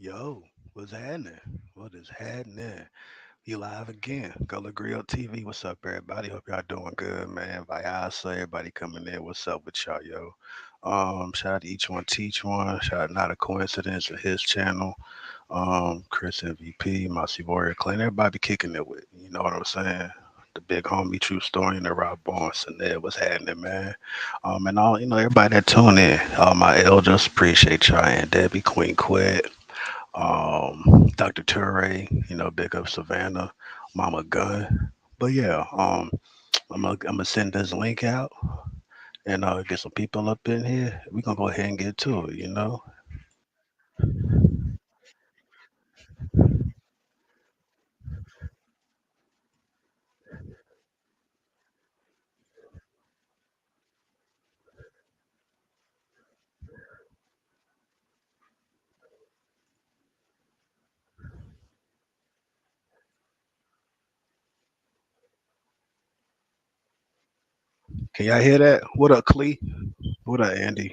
Yo, what's happening? What is happening? You live again. Gullah Grill TV. What's up, everybody? Hope y'all doing good, man. Vyasa, everybody coming in. What's up with y'all, yo? Shout out to each one, teach one. Shout out Not a Coincidence to his channel. Chris MVP, Mossy Warrior Clan. Everybody be kicking it with. You know what I'm saying? The big homie, true story, and the Rob Barnes and there. What's happening, man? And all everybody that tune in. All my elders, appreciate y'all. And Debbie, Queen Quet, Dr. Ture, big up Savannah, Mama Gun. But yeah, I'm gonna send this link out and get some people up in here. We're gonna go ahead and get to it. Can y'all hear that? What up, Clee? What up, Andy?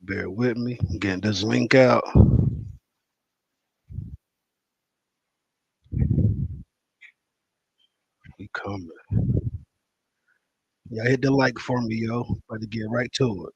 Bear with me. Getting this link out. We coming. Y'all hit the like for me, yo. About to get right to it.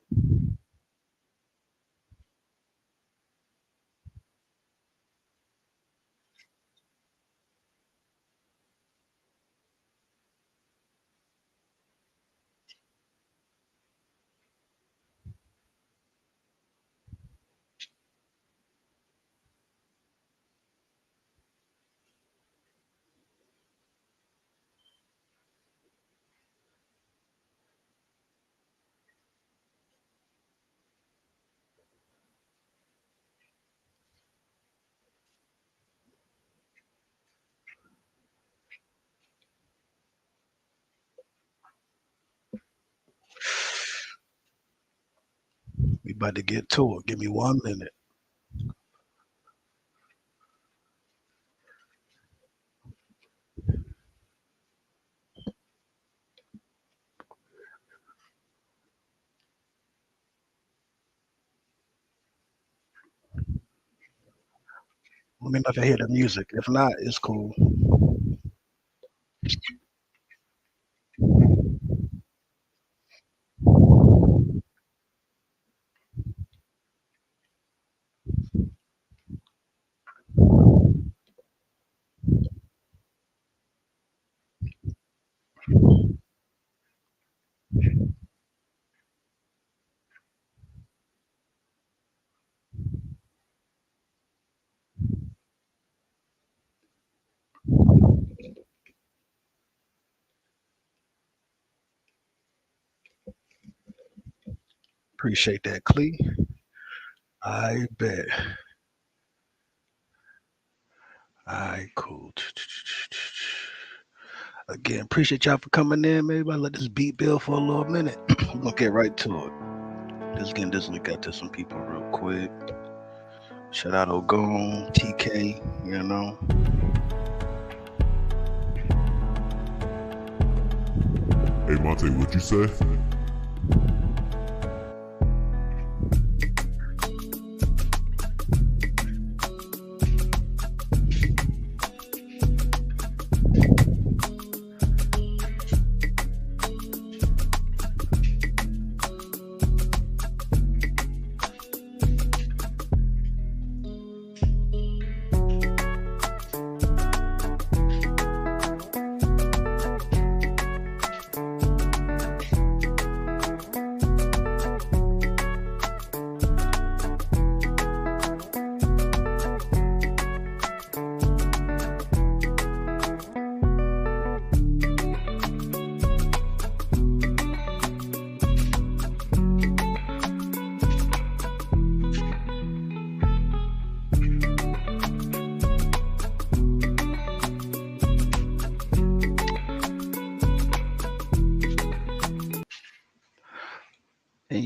We about to get to it. Give me 1 minute. Let me know if I hear the music. If not, it's cool. Appreciate that, Clee. I bet. Alright, cool. Again, appreciate y'all for coming in. Maybe I let this beat build for a little minute. I'm gonna get right to it. Just getting this link out to some people real quick. Shout out Ogon, TK, you know. Hey Monte, what'd you say?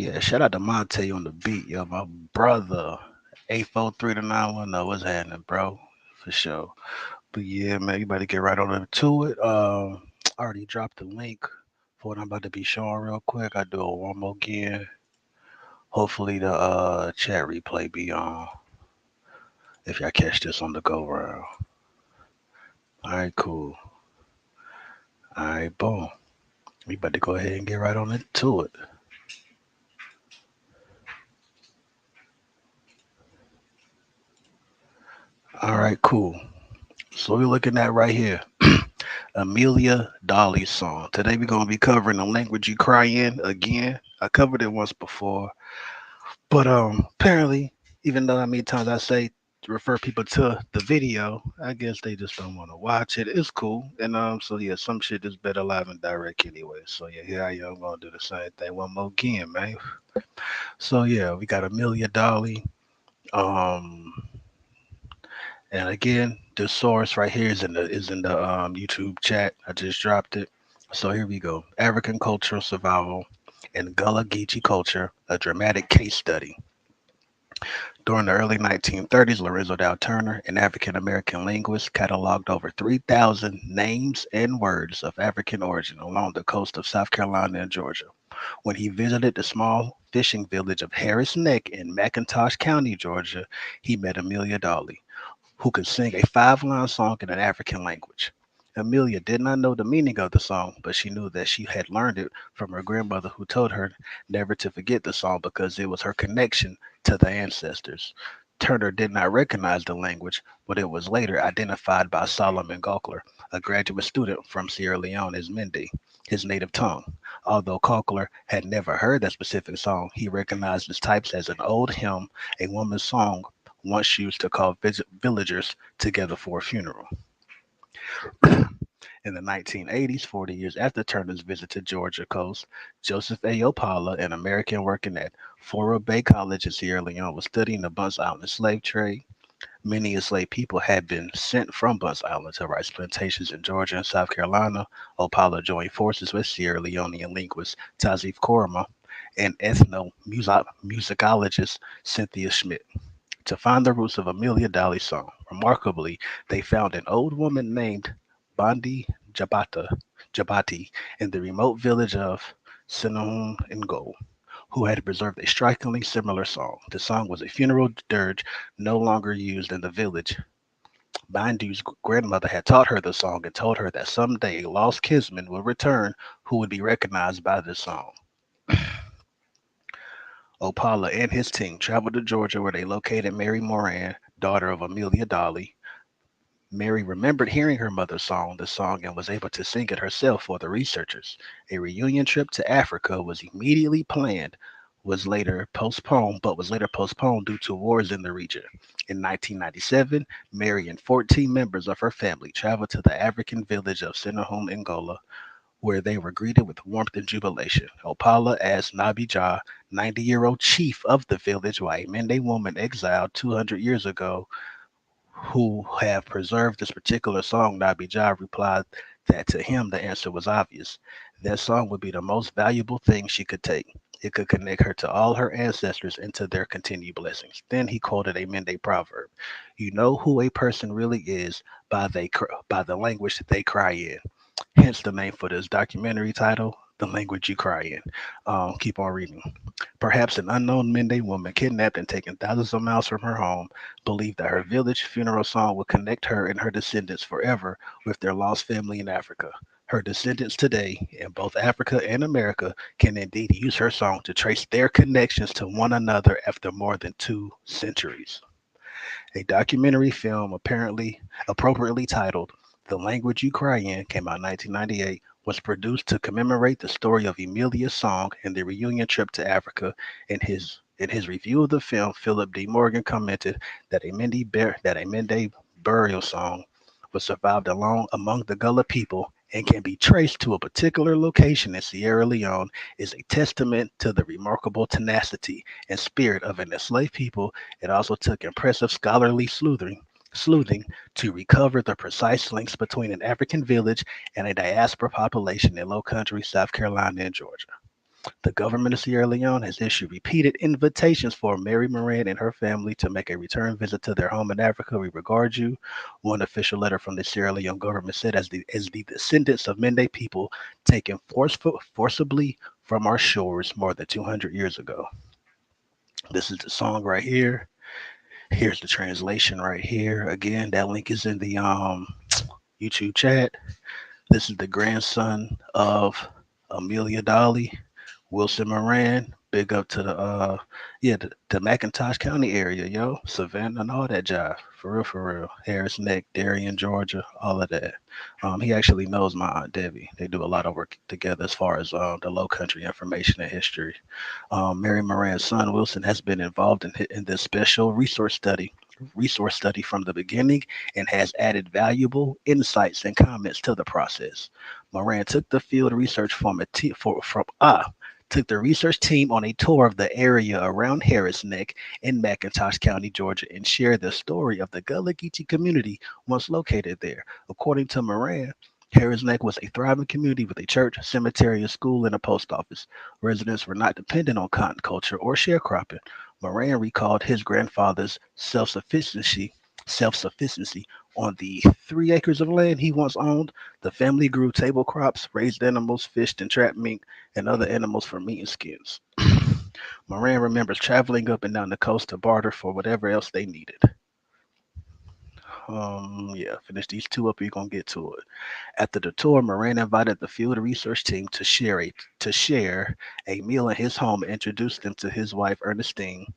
Yeah, shout out to Monte on the beat, yo, my brother. 843 to 910. What's happening, bro? For sure. But yeah, man, you better get right on into it. I already dropped the link for what I'm about to be showing real quick. I do it one more again. Hopefully the chat replay be on if y'all catch this on the go round. Alright, cool. Alright, boom. We better go ahead and get right on into it. Alright, cool. So we're looking at right here. Amelia Dolly's song. Today we're gonna be covering the language you cry in again. I covered it once before, but apparently, even though how many times I say to refer people to the video, I guess they just don't want to watch it. It's cool, and so yeah, some shit is better live and direct anyway. So yeah, here I am gonna do the same thing one more again, man. So yeah, we got Amelia Dolly. Um, And again, the source right here is in the YouTube chat. I just dropped it. So here we go. African cultural survival and Gullah Geechee culture, a dramatic case study. During the early 1930s, Lorenzo Dow Turner, an African American linguist, cataloged over 3,000 names and words of African origin along the coast of South Carolina and Georgia. When he visited the small fishing village of Harris Neck in McIntosh County, Georgia, he met Amelia Dolly, who could sing a five-line song in an African language. Amelia did not know the meaning of the song, but she knew that she had learned it from her grandmother, who told her never to forget the song because it was her connection to the ancestors. Turner did not recognize the language, but it was later identified by Solomon Gaukler, a graduate student from Sierra Leone, as Mende, his native tongue. Although Gaukler had never heard that specific song, he recognized its types as an old hymn, a woman's song once used to call villagers together for a funeral. In the 1980s, 40 years after Turner's visit to Georgia coast, Joseph A. Opala, an American working at Fora Bay College in Sierra Leone, was studying the Bunce Island slave trade. Many enslaved people had been sent from Bunce Island to rice plantations in Georgia and South Carolina. Opala joined forces with Sierra Leonean linguist Tazif Koroma and ethnomusicologist Cynthia Schmidt to find the roots of Amelia Dolly's song. Remarkably, they found an old woman named Bondi Jabati in the remote village of Sinahum Ngo, who had preserved a strikingly similar song. The song was a funeral dirge no longer used in the village. Bandu's grandmother had taught her the song and told her that someday a lost kinsman would return who would be recognized by this song. Opala and his team traveled to Georgia where they located Mary Moran, daughter of Amelia Dolly. Mary remembered hearing her mother song the song and was able to sing it herself for the researchers. A reunion trip to Africa was immediately planned, was later postponed due to wars in the region. In 1997, Mary and 14 members of her family traveled to the African village of Sinahum, Angola, where they were greeted with warmth and jubilation. Opala asked Nabija, 90-year-old chief of the village, why a Mende woman exiled 200 years ago who have preserved this particular song. Nabija replied that to him the answer was obvious. That song would be the most valuable thing she could take. It could connect her to all her ancestors and to their continued blessings. Then he quoted a Mende proverb: "You know who a person really is by the language that they cry in." Hence the name for this documentary title, The Language You Cry In. Keep on reading. Perhaps an unknown Mende woman kidnapped and taken thousands of miles from her home believed that her village funeral song would connect her and her descendants forever with their lost family in Africa. Her descendants today, in both Africa and America, can indeed use her song to trace their connections to one another after more than 2 centuries. A documentary film, apparently appropriately titled The Language You Cry In, came out in 1998, was produced to commemorate the story of Emilia's song and the reunion trip to Africa. In his review of the film, Philip D. Morgan commented that a Mende burial song was survived along among the Gullah people and can be traced to a particular location in Sierra Leone is a testament to the remarkable tenacity and spirit of an enslaved people. It also took impressive scholarly sleuthing to recover the precise links between an African village and a diaspora population in Low Country, South Carolina, and Georgia. The government of Sierra Leone has issued repeated invitations for Mary Moran and her family to make a return visit to their home in Africa. We regard you. One official letter from the Sierra Leone government said, as the descendants of Mende people taken forcibly from our shores more than 200 years ago. This is the song right here. Here's the translation right here. Again, that link is in the YouTube chat. This is the grandson of Amelia Dolly, Wilson Moran. Big up to the McIntosh County area, yo. Savannah and all that jive. For real, for real. Harris Neck, Darien, Georgia, all of that. He actually knows my Aunt Debbie. They do a lot of work together as far as the low country information and history. Mary Moran's son Wilson has been involved in this special resource study from the beginning and has added valuable insights and comments to the process. Moran took the field research from a t- for, from took the research team on a tour of the area around Harris Neck in McIntosh County, Georgia, and shared the story of the Gullah Geechee community once located there. According to Moran, Harris Neck was a thriving community with a church, cemetery, a school, and a post office. Residents were not dependent on cotton culture or sharecropping. Moran recalled his grandfather's self-sufficiency on the 3 acres of land he once owned. The family grew table crops, raised animals, fished and trapped mink and other animals for meat and skins. Moran remembers traveling up and down the coast to barter for whatever else they needed. Yeah, finish these two up. You're gonna get to it. After the tour, Moran invited the field research team to share a meal in his home and introduced them to his wife Ernestine,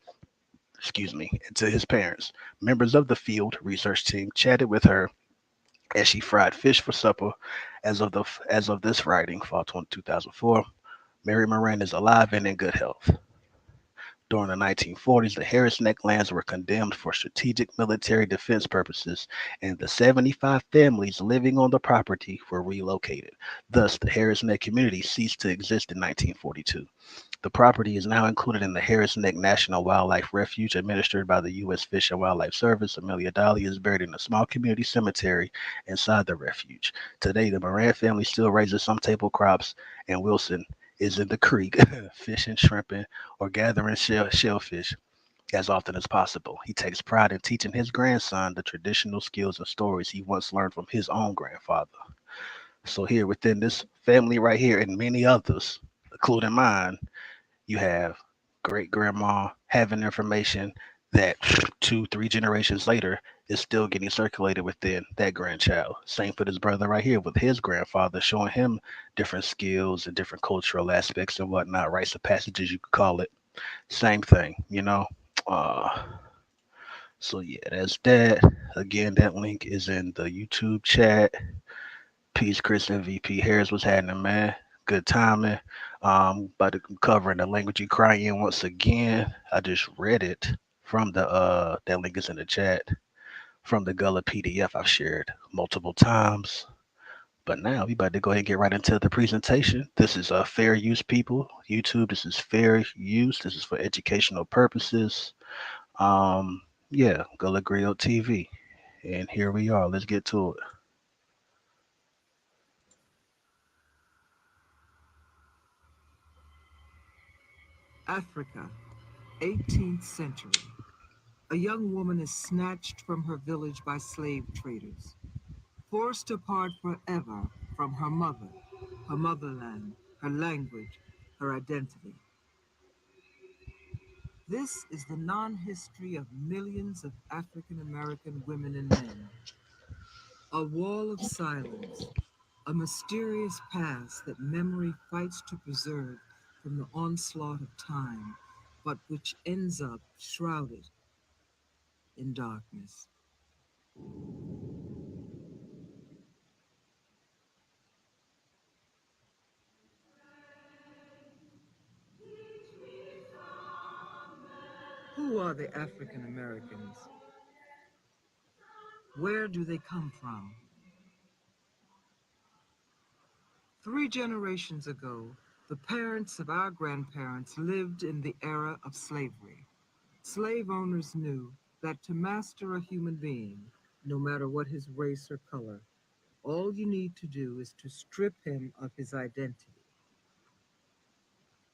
and to his parents. Members of the field research team chatted with her as she fried fish for supper. As of this writing, fall 2004, Mary Moran is alive and in good health. During the 1940s, the Harris Neck lands were condemned for strategic military defense purposes, and the 75 families living on the property were relocated. Thus, the Harris Neck community ceased to exist in 1942. The property is now included in the Harris Neck National Wildlife Refuge administered by the U.S. Fish and Wildlife Service. Amelia Dolly is buried in a small community cemetery inside the refuge. Today, the Moran family still raises some table crops, and Wilson is in the creek fishing, shrimping, or gathering shellfish as often as possible. He takes pride in teaching his grandson the traditional skills and stories he once learned from his own grandfather. So, here within this family right here, and many others, including mine, you have great grandma having information that 2, 3 generations later is still getting circulated within that grandchild. Same for this brother right here with his grandfather showing him different skills and different cultural aspects and whatnot, rites of passages, you could call it. Same thing. Uh, so yeah, that's that. Again, that link is in the YouTube chat. Peace, Chris and VP Harris. What's happening, man? Good timing. About to covering the language you cry in once again. I just read it from the that link is in the chat from the Gullah PDF I've shared multiple times. But now we about to go ahead and get right into the presentation. This is fair use, people. YouTube. This is fair use. This is for educational purposes. Um, yeah, Gullah Griot TV, and here we are. Let's get to it. Africa, 18th century. A young woman is snatched from her village by slave traders, forced apart forever from her mother, her motherland, her language, her identity. This is the non-history of millions of African American women and men. A wall of silence, a mysterious past that memory fights to preserve from the onslaught of time, but which ends up shrouded in darkness. Who are the African Americans? Where do they come from? 3 generations ago, the parents of our grandparents lived in the era of slavery. Slave owners knew that to master a human being, no matter what his race or color, all you need to do is to strip him of his identity.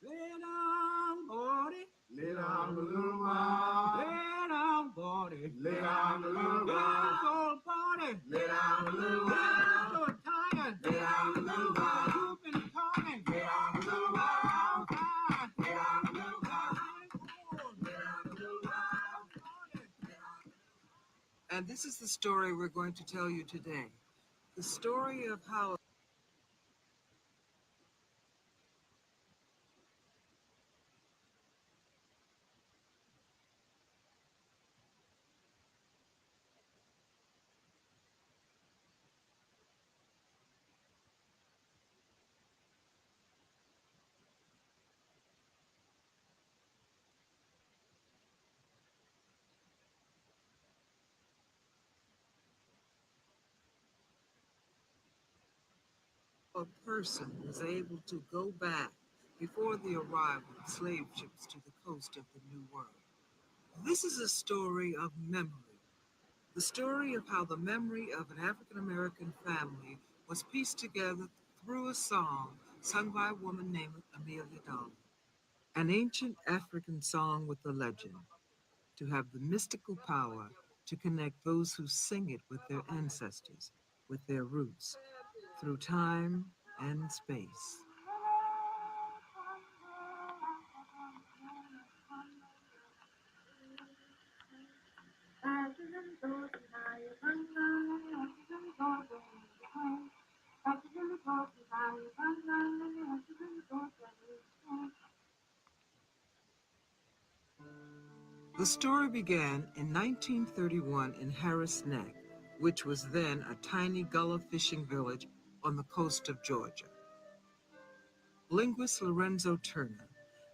Lay down, Gordy. Lay down a little while. Lay down, Gordy. Lay down a little while. Go, Gordy. Lay down a little while. So tired. Lay down a little while. You've been talking. Lay down a little while. Lay down a little while. Lay down a little while. And this is the story we're going to tell you today. The story of how a person was able to go back before the arrival of slave ships to the coast of the New World. This is a story of memory, the story of how the memory of an African American family was pieced together through a song sung by a woman named Amelia Dolly. An ancient African song with a legend, to have the mystical power to connect those who sing it with their ancestors, with their roots, through time and space. The story began in 1931 in Harris Neck, which was then a tiny gullah fishing village on the coast of Georgia. Linguist Lorenzo Turner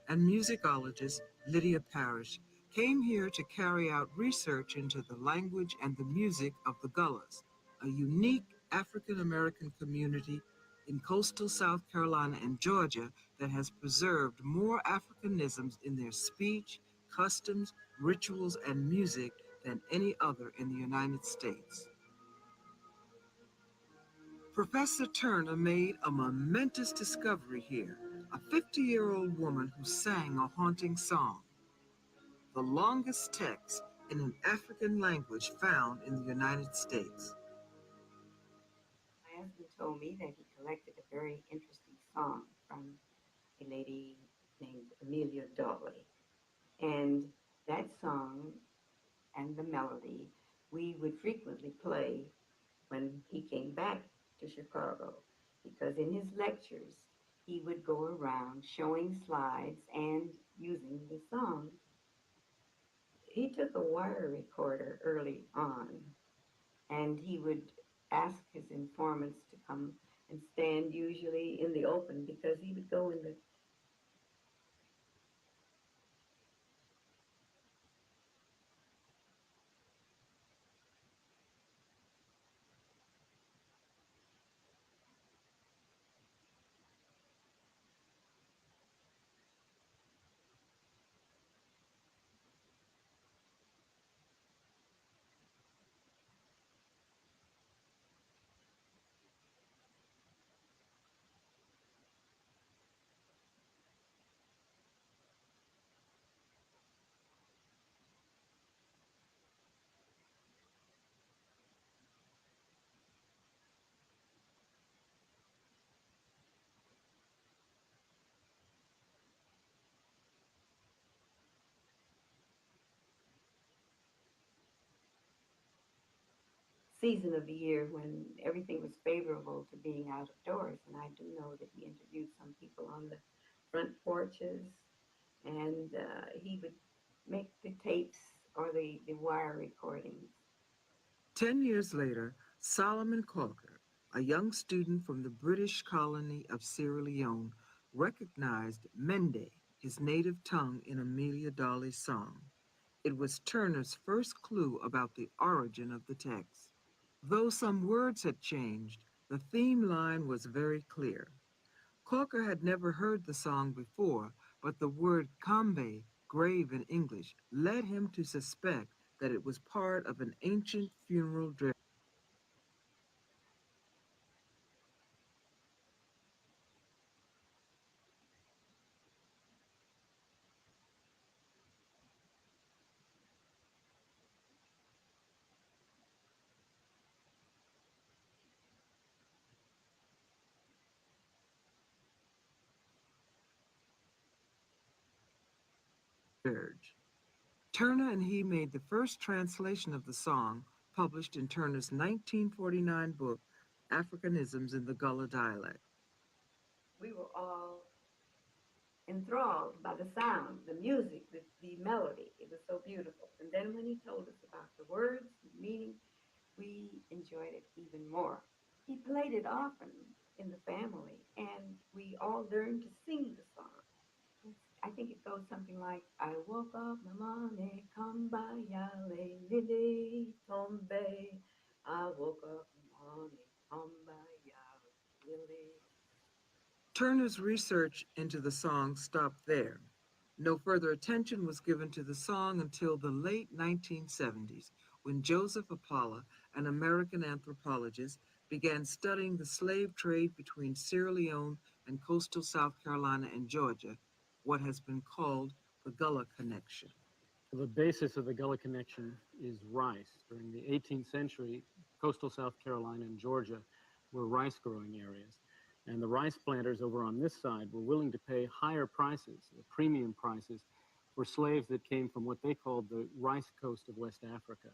and musicologist Lydia Parrish came here to carry out research into the language and the music of the Gullahs, a unique African American community in coastal South Carolina and Georgia that has preserved more Africanisms in their speech, customs, rituals, and music than any other in the United States. Professor Turner made a momentous discovery here, a 50-year-old woman who sang a haunting song, the longest text in an African language found in the United States. My husband told me that he collected a very interesting song from a lady named Amelia Dolly. And that song and the melody we would frequently play when he came back to Chicago, because in his lectures he would go around showing slides and using the song. He took a wire recorder early on, and he would ask his informants to come and stand usually in the open, because he would go in the season of the year when everything was favorable to being out of doors. And I do know that he interviewed some people on the front porches, and he would make the tapes or the wire recordings. 10 years later, Solomon Corker, a young student from the British colony of Sierra Leone, recognized Mende, his native tongue, in Amelia Dolly's song. It was Turner's first clue about the origin of the text. Though some words had changed, the theme line was very clear. Corker had never heard the song before, but the word kambe, grave in English, led him to suspect that it was part of an ancient funeral dress. Dirge. Turner and he made the first translation of the song, published in Turner's 1949 book, Africanisms in the Gullah Dialect. We were all enthralled by the sound, the music, the melody. It was so beautiful. And then when he told us about the words, the meaning, we enjoyed it even more. He played it often in the family, and we all learned to sing the song. I think it goes something like, I woke up mamane kambaya lily tombe. I woke up mamane kambaya lily. Turner's research into the song stopped there. No further attention was given to the song until the late 1970s, when Joseph Apala, an American anthropologist, began studying the slave trade between Sierra Leone and coastal South Carolina and Georgia, what has been called the Gullah Connection. The basis of the Gullah Connection is rice. During the 18th century, coastal South Carolina and Georgia were rice growing areas. And the rice planters over on this side were willing to pay higher prices, premium prices, for slaves that came from what they called the rice coast of West Africa.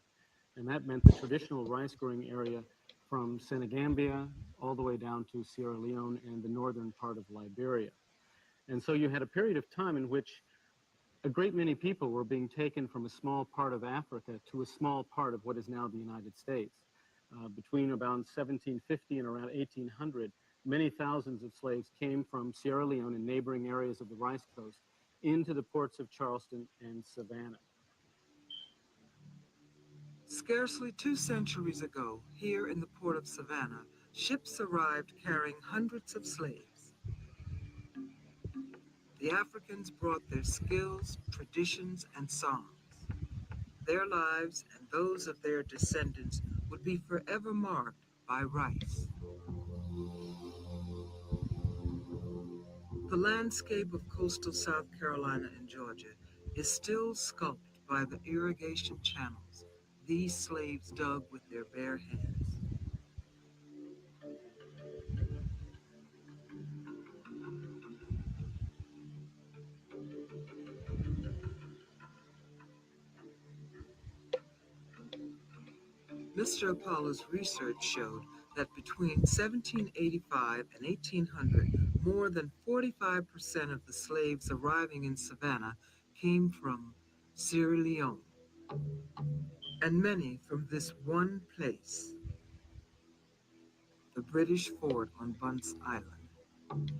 And that meant the traditional rice growing area from Senegambia all the way down to Sierra Leone and the northern part of Liberia. And so you had a period of time in which a great many people were being taken from a small part of Africa to a small part of what is now the United States. Between about 1750 and around 1800, many thousands of slaves came from Sierra Leone and neighboring areas of the Rice Coast into the ports of Charleston and Savannah. Scarcely 2 centuries ago, here in the port of Savannah, ships arrived carrying hundreds of slaves. The Africans brought their skills, traditions, and songs. Their lives and those of their descendants would be forever marked by rice. The landscape of coastal South Carolina and Georgia is still sculpted by the irrigation channels these slaves dug with their bare hands. Mr. Apollo's research showed that between 1785 and 1800, more than 45% of the slaves arriving in Savannah came from Sierra Leone, and many from this one place, the British fort on Bunce Island.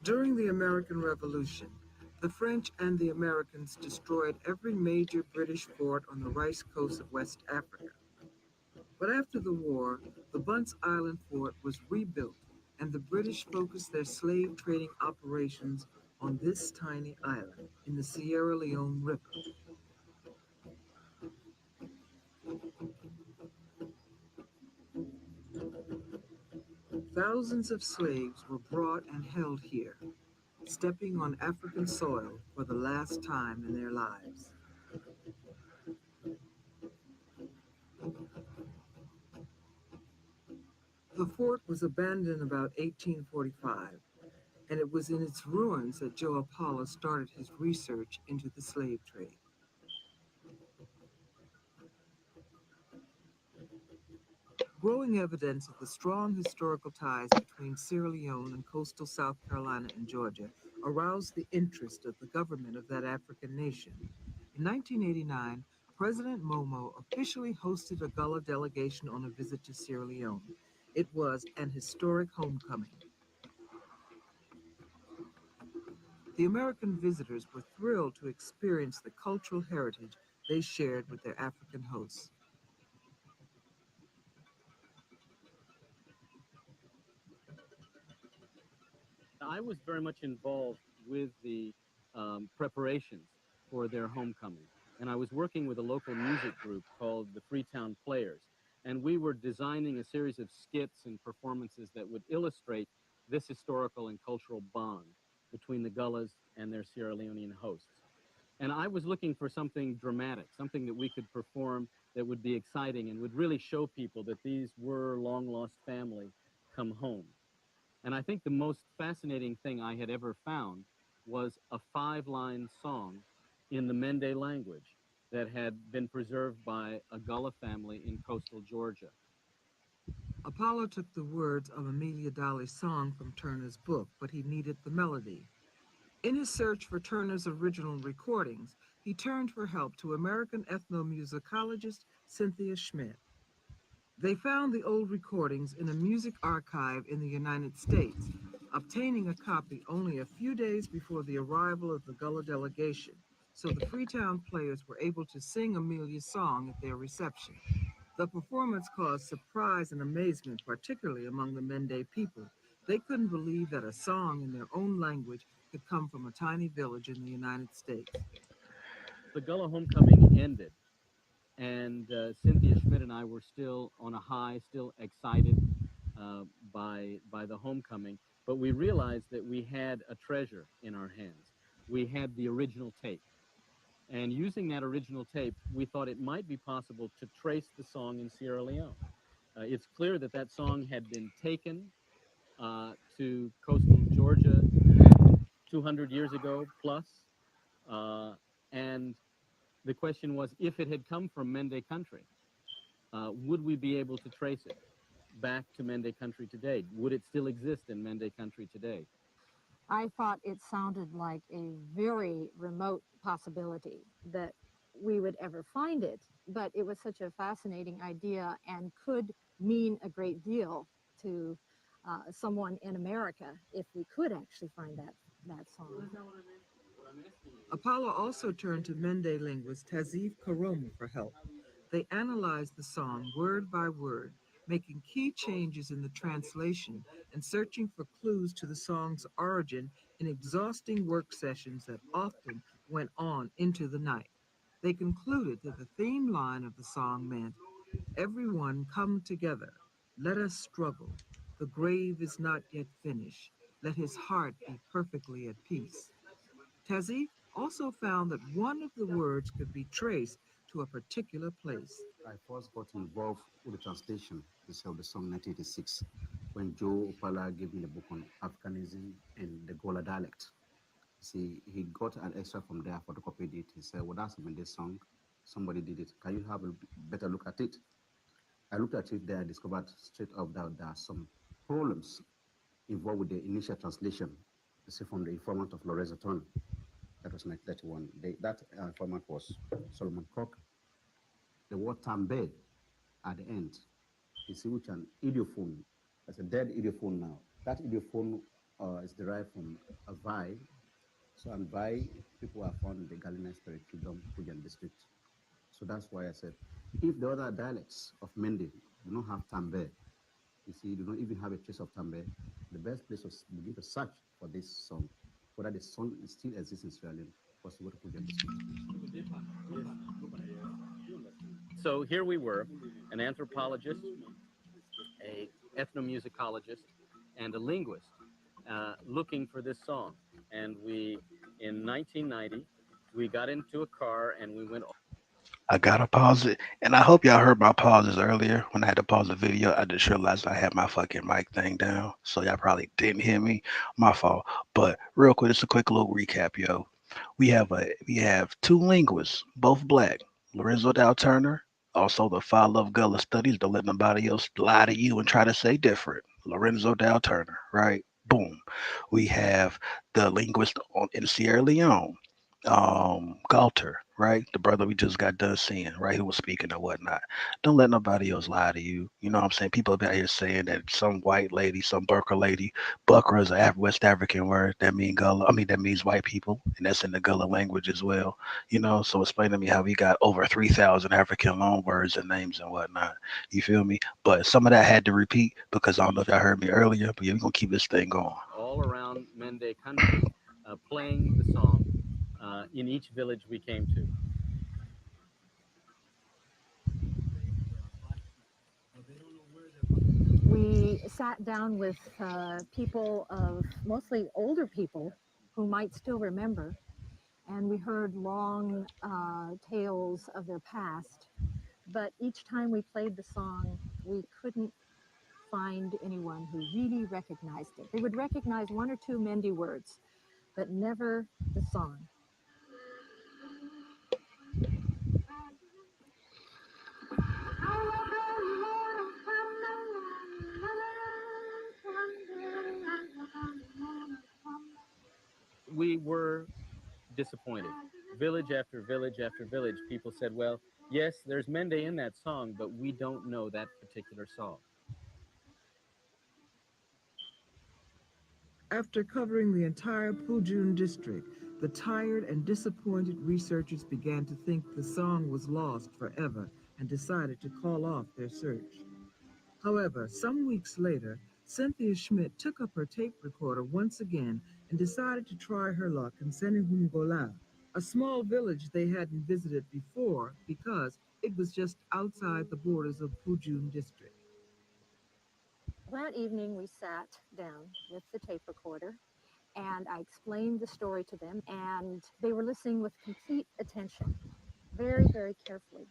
During the American Revolution, the French and the Americans destroyed every major British fort on the rice coast of West Africa. But after the war, the Bunce Island fort was rebuilt, and the British focused their slave trading operations on this tiny island in the Sierra Leone River. Thousands of slaves were brought and held here, stepping on African soil for the last time in their lives. The fort was abandoned about 1845, and it was in its ruins that Joe Apollo started his research into the slave trade. Growing evidence of the strong historical ties between Sierra Leone and coastal South Carolina and Georgia aroused the interest of the government of that African nation. In 1989, President Momo officially hosted a Gullah delegation on a visit to Sierra Leone. It was an historic homecoming. The American visitors were thrilled to experience the cultural heritage they shared with their African hosts. I was very much involved with the preparations for their homecoming. And I was working with a local music group called the Freetown Players. And we were designing a series of skits and performances that would illustrate this historical and cultural bond between the Gullahs and their Sierra Leonean hosts. And I was looking for something dramatic, something that we could perform that would be exciting and would really show people that these were long-lost family come home. And I think the most fascinating thing I had ever found was a 5-line song in the Mende language that had been preserved by a Gullah family in coastal Georgia. Apollo took the words of Amelia Dolly's song from Turner's book, but he needed the melody. In his search for Turner's original recordings, he turned for help to American ethnomusicologist Cynthia Schmidt. They found the old recordings in a music archive in the United States, obtaining a copy only a few days before the arrival of the Gullah delegation, so the Freetown players were able to sing Amelia's song at their reception. The performance caused surprise and amazement, particularly among the Mende people. They couldn't believe that a song in their own language could come from a tiny village in the United States. The Gullah homecoming ended, and Cynthia Schmidt and I were still on a high, still excited by the homecoming. But we realized that we had a treasure in our hands. We had the original tape. And using that original tape, we thought it might be possible to trace the song in Sierra Leone. It's clear that that song had been taken to coastal Georgia 200 years ago plus. And the question was, if it had come from Mende country, would we be able to trace it back to Mende country today? Would it still exist in Mende country today? I thought it sounded like a very remote possibility that we would ever find it, but it was such a fascinating idea and could mean a great deal to someone in America if we could actually find that song. Apollo also turned to Mende linguist Tazif Karomu for help. They analyzed the song word by word, making key changes in the translation and searching for clues to the song's origin in exhausting work sessions that often went on into the night. They concluded that the theme line of the song meant, "Everyone come together, let us struggle. The grave is not yet finished. Let his heart be perfectly at peace." Tazif also found that one of the words could be traced to a particular place. I first got involved with the translation of the song 1986 when Joe Opala gave me the book on Africanism and the Gola dialect. See, he got an extra from there, photocopied it. He said, "Well, that's in this song. Somebody did it. Can you have a better look at it?" I looked at it there. I discovered straight up that there are some problems involved with the initial translation. From the informant of Lorenzo Turner. That was 1931. That informant was Solomon Cook. The word tambe at the end, you see, which an idiophone, that's a dead idiophone now. That idiophone is derived from a vai. So, and vai, people are found in the Galina Spirit Kingdom, Fujian district. So that's why I said, if the other dialects of Mende do not have tambe, you see, do not even have a trace of tambe, the best place to begin to search for this song, whether the song still exists in Sierra Leone, was to go to Fujian district. So here we were, an anthropologist, a ethnomusicologist, and a linguist looking for this song. And in 1990, we got into a car and we went. I gotta pause it, and I hope y'all heard my pauses earlier. When I had to pause the video, I just realized I had my fucking mic thing down, so y'all probably didn't hear me. My fault. But real quick, just a quick little recap, yo. We have two linguists, both black. Lorenzo Dow Turner, also the father of Gullah Studies. Don't let nobody else lie to you and try to say different. Lorenzo Dow Turner, right? Boom. We have the linguist in Sierra Leone, Galter, right? The brother we just got done seeing, right? Who was speaking or whatnot. Don't let nobody else lie to you. You know what I'm saying? People out here saying that some white lady, some Burka lady, Buckra is a West African word that mean Gullah. I mean that means white people, and that's in the Gullah language as well. You know, so explain to me how we got over 3,000 African loan words and names and whatnot. You feel me? But some of that had to repeat because I don't know if y'all heard me earlier, but yeah, we're gonna keep this thing going. All around Mende country, playing the song in each village we came to. We sat down with people of mostly older people who might still remember, and we heard long tales of their past. But each time we played the song, we couldn't find anyone who really recognized it. They would recognize one or two Mendi words, but never the song. We were disappointed. Village after village after village, people said, well, yes, there's Mende in that song, but we don't know that particular song. After covering the entire Pujun district, the tired and disappointed researchers began to think the song was lost forever and decided to call off their search. However, some weeks later, Cynthia Schmidt took up her tape recorder once again and decided to try her luck in Senehungola, a small village they hadn't visited before because it was just outside the borders of Pujun district. That evening, we sat down with the tape recorder, and I explained the story to them, and they were listening with complete attention, very, very carefully.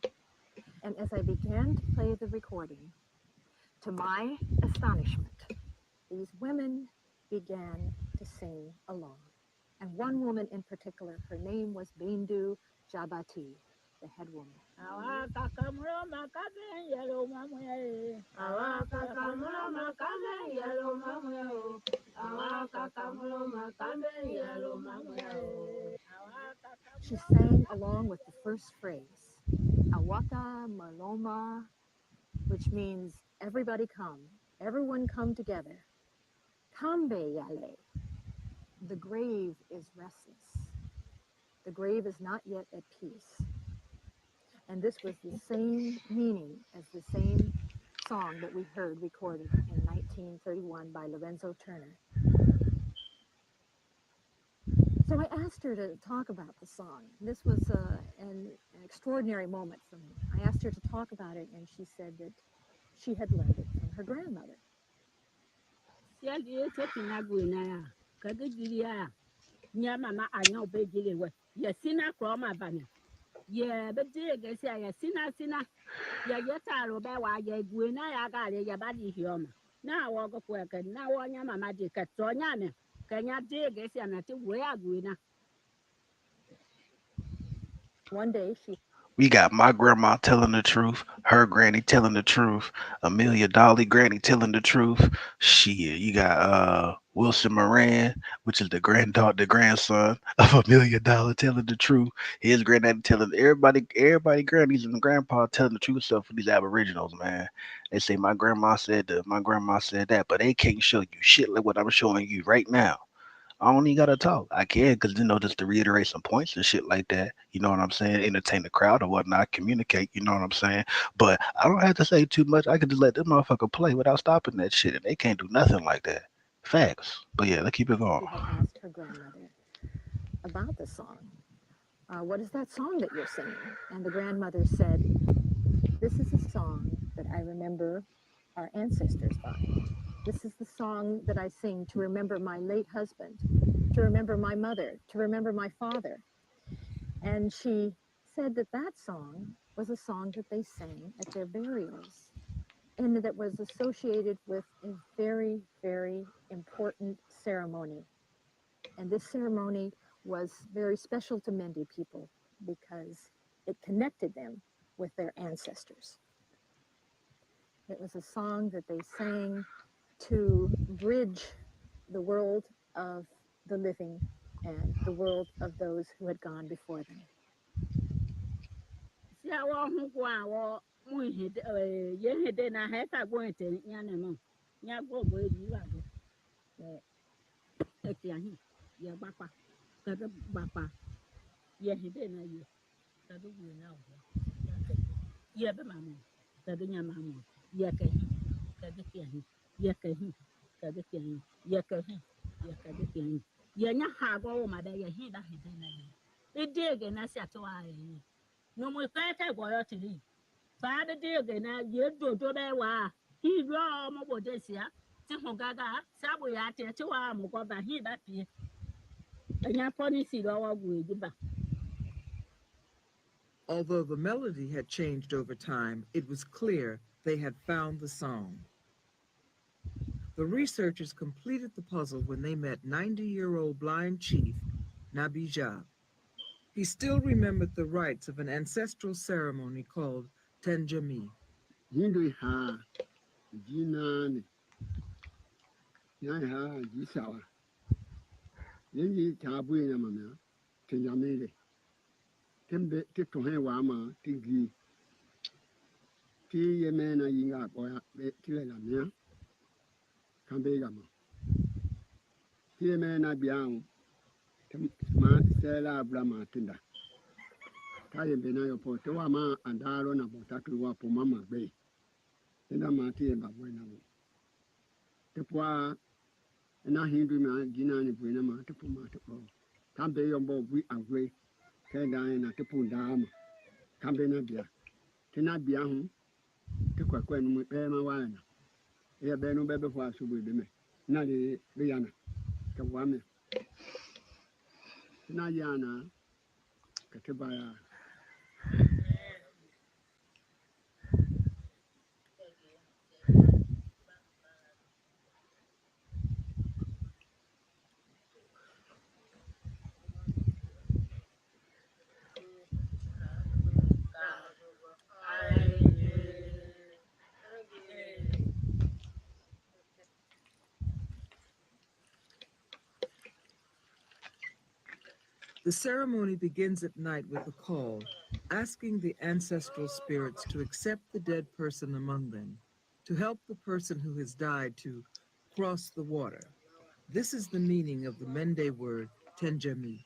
And as I began to play the recording, to my astonishment, these women began to sing along. And one woman in particular, her name was Bindu Jabati, the head woman. She sang along with the first phrase, Awaka Maloma, which means everybody come, everyone come together. Kambe Yale, the grave is restless. The grave is not yet at peace. And this was the same meaning as the same song that we heard recorded in 1931 by Lorenzo Turner. So I asked her to talk about the song. This was an extraordinary moment for me. I asked her to talk about it, and she said that she had learned it from her grandmother. Yeah, but dear, guess I sina. Yeah, yet I will buy why you win. I got it, your body here. Now I walk up work and now on your mamma dick at Sonia. Can you dear guess I'm not where I go? One day she We got my grandma telling the truth, her granny telling the truth, Amelia Dolly granny telling the truth. Shit, you got Wilson Moran, which is the grandson of Amelia Dolly telling the truth. His granddaddy telling everybody grannies and grandpa telling the truth stuff for these aboriginals, man. They say my grandma said this, my grandma said that, but they can't show you shit like what I'm showing you right now. I don't even gotta talk. I can, cause just to reiterate some points and shit like that. You know what I'm saying? Entertain the crowd or whatnot, communicate. You know what I'm saying? But I don't have to say too much. I can just let them motherfucker play without stopping that shit, and they can't do nothing like that. Facts. But yeah, let's keep it going. had asked her grandmother about the song. What is that song that you're singing? And the grandmother said, this is a song that I remember our ancestors by. This is the song that I sing to remember my late husband, to remember my mother, to remember my father. And she said that that song was a song that they sang at their burials, and that was associated with a very, very important ceremony. And this ceremony was very special to Mendi people because it connected them with their ancestors. It was a song that they sang to bridge the world of the living and the world of those who had gone before them. See, I want to go out. You had then I had to go into Yanamo. Yago, where you are. Yeah, Papa. Papa. Yeah, he didn't know. Kadu now. Yeah, but mamma. Kadu Yamamu. Yakahi. Kadakian. Yakahi. Kadakian. Yakahi. Yakadakian. Yana Hago, my day, he that he didn't. It did again, I said to I. No more better boy to leave. Father did again, you do that. Why? He draw more this year. Gaga, Sabu at 2 hours, but he that here. And your pony see our way. Although the melody had changed over time, it was clear they had found the song. The researchers completed the puzzle when they met 90-year-old blind chief Nabija. He still remembered the rites of an ancestral ceremony called Tenjami. Hindu ha jinani ha jisawa yenji tabu ina mamya tenjamile tembe titohe wama tigi ti yemena yinga boya tile la mia kambe gama ti yemena biang ma sela brama tinda ta yembe na yopo te wama andaro na botatu wa po mama be tinda ma ti yemba buena te poa na Hindu ma jinani buena ma te po ma te po kambe yombo bui agwe tenda na te po ndama kambe na bia tena bia hu te kwa no be ma wana ya be no be be fo asubu be me na de be yana te wa me tena yana ka te ba ya. The ceremony begins at night with a call, asking the ancestral spirits to accept the dead person among them, to help the person who has died to cross the water. This is the meaning of the Mende word Tenjami.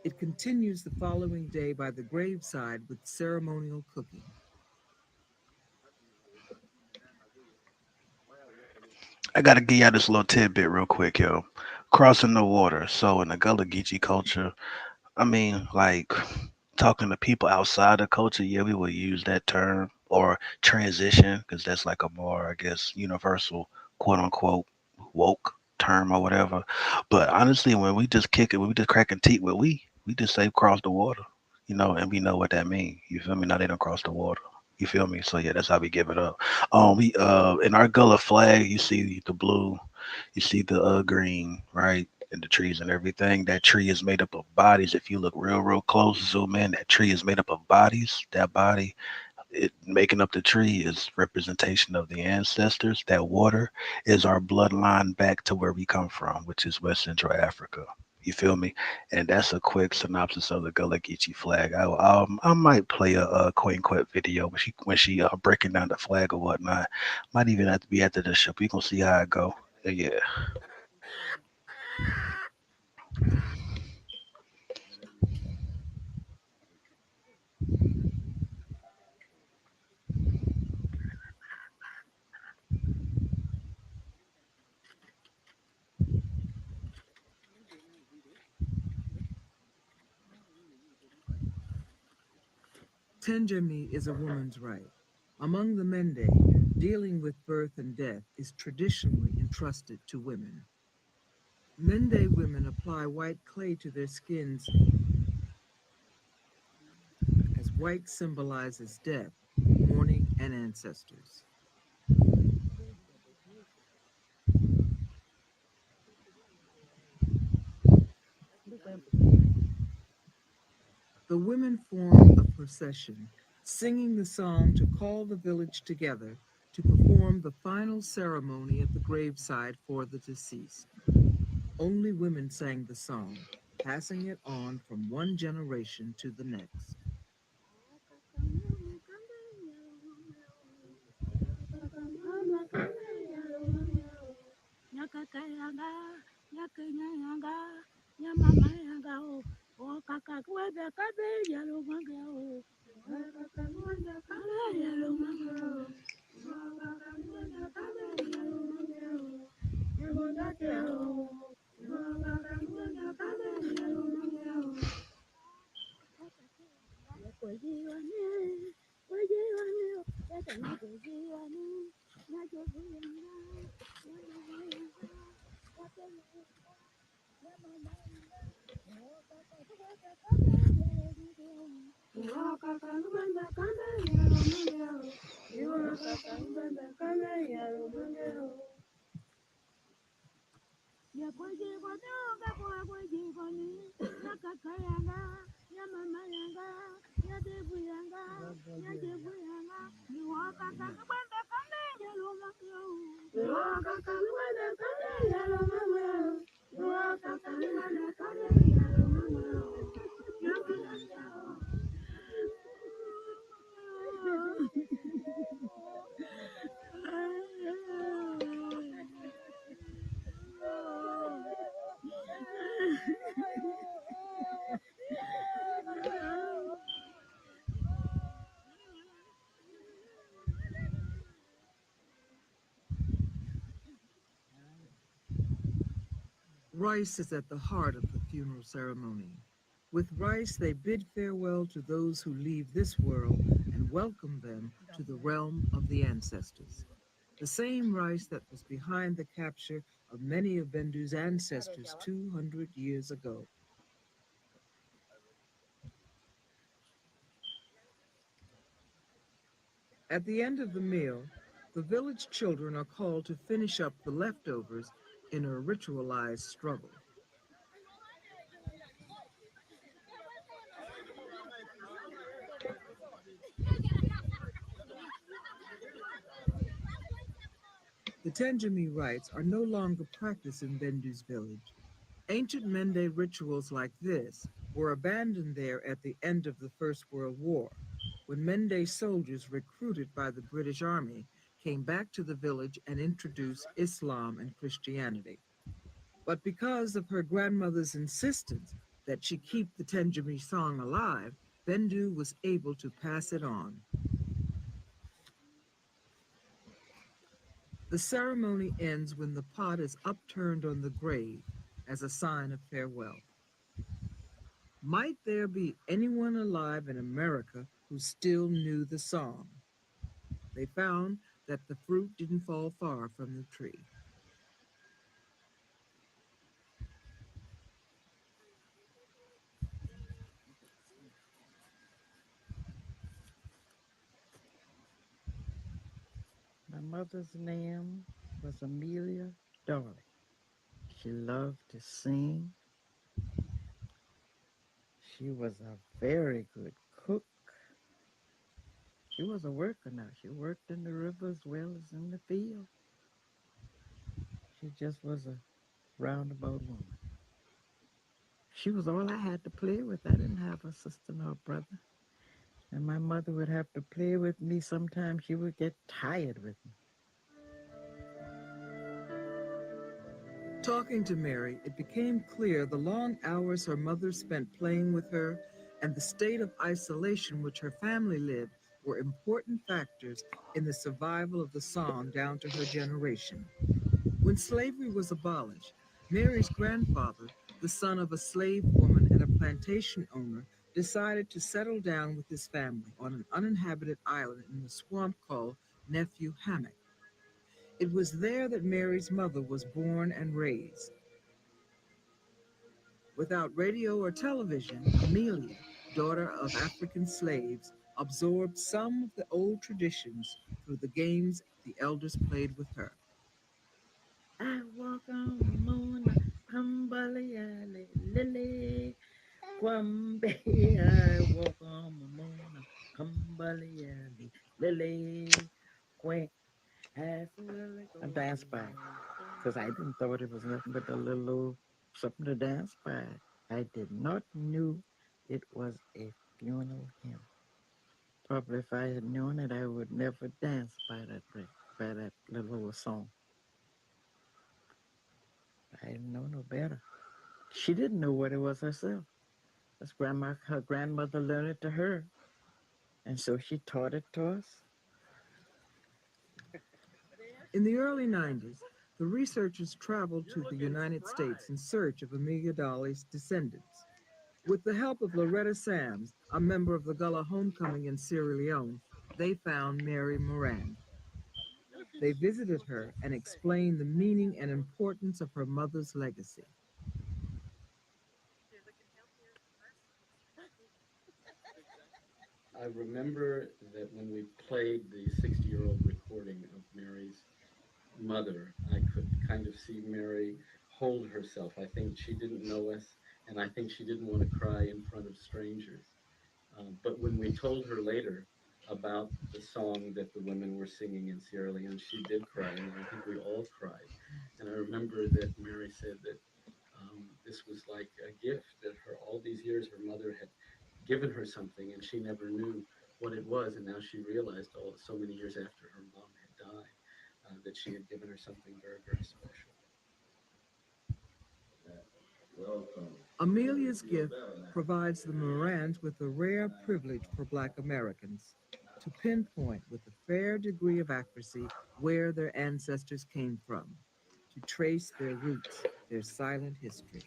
It continues the following day by the graveside with ceremonial cooking. I gotta give y'all this little tidbit real quick, yo. Crossing the water. So in the Gullah Geechee culture, I mean, like talking to people outside the culture, yeah, we would use that term or transition because that's like a more, I guess, universal, quote unquote, woke term or whatever. But honestly, when we just kick it, when we just cracking teeth, we just say cross the water, and we know what that means. You feel me? Now they don't cross the water. You feel me? So yeah, that's how we give it up. We in our Gullah flag, you see the blue, you see the green, right? And the trees and everything. That tree is made up of bodies. If you look real close, zoom in, that tree is made up of bodies. That body, it making up the tree is representation of the ancestors. That water is our bloodline back to where we come from, which is West Central Africa. You feel me? And that's a quick synopsis of the Gullah Geechee flag. I might play a Queen Quet video when she breaking down the flag or whatnot. Might even have to be after the show. We gonna see how it go. Yeah. Tenjami is a woman's right. Among the Mende, dealing with birth and death is traditionally entrusted to women. Mende women apply white clay to their skins as white symbolizes death, mourning, and ancestors. The women form a procession, singing the song to call the village together to perform the final ceremony at the graveside for the deceased. Only women sang the song, passing it on from one generation to the next. Rice is at the heart of the funeral ceremony. With rice, they bid farewell to those who leave this world and welcome them to the realm of the ancestors. The same rice that was behind the capture of many of Bendu's ancestors 200 years ago. At the end of the meal, the village children are called to finish up the leftovers in a ritualized struggle. The Tenjami rites are no longer practiced in Bendu's village. Ancient Mende rituals like this were abandoned there at the end of the First World War, when Mende soldiers recruited by the British Army came back to the village and introduced Islam and Christianity. But because of her grandmother's insistence that she keep the Tenjami song alive, Bendu was able to pass it on. The ceremony ends when the pot is upturned on the grave as a sign of farewell. Might there be anyone alive in America who still knew the song? They found that the fruit didn't fall far from the tree. My mother's name was Amelia Darley. She loved to sing. She was a very good cook. She was a worker now. She worked in the river as well as in the field. She just was a roundabout woman. She was all I had to play with. I didn't have a sister nor a brother. And my mother would have to play with me. Sometimes she would get tired with me. Talking to Mary, it became clear the long hours her mother spent playing with her and the state of isolation which her family lived were important factors in the survival of the song down to her generation. When slavery was abolished, Mary's grandfather, the son of a slave woman and a plantation owner, decided to settle down with his family on an uninhabited island in the swamp called Nephew Hammock. It was there that Mary's mother was born and raised. Without radio or television, Amelia, daughter of African slaves, absorbed some of the old traditions through the games the elders played with her. I walk on the moon, Pambalia, Lily, Kwambe. I walk on the moon, Pambalia, Lily, Quack. I danced by because I didn't thought it was nothing but a little something to dance by. I did not knew it was a funeral hymn. Probably if I had known it, I would never dance by that little song. I didn't know no better. She didn't know what it was herself. Her grandmother learned it to her, and so she taught it to us. In the early 90s, the researchers traveled to the United States in search of Amelia Darley's descendants. With the help of Loretta Sams, a member of the Gullah Homecoming in Sierra Leone, they found Mary Moran. They visited her and explained the meaning and importance of her mother's legacy. I remember that when we played the 60-year-old recording of Mary's mother, I could kind of see Mary hold herself. I think she didn't know us, and I think she didn't want to cry in front of strangers. But when we told her later about the song that the women were singing in Sierra Leone, she did cry, and I think we all cried. And I remember that Mary said that this was like a gift that her all these years her mother had given her something, and she never knew what it was, and now she realized all so many years after her mom had died that she had given her something very, very special. Amelia's gift provides the Morans with a rare privilege for Black Americans to pinpoint with a fair degree of accuracy where their ancestors came from, to trace their roots, their silent history.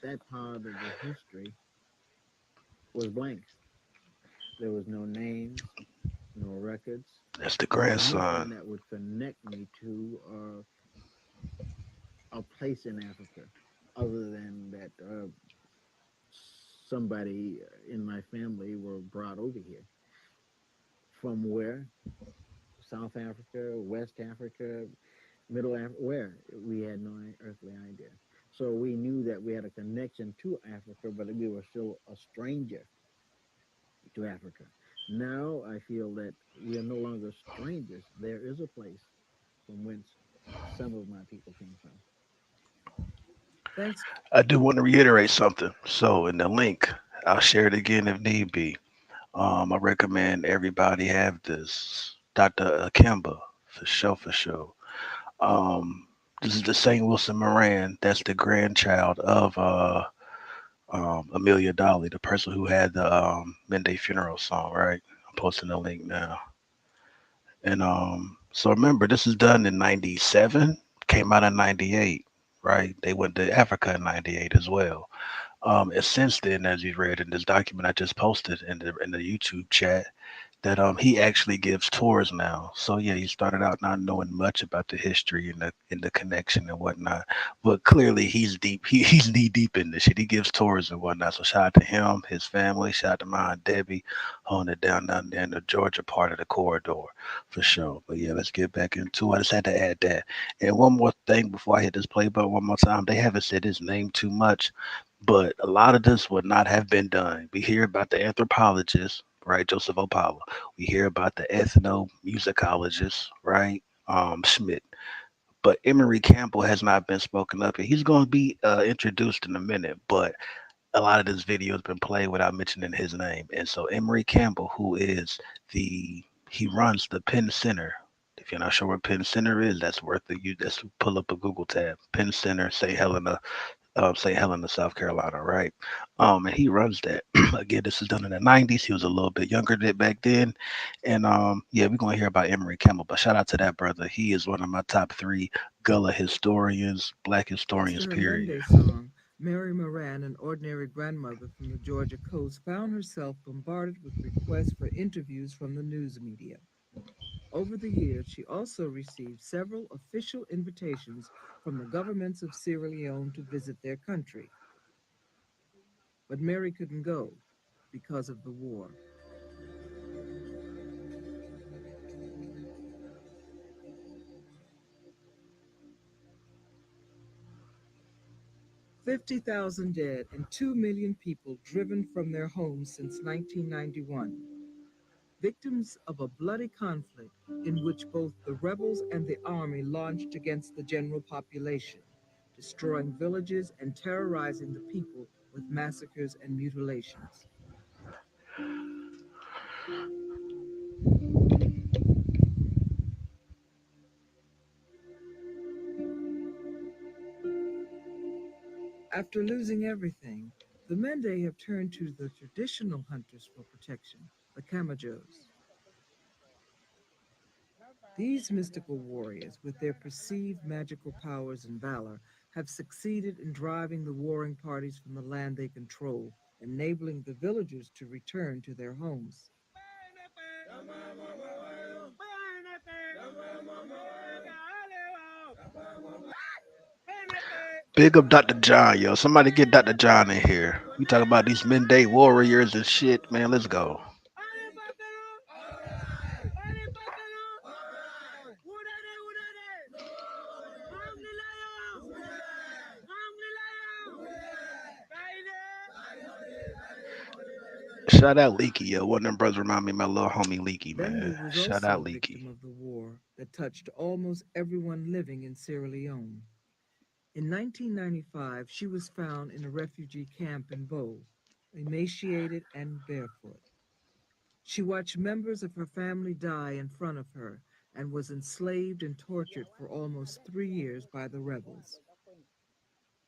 That part of the history was blank. There was no names, no records, That's the nothing grandson. that would connect me to a place in Africa, other than that somebody in my family were brought over here from where South Africa, West Africa, Middle Africa, where we had no earthly idea. So we knew that we had a connection to Africa, but we were still a stranger to Africa. Now I feel that we are no longer strangers. There is a place from whence some of my people came from. Thanks. I do want to reiterate something. So in the link, I'll share it again if need be. I recommend everybody have this. Dr. Akemba, for sure, for sure. This is the St. Wilson Moran. That's the grandchild of Amelia Dolly, the person who had the Menday funeral song, right? I'm posting the link now. And so remember, this is done in 97, came out in 98, right? They went to Africa in 98 as well. And since then, as you read in this document I just posted in the YouTube chat, that he actually gives tours now. So yeah, he started out not knowing much about the history and the connection and whatnot, but clearly he's deep. He's knee deep in this shit. He gives tours and whatnot. So shout out to him, his family. Shout out to my aunt Debbie, holding it down there in the Georgia part of the corridor for sure. But yeah, let's get back into it. I just had to add that. And one more thing before I hit this play button one more time. They haven't said his name too much, but a lot of this would not have been done. We hear about the anthropologist, right, Joseph Opala. We hear about the ethnomusicologist, right, Schmidt. But Emery Campbell has not been spoken up, and he's going to be introduced in a minute. But a lot of this video has been played without mentioning his name, and so Emery Campbell, who is he runs the Penn Center. If you're not sure what Penn Center is, that's worth the you. Just pull up a Google tab. Penn Center, St. Helena, South Carolina, right? And he runs that. Again, this is done in the 90s. He was a little bit younger than back then. And yeah, we're gonna hear about Emery Campbell, but shout out to that brother. He is one of my top three Gullah historians, black Thanks historians, to her period. Menday song, Mary Moran, an ordinary grandmother from the Georgia coast, found herself bombarded with requests for interviews from the news media. Over the years, she also received several official invitations from the governments of Sierra Leone to visit their country. But Mary couldn't go because of the war. 50,000 dead and 2 million people driven from their homes since 1991. Victims of a bloody conflict in which both the rebels and the army launched against the general population, destroying villages and terrorizing the people with massacres and mutilations. After losing everything, the Mende have turned to the traditional hunters for protection, the Kamajos. These mystical warriors, with their perceived magical powers and valor, have succeeded in driving the warring parties from the land they control, enabling the villagers to return to their homes. Big up Dr. John, yo. Somebody get Dr. John in here. We talk about these midday warriors and shit, man. Let's go. Shout out Leaky, yo. One of them brothers remind me of my little homie Leaky, man. Bendu was Shout also out a victim Leaky. of the war that touched almost everyone living in Sierra Leone. In 1995, she was found in a refugee camp in Bo, emaciated and barefoot. She watched members of her family die in front of her and was enslaved and tortured for almost 3 years by the rebels.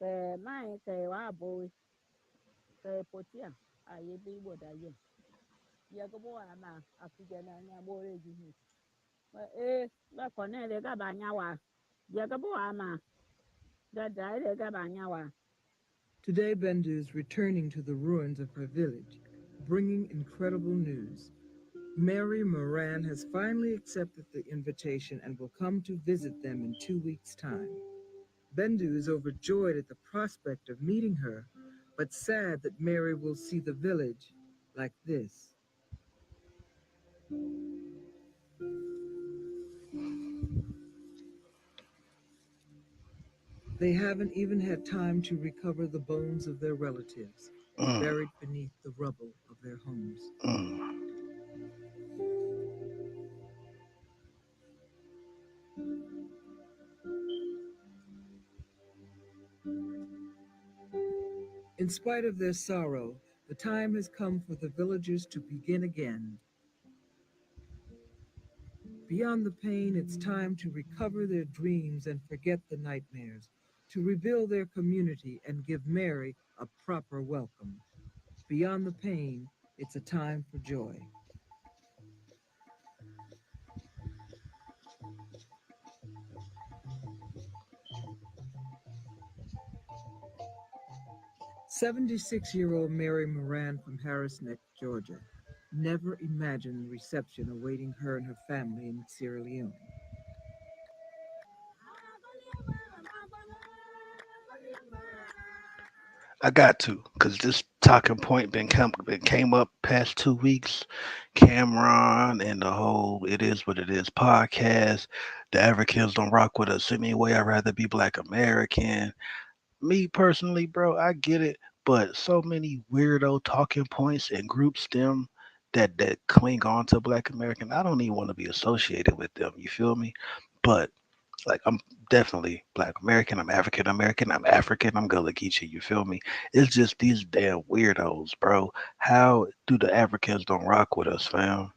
Ke mai ke wa bo ke potia a ye bi bo da ye. Ye ko bo ama afija na nya bo re ji ni. Ma ba ko ne le ga ba nya wa. Ye ko bo ama da da le ga ba nya wa. Today, Bendu is returning to the ruins of her village, bringing incredible news. Mary Moran has finally accepted the invitation and will come to visit them in 2 weeks' time. Bendu is overjoyed at the prospect of meeting her, but sad that Mary will see the village like this. They haven't even had time to recover the bones of their relatives, Mm, buried beneath the rubble of their homes. mm. In spite of their sorrow, the time has come for the villagers to begin again. Beyond the pain, it's time to recover their dreams and forget the nightmares, to rebuild their community and give Mary a proper welcome. Beyond the pain, it's a time for joy. "76-year-old Mary Moran from Harris Neck, Georgia, never imagined the reception awaiting her and her family in Sierra Leone. I got to, cause this talking point been came up past 2 weeks. Cameron and the whole "It Is What It Is" podcast. The Africans don't rock with us anyway. I'd rather be Black American. Me personally, bro, I get it, but so many weirdo talking points and groups them that cling on to Black American. I don't even want to be associated with them. You feel me? But like I'm definitely Black American. I'm African American. I'm African. I'm Gullah Geechee. You feel me? It's just these damn weirdos, bro. How do the Africans don't rock with us, fam?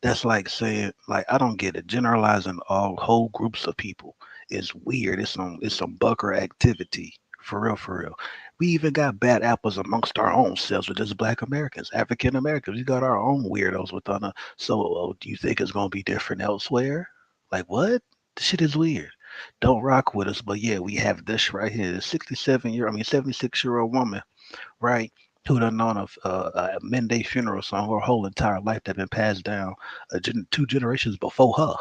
That's like saying, like, I don't get it. Generalizing all whole groups of people is weird. It's some bucker activity. For real, for real. We even got bad apples amongst our own selves with just Black Americans, African Americans. We got our own weirdos within us. So, do you think it's gonna be different elsewhere? Like what? This shit is weird. Don't rock with us, but yeah, we have this right here. The 76-year old woman, right? Who done known of a Menday funeral song her whole entire life that been passed down two generations before her.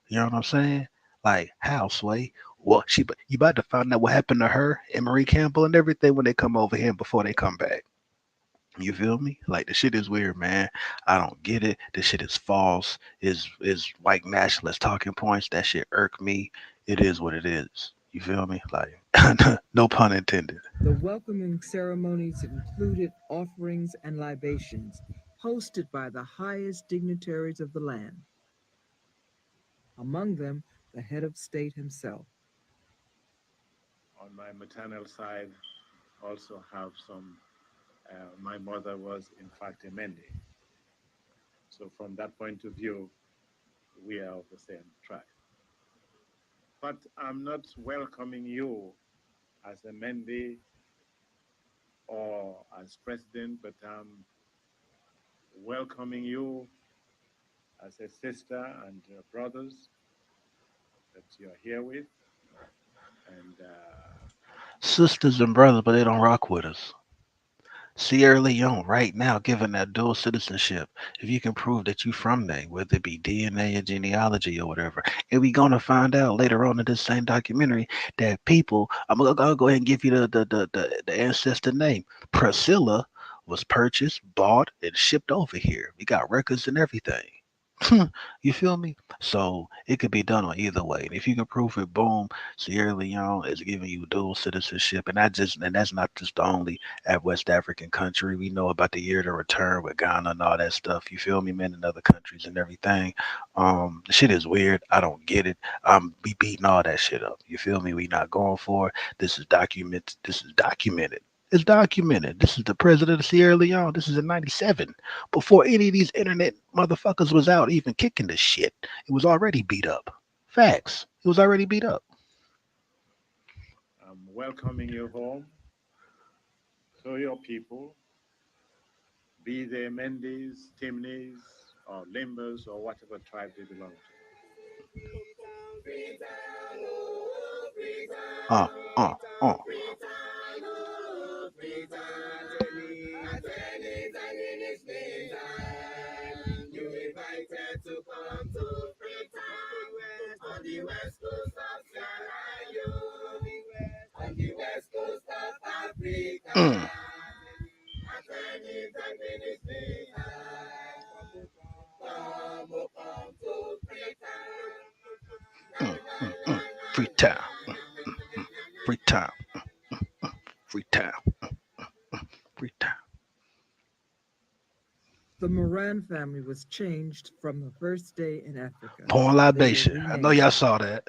You know what I'm saying? Like how, Sway? Well, you about to find out what happened to her and Marie Campbell and everything when they come over here before they come back. You feel me? Like the shit is weird, man. I don't get it. This shit is false. Is white nationalist talking points. That shit irk me. It is what it is. You feel me? Like no pun intended. The welcoming ceremonies included offerings and libations hosted by the highest dignitaries of the land, among them the head of state himself. On my maternal side, also have some. My mother was, in fact, a Mende. So, from that point of view, we are of the same tribe. But I'm not welcoming you as a Mende or as president, but I'm welcoming you as a sister and brothers that you're here with. And Sisters and brothers, but they don't rock with us. Sierra Leone right now, given that dual citizenship, if you can prove that you from there, whether it be DNA or genealogy or whatever, and we gonna find out later on in this same documentary that people, I'll go ahead and give you the ancestor name. Priscilla was purchased, bought, and shipped over here. We got records and everything. You feel me? So it could be done on either way. And if you can prove it, boom, Sierra Leone is giving you dual citizenship. And that's not just the only West African country. We know about the year to return with Ghana and all that stuff. You feel me, man, in other countries and everything. The shit is weird. I don't get it. We beating all that shit up. You feel me? We not going for it. This is documented. It's documented. This is the president of Sierra Leone. This is in '97 before any of these internet motherfuckers was out even kicking the shit. It was already beat up. Facts. It was already beat up. I'm welcoming you home to your people, be they Mendes, Timnis, or Limbers, or whatever tribe they belong to. Uh, uh, uh. Mm, mm. Free time. Free time. Free time. Free time. The Moran family was changed from the first day in Africa. Porn They were libation. I know y'all renamed. saw that.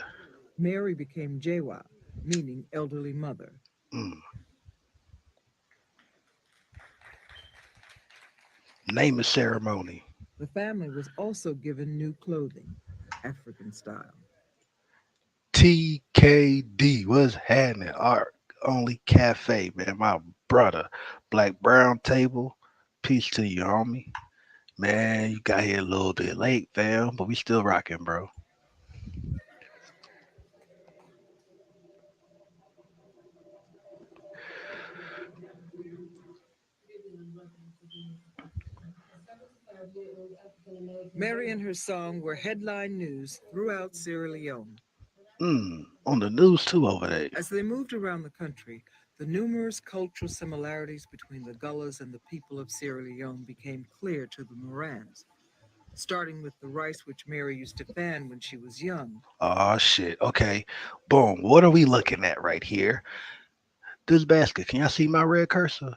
Mary became Jewa, meaning elderly mother. Mm. Naming ceremony. The family was also given new clothing, African style. TKD. What's happening? Art only cafe, man. My brother. Black Brown Table. Peace to you, homie. Man, you got here a little bit late, fam, but we still rocking, bro. Mary and her song were headline news throughout Sierra Leone. On the news too over there. As they moved around the country, the numerous cultural similarities between the Gullahs and the people of Sierra Leone became clear to the Morans, starting with the rice which Mary used to fan when she was young. Oh shit. Okay. Boom. What are we looking at right here? This basket. Can y'all see my red cursor?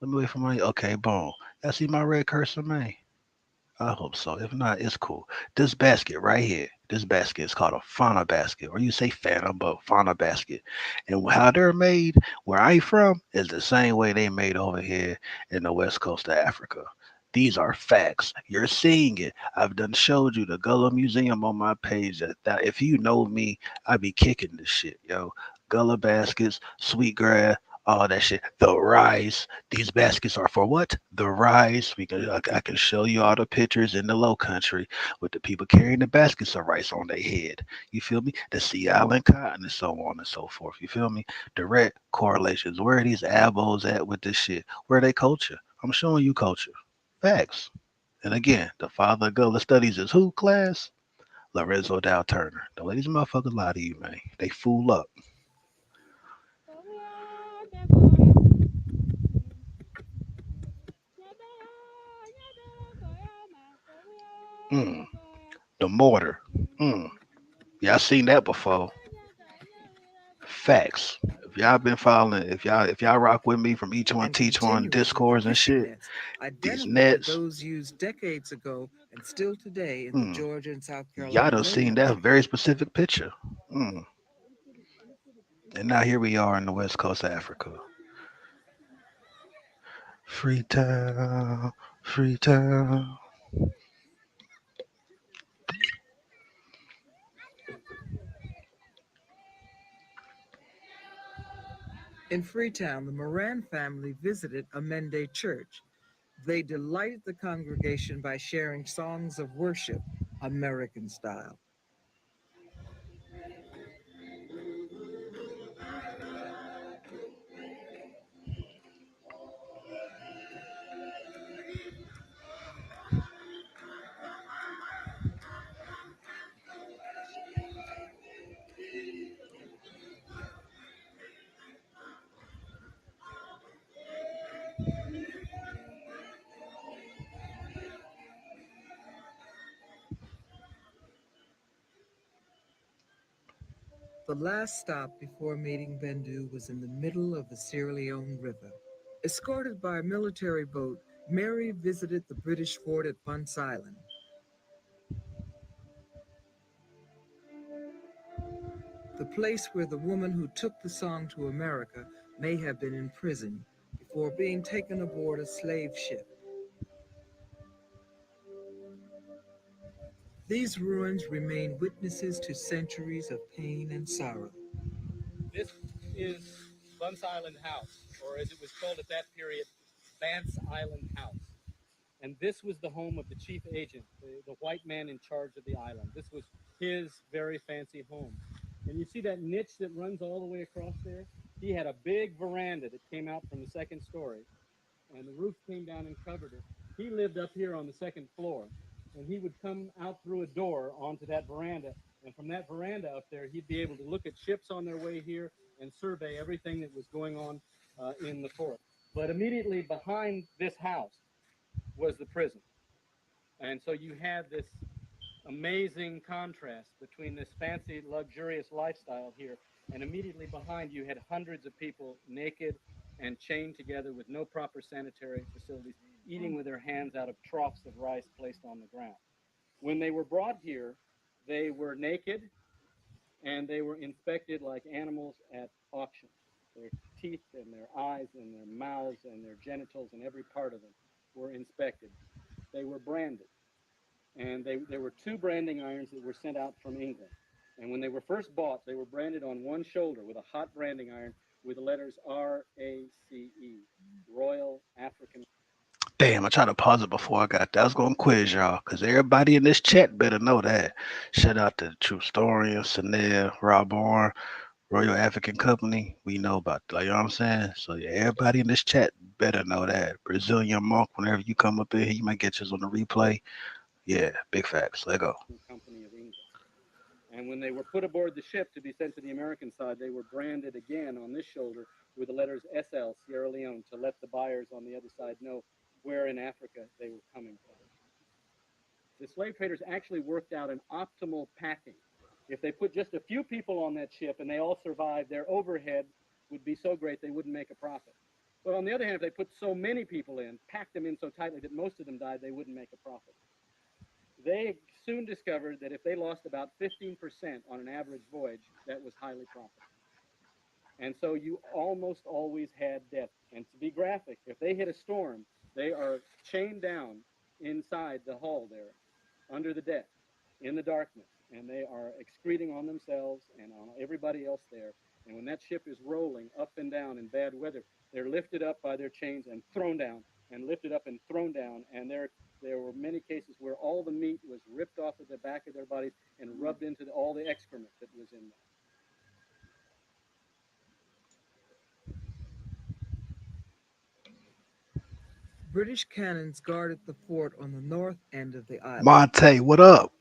Let me wait for my okay, boom. Y'all see my red cursor, man? I hope so. If not, it's cool. This basket right here, this basket is called a fauna basket, or you say fana, but fauna basket. And how they're made, where I from, is the same way they made over here in the west coast of Africa. These are facts. You're seeing it. I've done showed you the Gullah Museum on my page. That if you know me, I be kicking this shit, yo. Gullah baskets, sweetgrass, all that shit. The rice. These baskets are for what? The rice. I can show you all the pictures in the low country with the people carrying the baskets of rice on their head. You feel me? The Sea Island cotton and so on and so forth. You feel me? Direct correlations. Where are these abos at with this shit? Where are they culture? I'm showing you culture. Facts. And again, the father of Gullah studies is who class? Lorenzo Dow Turner. Don't let these motherfuckers lie to you, man. They fool up. Mm, the mortar. Mm. Y'all seen that before. Facts. If y'all been following, if y'all rock with me from each one And teach one continuing with the discourse and fishing shit, nets, these identical to nets, those used decades ago and still today in the mm, Georgia and South y'all Carolina done seen that lowlands. very specific picture. Mm. And now here we are in the west coast of Africa. Freetown, Freetown. In Freetown, the Moran family visited a Mende church. They delighted the congregation by sharing songs of worship, American style. The last stop before meeting Bendu was in the middle of the Sierra Leone River. Escorted by a military boat, Mary visited the British fort at Bunce Island. The place where the woman who took the song to America may have been in prison before being taken aboard a slave ship. These ruins remain witnesses to centuries of pain and sorrow. This is Bunce Island House, or as it was called at that period, Vance Island House. And this was the home of the chief agent, the white man in charge of the island. This was his very fancy home. And you see that niche that runs all the way across there? He had a big veranda that came out from the second story, and the roof came down and covered it. He lived up here on the second floor, and he would come out through a door onto that veranda, and from that veranda up there, he'd be able to look at ships on their way here and survey everything that was going on in the fort. But immediately behind this house was the prison. And so you had this amazing contrast between this fancy, luxurious lifestyle here, and immediately behind you had hundreds of people naked and chained together with no proper sanitary facilities, eating with their hands out of troughs of rice placed on the ground. When they were brought here, they were naked and they were inspected like animals at auction. Their teeth and their eyes and their mouths and their genitals and every part of them were inspected. They were branded. And there were 2 branding irons that were sent out from England. And when they were first bought, they were branded on one shoulder with a hot branding iron with the letters RACE, Royal African. Damn, I tried to pause it before I got that. I was gonna quiz y'all, cause everybody in this chat better know that. Shout out to True Historian, Sanel, Rob Bourne, Royal African Company. We know about that, you know what I'm saying? So yeah, everybody in this chat better know that. Brazilian Monk, whenever you come up in here, you might get yours on the replay. Yeah, big facts. Let go. Company of England. And when they were put aboard the ship to be sent to the American side, they were branded again on this shoulder with the letters SL, Sierra Leone, to let the buyers on the other side know where in Africa they were coming from. The slave traders actually worked out an optimal packing. If they put just a few people on that ship and they all survived, their overhead would be so great they wouldn't make a profit. But on the other hand, if they put so many people in, packed them in so tightly that most of them died, they wouldn't make a profit. They soon discovered that if they lost about 15% on an average voyage, that was highly profitable. And so you almost always had death. And to be graphic, if they hit a storm, they are chained down inside the hull there, under the deck, in the darkness, and they are excreting on themselves and on everybody else there. And when that ship is rolling up and down in bad weather, they're lifted up by their chains and thrown down, and lifted up and thrown down. And there were many cases where all the meat was ripped off of the back of their bodies and rubbed into all the excrement that was in them. British cannons guarded the fort on the north end of the island. Monte, what up?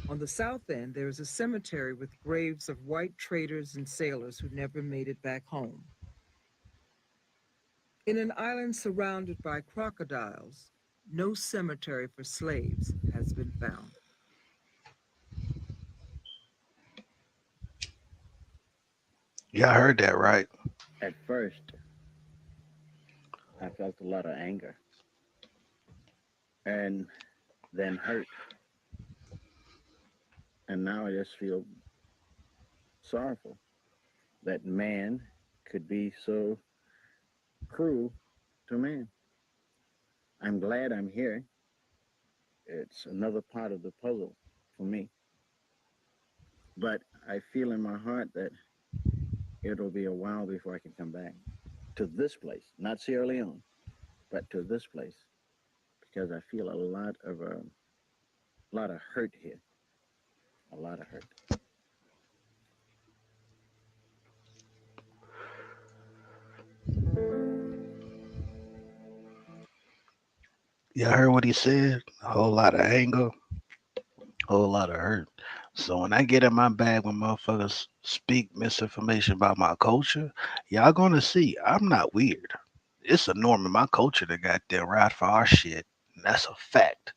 On the south end, there is a cemetery with graves of white traders and sailors who never made it back home. In an island surrounded by crocodiles, no cemetery for slaves has been found. Yeah, I heard that, right? At first, I felt a lot of anger and then hurt. And now I just feel sorrowful that man could be so cruel to man. I'm glad I'm here. It's another part of the puzzle for me. But I feel in my heart that it'll be a while before I can come back to this place, not Sierra Leone, but to this place, because I feel a lot of hurt here, a lot of hurt. Yeah, I heard what he said. A whole lot of anger, a whole lot of hurt. So when I get in my bag when motherfuckers speak misinformation about my culture, y'all gonna see I'm not weird. It's a norm in my culture to goddamn ride for our shit. And that's a fact.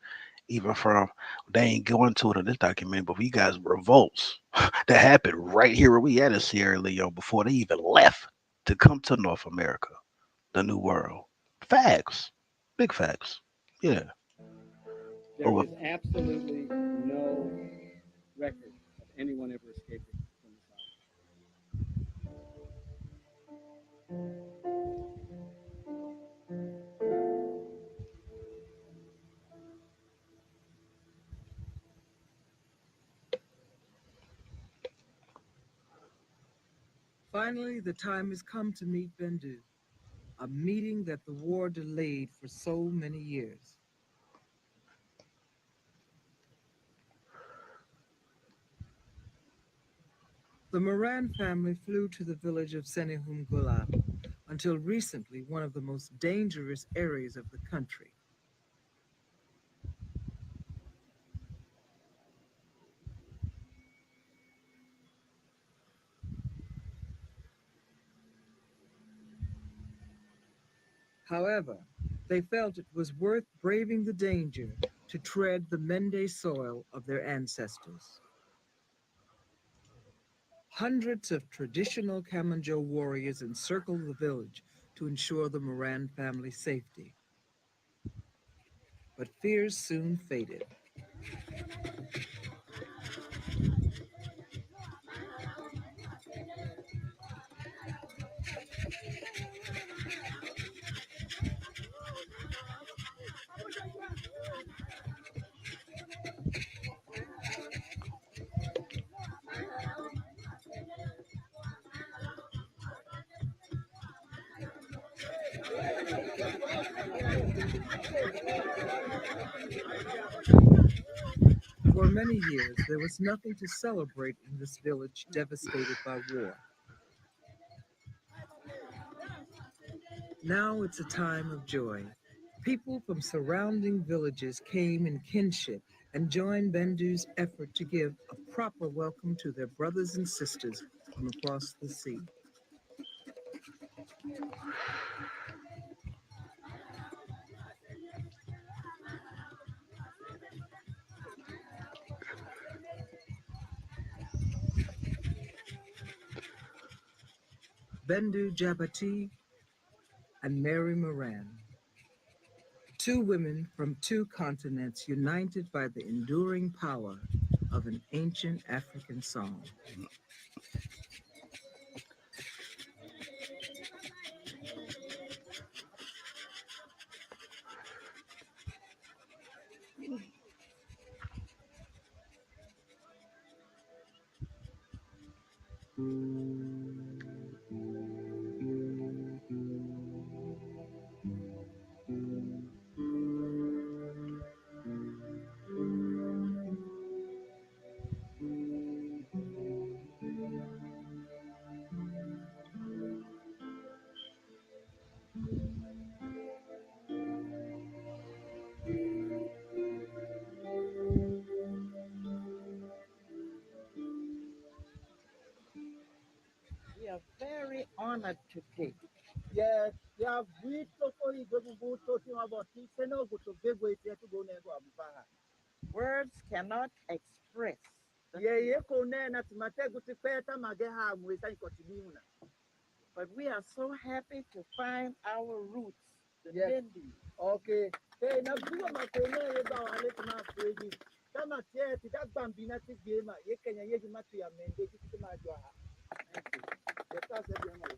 even from they ain't going to it in this document, but we got revolts that happened right here where we at in Sierra Leone before they even left to come to North America, the New World. Facts, big facts. Yeah. There Over. is absolutely no record of anyone ever escaping from this island. Finally, the time has come to meet Bendu, a meeting that the war delayed for so many years. The Moran family flew to the village of Senehumgulab, until recently one of the most dangerous areas of the country. However, they felt it was worth braving the danger to tread the Mende soil of their ancestors. Hundreds of traditional Kamanjo warriors encircled the village to ensure the Moran family's safety. But fears soon faded. For many years, there was nothing to celebrate in this village devastated by war. Now it's a time of joy. People from surrounding villages came in kinship and joined Bendu's effort to give a proper welcome to their brothers and sisters from across the sea. Bendu Jabati and Mary Moran, two women from two continents united by the enduring power of an ancient African song. We are very honored today. Yes, we have reached talking about words cannot express. But we are so happy to find our roots, the Bendu. Okay. Hey, na buwa makone yeba wale kuma afreji. Kama tie tika bambina ti gema ye kenya ye juma tu ya mende kiti ma jwa ha. Yeta se bi ma.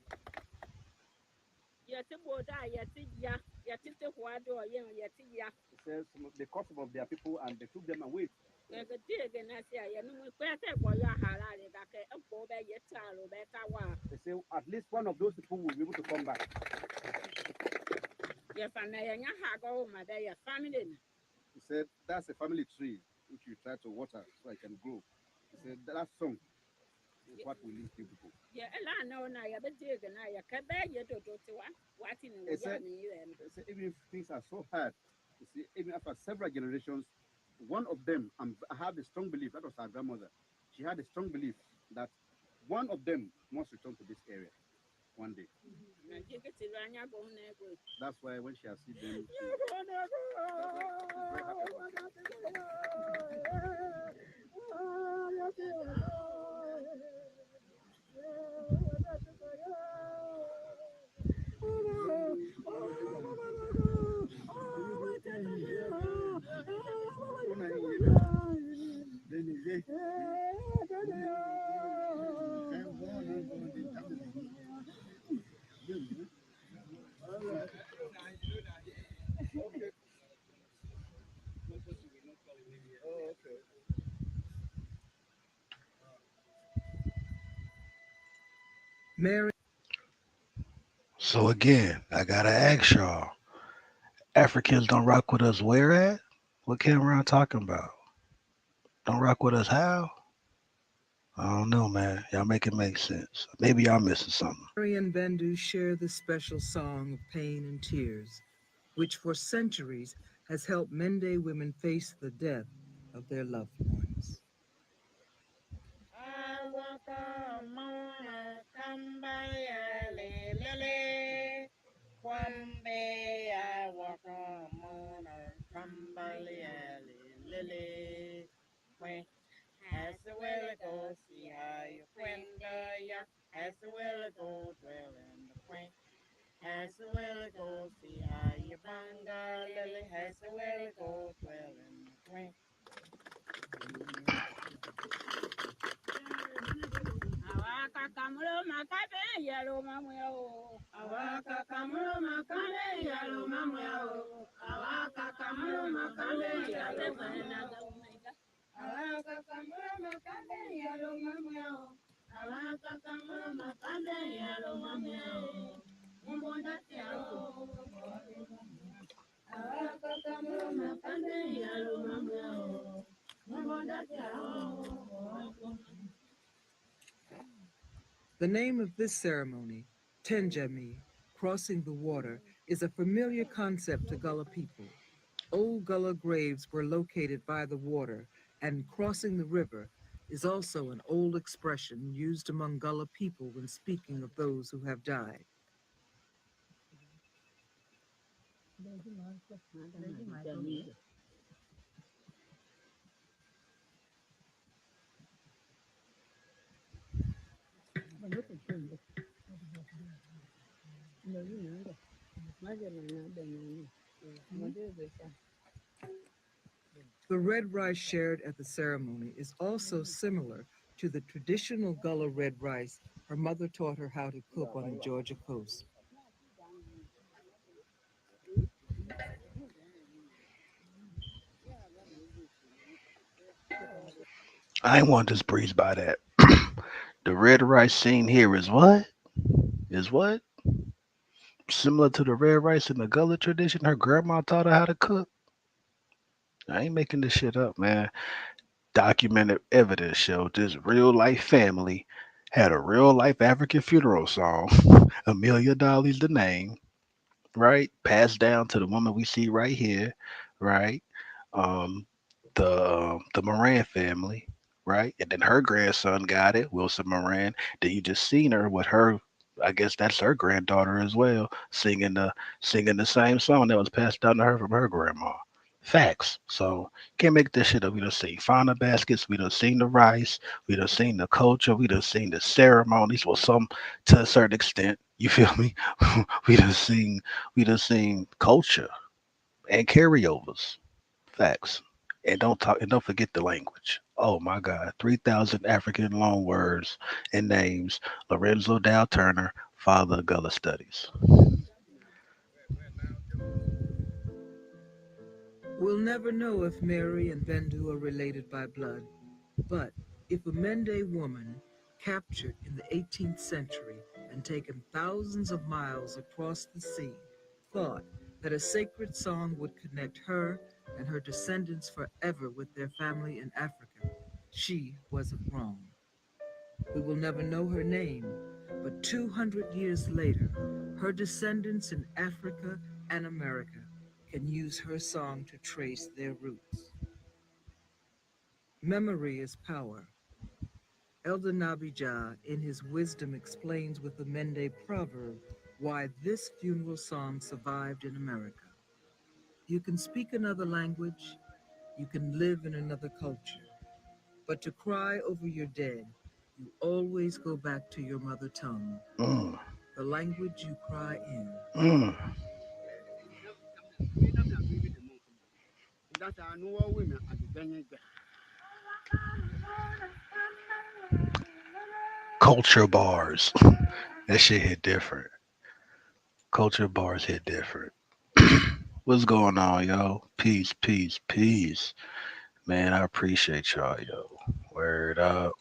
Yeti boda, yeti ya, yeti te huado, yeti ya. It says the custom of their people and they took them away. They say at least one of those people will be able to come back. He said that's a family tree which you try to water so it can grow. He said that song is what will lead people. Yeah, even if things are so hard, you see, even after several generations, one of them, I have a strong belief, that was our grandmother. She had a strong belief that one of them must return to this area. one day. That's why when she has seen them, Mary. So again, I gotta ask y'all, Africans don't rock with us where at? What Cameron talking about? Don't rock with us how? I don't know, man. Y'all make it make sense. Maybe y'all missing something. Mary and Bendu share this special song of pain and tears, which for centuries has helped Mende women face the death of their loved ones. The name of this ceremony, Tenjami, crossing the water, is a familiar concept to Gullah people. Old Gullah graves were located by the water, and crossing the river is also an old expression used among Gullah people when speaking of those who have died. The red rice shared at the ceremony is also similar to the traditional Gullah red rice her mother taught her how to cook on the Georgia coast. I ain't want to just breeze by that. The red rice scene here is what? Is what? Similar to the red rice in the Gullah tradition her grandma taught her how to cook? I ain't making this shit up, man. Documented evidence showed this real life family had a real life African funeral song. Amelia Dolly's the name, right? Passed down to the woman we see right here, right? Um, the Moran family, right? And then her grandson got it, Wilson Moran. Then you just seen her with her. I guess that's her granddaughter as well, singing the same song that was passed down to her from her grandma. Facts. So can't make this shit up. We done seen fauna baskets. We done seen the rice. We done seen the culture. We done seen the ceremonies. Well, some to a certain extent. You feel me? we done seen we done seen culture and carryovers. Facts. And don't forget the language. Oh my God. 3,000 African loan words and names. Lorenzo Dow Turner, father of Gullah Studies. We'll never know if Mary and Bendu are related by blood, but if a Mende woman captured in the 18th century and taken thousands of miles across the sea thought that a sacred song would connect her and her descendants forever with their family in Africa, she wasn't wrong. We will never know her name, but 200 years later, her descendants in Africa and America can use her song to trace their roots. Memory is power. Elder Nabijah, in his wisdom, explains with the Mende proverb why this funeral song survived in America. You can speak another language, you can live in another culture, but to cry over your dead, you always go back to your mother tongue, Mm, the language you cry in. mm. That's our new women at the Daniel. Culture bars. That shit hit different. Culture bars hit different. What's going on, yo? Peace, peace, peace. Man, I appreciate y'all, yo. Word up.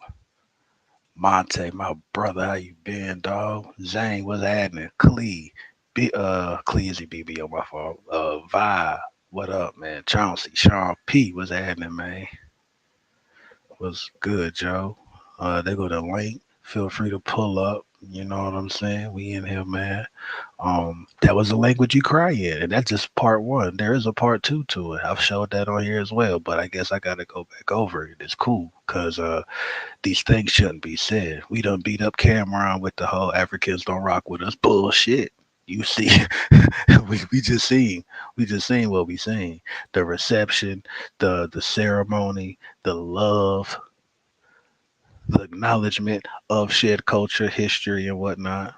Monte, my brother, how you been, dog? Zane, what's happening? Clee. Cleezy BB on my fault. Vi, what up, man? Chauncey, Sean P, what's happening, man? What's good, Joe? They go to link. Feel free to pull up. You know what I'm saying? We in here, man. That was the language you cry in, and that's just part one. There is a part two to it. I've showed that on here as well, but I guess I gotta go back over it. It's cool because these things shouldn't be said. We done beat up Cameron with the whole Africans don't rock with us bullshit. You see, we just seen what we seen. The reception, the ceremony, the love, the acknowledgement of shared culture, history, and whatnot.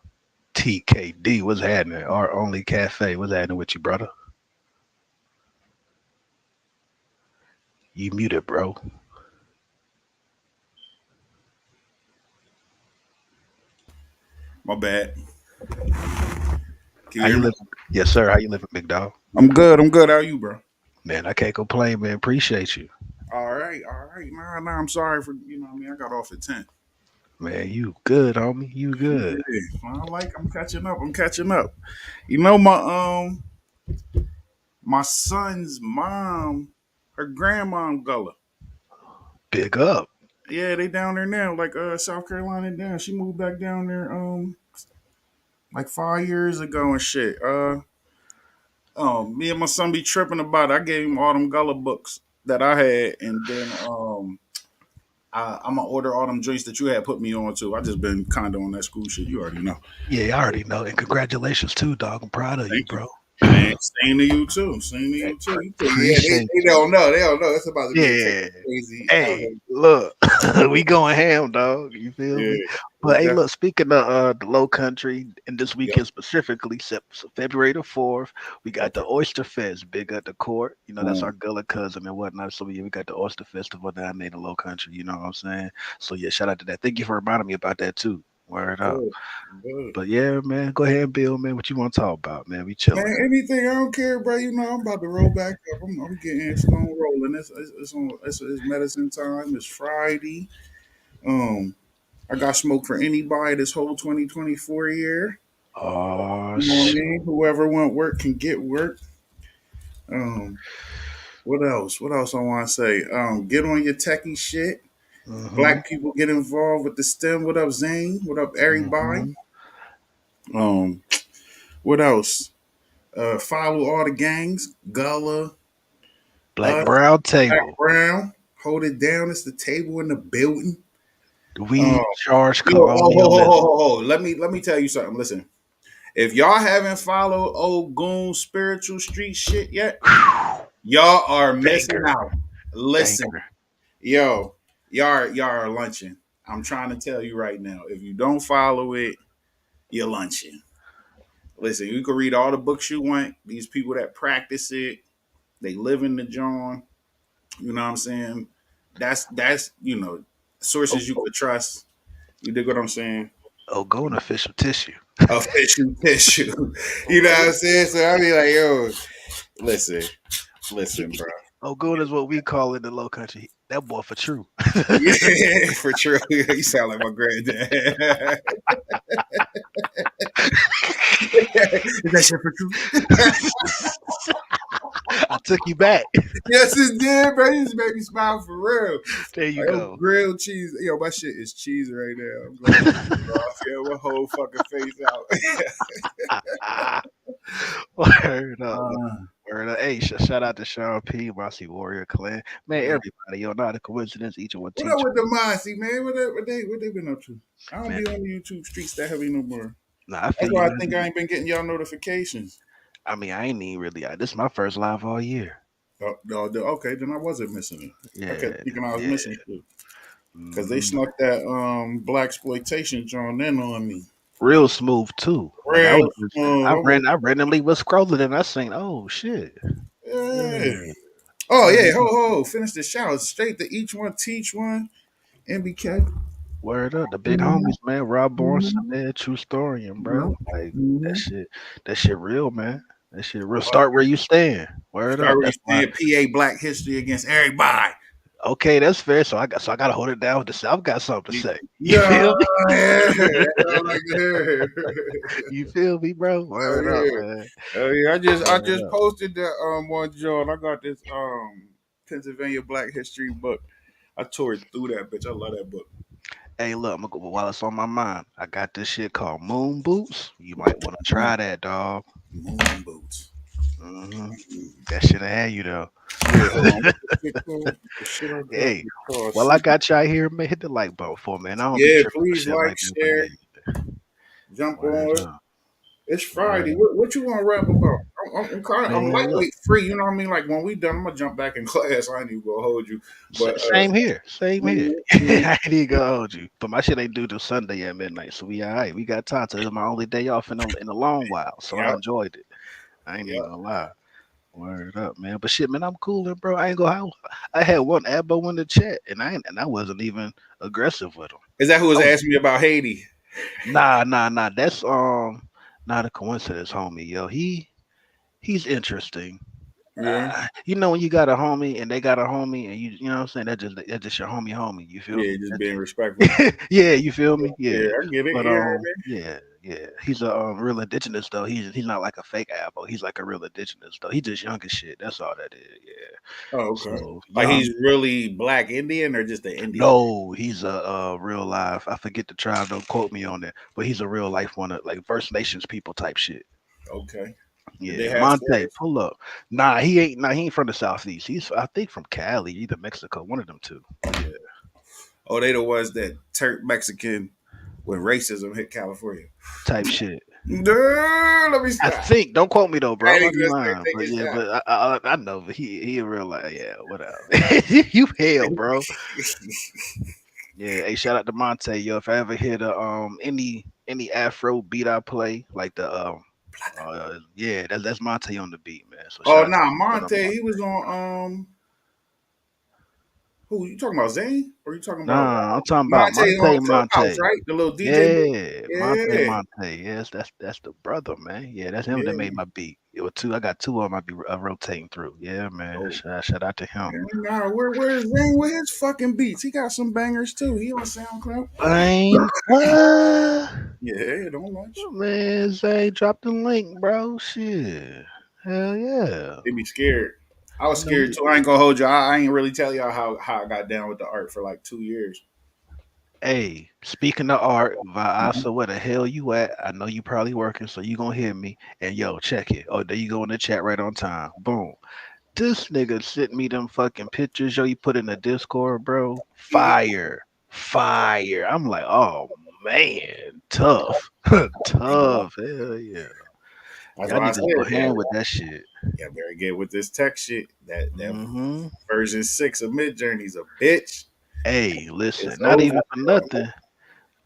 TKD, what's happening? Our only cafe, what's happening with you, brother? You muted, bro. My bad. Can you How hear you me? living? Yes, sir. How you living, big dog? I'm good. I'm good. How are you, bro? Man, I can't complain, man. Appreciate you. All right. All right. Nah. I'm sorry for what I mean. I got off at 10. Man, you good, homie. You good. Yeah. I'm catching up. I'm catching up. You know my son's mom, her grandma Gullah. Big up. Yeah, they down there now, like South Carolina down. She moved back down there like 5 years ago and shit. Me and my son be tripping about it. I gave him all them Gullah books that I had, and then I'm gonna order all them joints that you had put me on to. I just been kind of on that school shit. You already know. Yeah, I already know. And congratulations too, dog. I'm proud of you, Thank you. bro. Man, same to you too. Same to you too. Yeah, Appreciate they don't know. They don't know. It's about to be a Yeah. crazy out Hey, here. look, we going ham, dog. You feel Yeah. me? But hey, Def- look, speaking of the low country, and this Yep. weekend specifically, February the 4th, we got the Oyster Fest, big at the court. You know, that's our Gullah cousin and whatnot. So yeah, we got the Oyster Festival down there in the low country, you know what I'm saying? So yeah, shout out to that. Thank you for reminding me about that too. Word up. Good. Good. But yeah, man, go ahead and Bill, man. What you want to talk about, man? We Man, chilling. anything. I don't care, bro. I'm about to roll back up. I'm getting stone rolling. It's medicine time. It's Friday. Um, I got smoke for anybody this whole 2024 year. Oh You know what I shit. mean? Whoever want work can get work. Um, what else? What else I want to say? Get on your techie shit. Mm-hmm. Black people get involved with the STEM. What up, Zane? What up, everybody? Mm-hmm. Um, what else? Follow all the gangs. Gullah, Black us, Brown Black Table. Brown. Hold it down. It's the table in the building. We charge Yo, colonialism. Let me tell you something. Listen, if y'all haven't followed old Goon spiritual street shit yet, y'all are missing Banger. out. Listen, Banger. yo, y'all are lunching. I'm trying to tell you right now. If you don't follow it, you're lunching. Listen, you can read all the books you want. These people that practice it, they live in the John. You know what I'm saying? That's Oh, sources you could trust. You dig what I'm saying? go an official tissue. Official tissue. You know what I'm saying? So I be like, yo, listen, bro. Ogun is what we call in the low country. That boy for true. Yeah, for true. You sound like my granddad. Is that shit for true? I took you back. Yes, it did, bro. You just made me smile for real. There you Like, go. grilled cheese. Yo, my shit is cheese right now. I'm going to off. Yo, my whole fucking face out. Word up. Hey, shout out to Sean P, Mossy Warrior Clan. Man, Yeah. everybody, yo, not a coincidence. Each one What up teach. with the Mossy, man? What they been up to? I don't Man, be on the YouTube streets that heavy no more. nah, I feel That's you, why I man. think I ain't been getting y'all notifications. I mean, I ain't even really. This is my first live all year. Oh, okay, then I wasn't missing it. I kept Yeah, thinking I was yeah. missing shit. Cause they Mhm. snuck that black exploitation joint in on me. Real smooth too. Like I Real was just, smooth. I randomly was scrolling and I seen, oh shit. Yeah. Yeah. Oh Word yeah, up. finish the shout. Straight to each one, teach one, MBK. Word up. The big Mhm. homies, man. Rob Borson, Mhm. man, true historian, bro. Mhm. Like Mhm. that shit real, man. That shit real. Start where you stand. Word Start up. with That's why. saying PA Black History against everybody. Okay, that's fair. So I gotta hold it down with the I've got something to say. You Yeah, feel me? yeah, I like to hear. You feel me, bro? Oh Word up, yeah, man. oh yeah. I Word just up. posted that one John. I got this Pennsylvania Black History book. I tore it through that bitch. I love that book. Hey, look, I'm gonna go while it's on my mind. I got this shit called Moon Boots. You might want to try that, dog. Moon boots. That shit had you though. Yeah, hold on. The shit I got Hey, is called well, I got y'all here, man. Hit the like button for me, man. I don't be Yeah, tripping on please shit like, like that, but share, yeah, jump word on it. up, It's word Friday. up, What you want to rap about? I'm man. Look, lightweight free. You know what I mean? Like when we done, I'm gonna jump back in class. I ain't even gonna hold you. But same here, same here. mhm, mhm. I ain't even gonna hold you, but my shit ain't due till Sunday at midnight, so we all right. We got time. So this is my only day off in a long while, so I Yep, enjoyed it. I ain't even yep. gonna lie. Word up, man. But shit, man, I'm cooling, bro. I ain't gonna. I had one Abo in the chat, and I wasn't even aggressive with him. Is that who I was was asking me about Haiti? nah. That's not a coincidence, homie. Yo, he's interesting. Yeah, You know when you got a homie and they got a homie and you know what I'm saying, that's just your homie. You feel yeah, me? just being respectful. Yeah, you feel me? Yeah, Yeah. I get it. But Yeah, yeah. He's a real indigenous though. He's not like a fake Abo. He's like a real indigenous though. He just young as shit. That's all that is. Yeah. oh, okay. So Like young. he's really black Indian or just an Indian? No, he's a real life. I forget the tribe. Don't quote me on that. But he's a real life one of like First Nations people type shit. Okay. Did they Yeah, have Monte, slaves? pull up. Nah, he ain't. Nah, he ain't from the southeast. He's I think from Cali, either Mexico, one of them two. But yeah, Oh, they the ones that turned Mexican when racism hit California. type shit. Let me I stop. think. Don't quote me though, bro. I I ain't might even be gonna start lying, but taking yeah, shots. but I know. But he a real life. Yeah, whatever. You hell, bro. Yeah. Hey, shout out to Monte, yo. If I ever hear the any Afro beat I play, like the yeah, that's Monte on the beat, man. So Oh shout out to nah, my brother Monte, he was Monte. on who you talking about, Zane? Or you talking about Nah, I'm talking about Monte on Clubhouse, Monte. right? The little DJ dude? Yeah, Yeah. Monte. Yes, that's the brother, man. Yeah, that's him that Yeah. made my beat. It was two. I got two of them. I be rotating through. Yeah, man. Oh. Shout out to him. Nah, where's Zane with his fucking beats? He got some bangers too. He on SoundCloud. Bang. What? Yeah, don't lunch. Man, Zay, drop the link, bro. Shit. Hell yeah. They be scared. I was You know, scared too. I ain't gonna hold you. I ain't really tell y'all how I got down with the art for like 2 years. hey, speaking of art, Vaasa, where the hell you at? I know you probably working, so you gonna hear me. And yo, check it. Oh, there you go in the chat right on time. Boom. This nigga sent me them fucking pictures, yo. You put in the Discord, bro. Fire. Fire. I'm like, oh man, tough. Tough. Hell yeah. That's Y'all why I niggas go said hand that. with that shit. Yeah, better get with this tech shit. That Hmm. version 6 of Mid Journey's a bitch. Hey, listen, It's not over. even for nothing.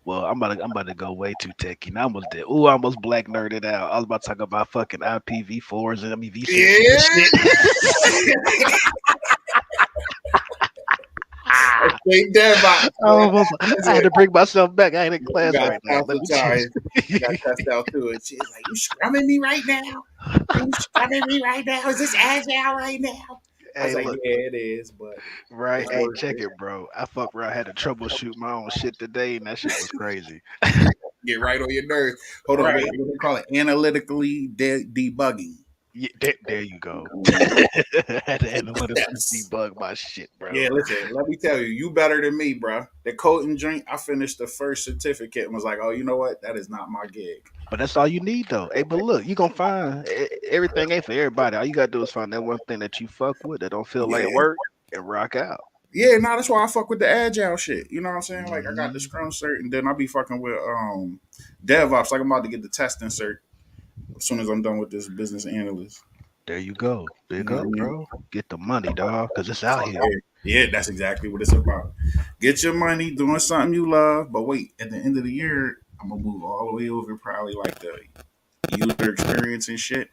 Well, I'm about to go way too techy. Now I almost did. Ooh, I almost black nerded out. I was about to talk about fucking IPv4s and I mean V6s and Yeah. shit. Straight DevOps. I had to bring myself back. I ain't in You class got right now. Let me just. sometimes you got cussed out too. And she's like, "You scrumming me right now? Are you scrumming me right now? Is this agile right now?" I was Hey, like, look, "Yeah, it is, but right? it's Hey, worth check it." it, bro. I fuck around, had to troubleshoot my own shit today, and that shit was crazy. Get right on your nerves. Hold on, Right? what they call it? Analytically debugging. Yeah, there you go. Had to end with a debug my shit, bro. Yeah, listen, let me tell you, you better than me, bro. The coding drink, I finished the first certificate and was like, oh, you know what? That is not my gig. But that's all you need, though. Hey, but look, you gonna find everything ain't for everybody. All you gotta do is find that one thing that you fuck with that don't feel like Yeah. work and rock out. Yeah, no, that's why I fuck with the agile shit. You know what I'm saying? Like I got Mm-hmm. the Scrum cert, and then I be fucking with DevOps. Like I'm about to get the testing cert as soon as I'm done with this business analyst. There you go. Big You know up, what I mean? bro. Get the money, dog, because it's out here. Yeah, that's exactly what it's about. Get your money doing something you love, but wait, at the end of the year, I'm gonna move all the way over probably like the user experience and shit.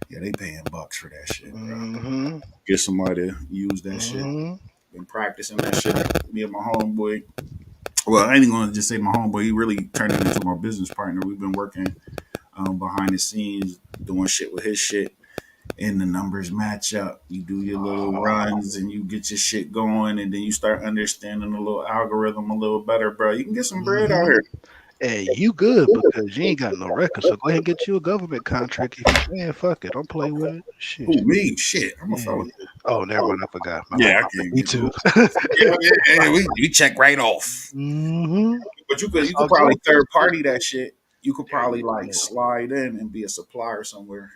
Yeah, they paying bucks for that shit, bro. Mm-hmm. Get somebody to use that shit. Mm-hmm. Been practicing that shit. Me and my homeboy. Well, I ain't gonna just say my homeboy. He really turned into my business partner. We've been working behind the scenes, doing shit with his shit, and the numbers match up. You do your little runs and you get your shit going, and then you start understanding the little algorithm a little better, bro. You can get some bread out here. Hey, you good because you ain't got no record. So go ahead and get you a government contract if you can. Fuck it. Don't play with it. Shit. Who, me? Shit. I'm a fella. Oh, never mind. I forgot. Yeah, I can't. Me too. Yeah, we check right off. Mm-hmm. But you could probably third party that shit. You could probably like slide in and be a supplier somewhere.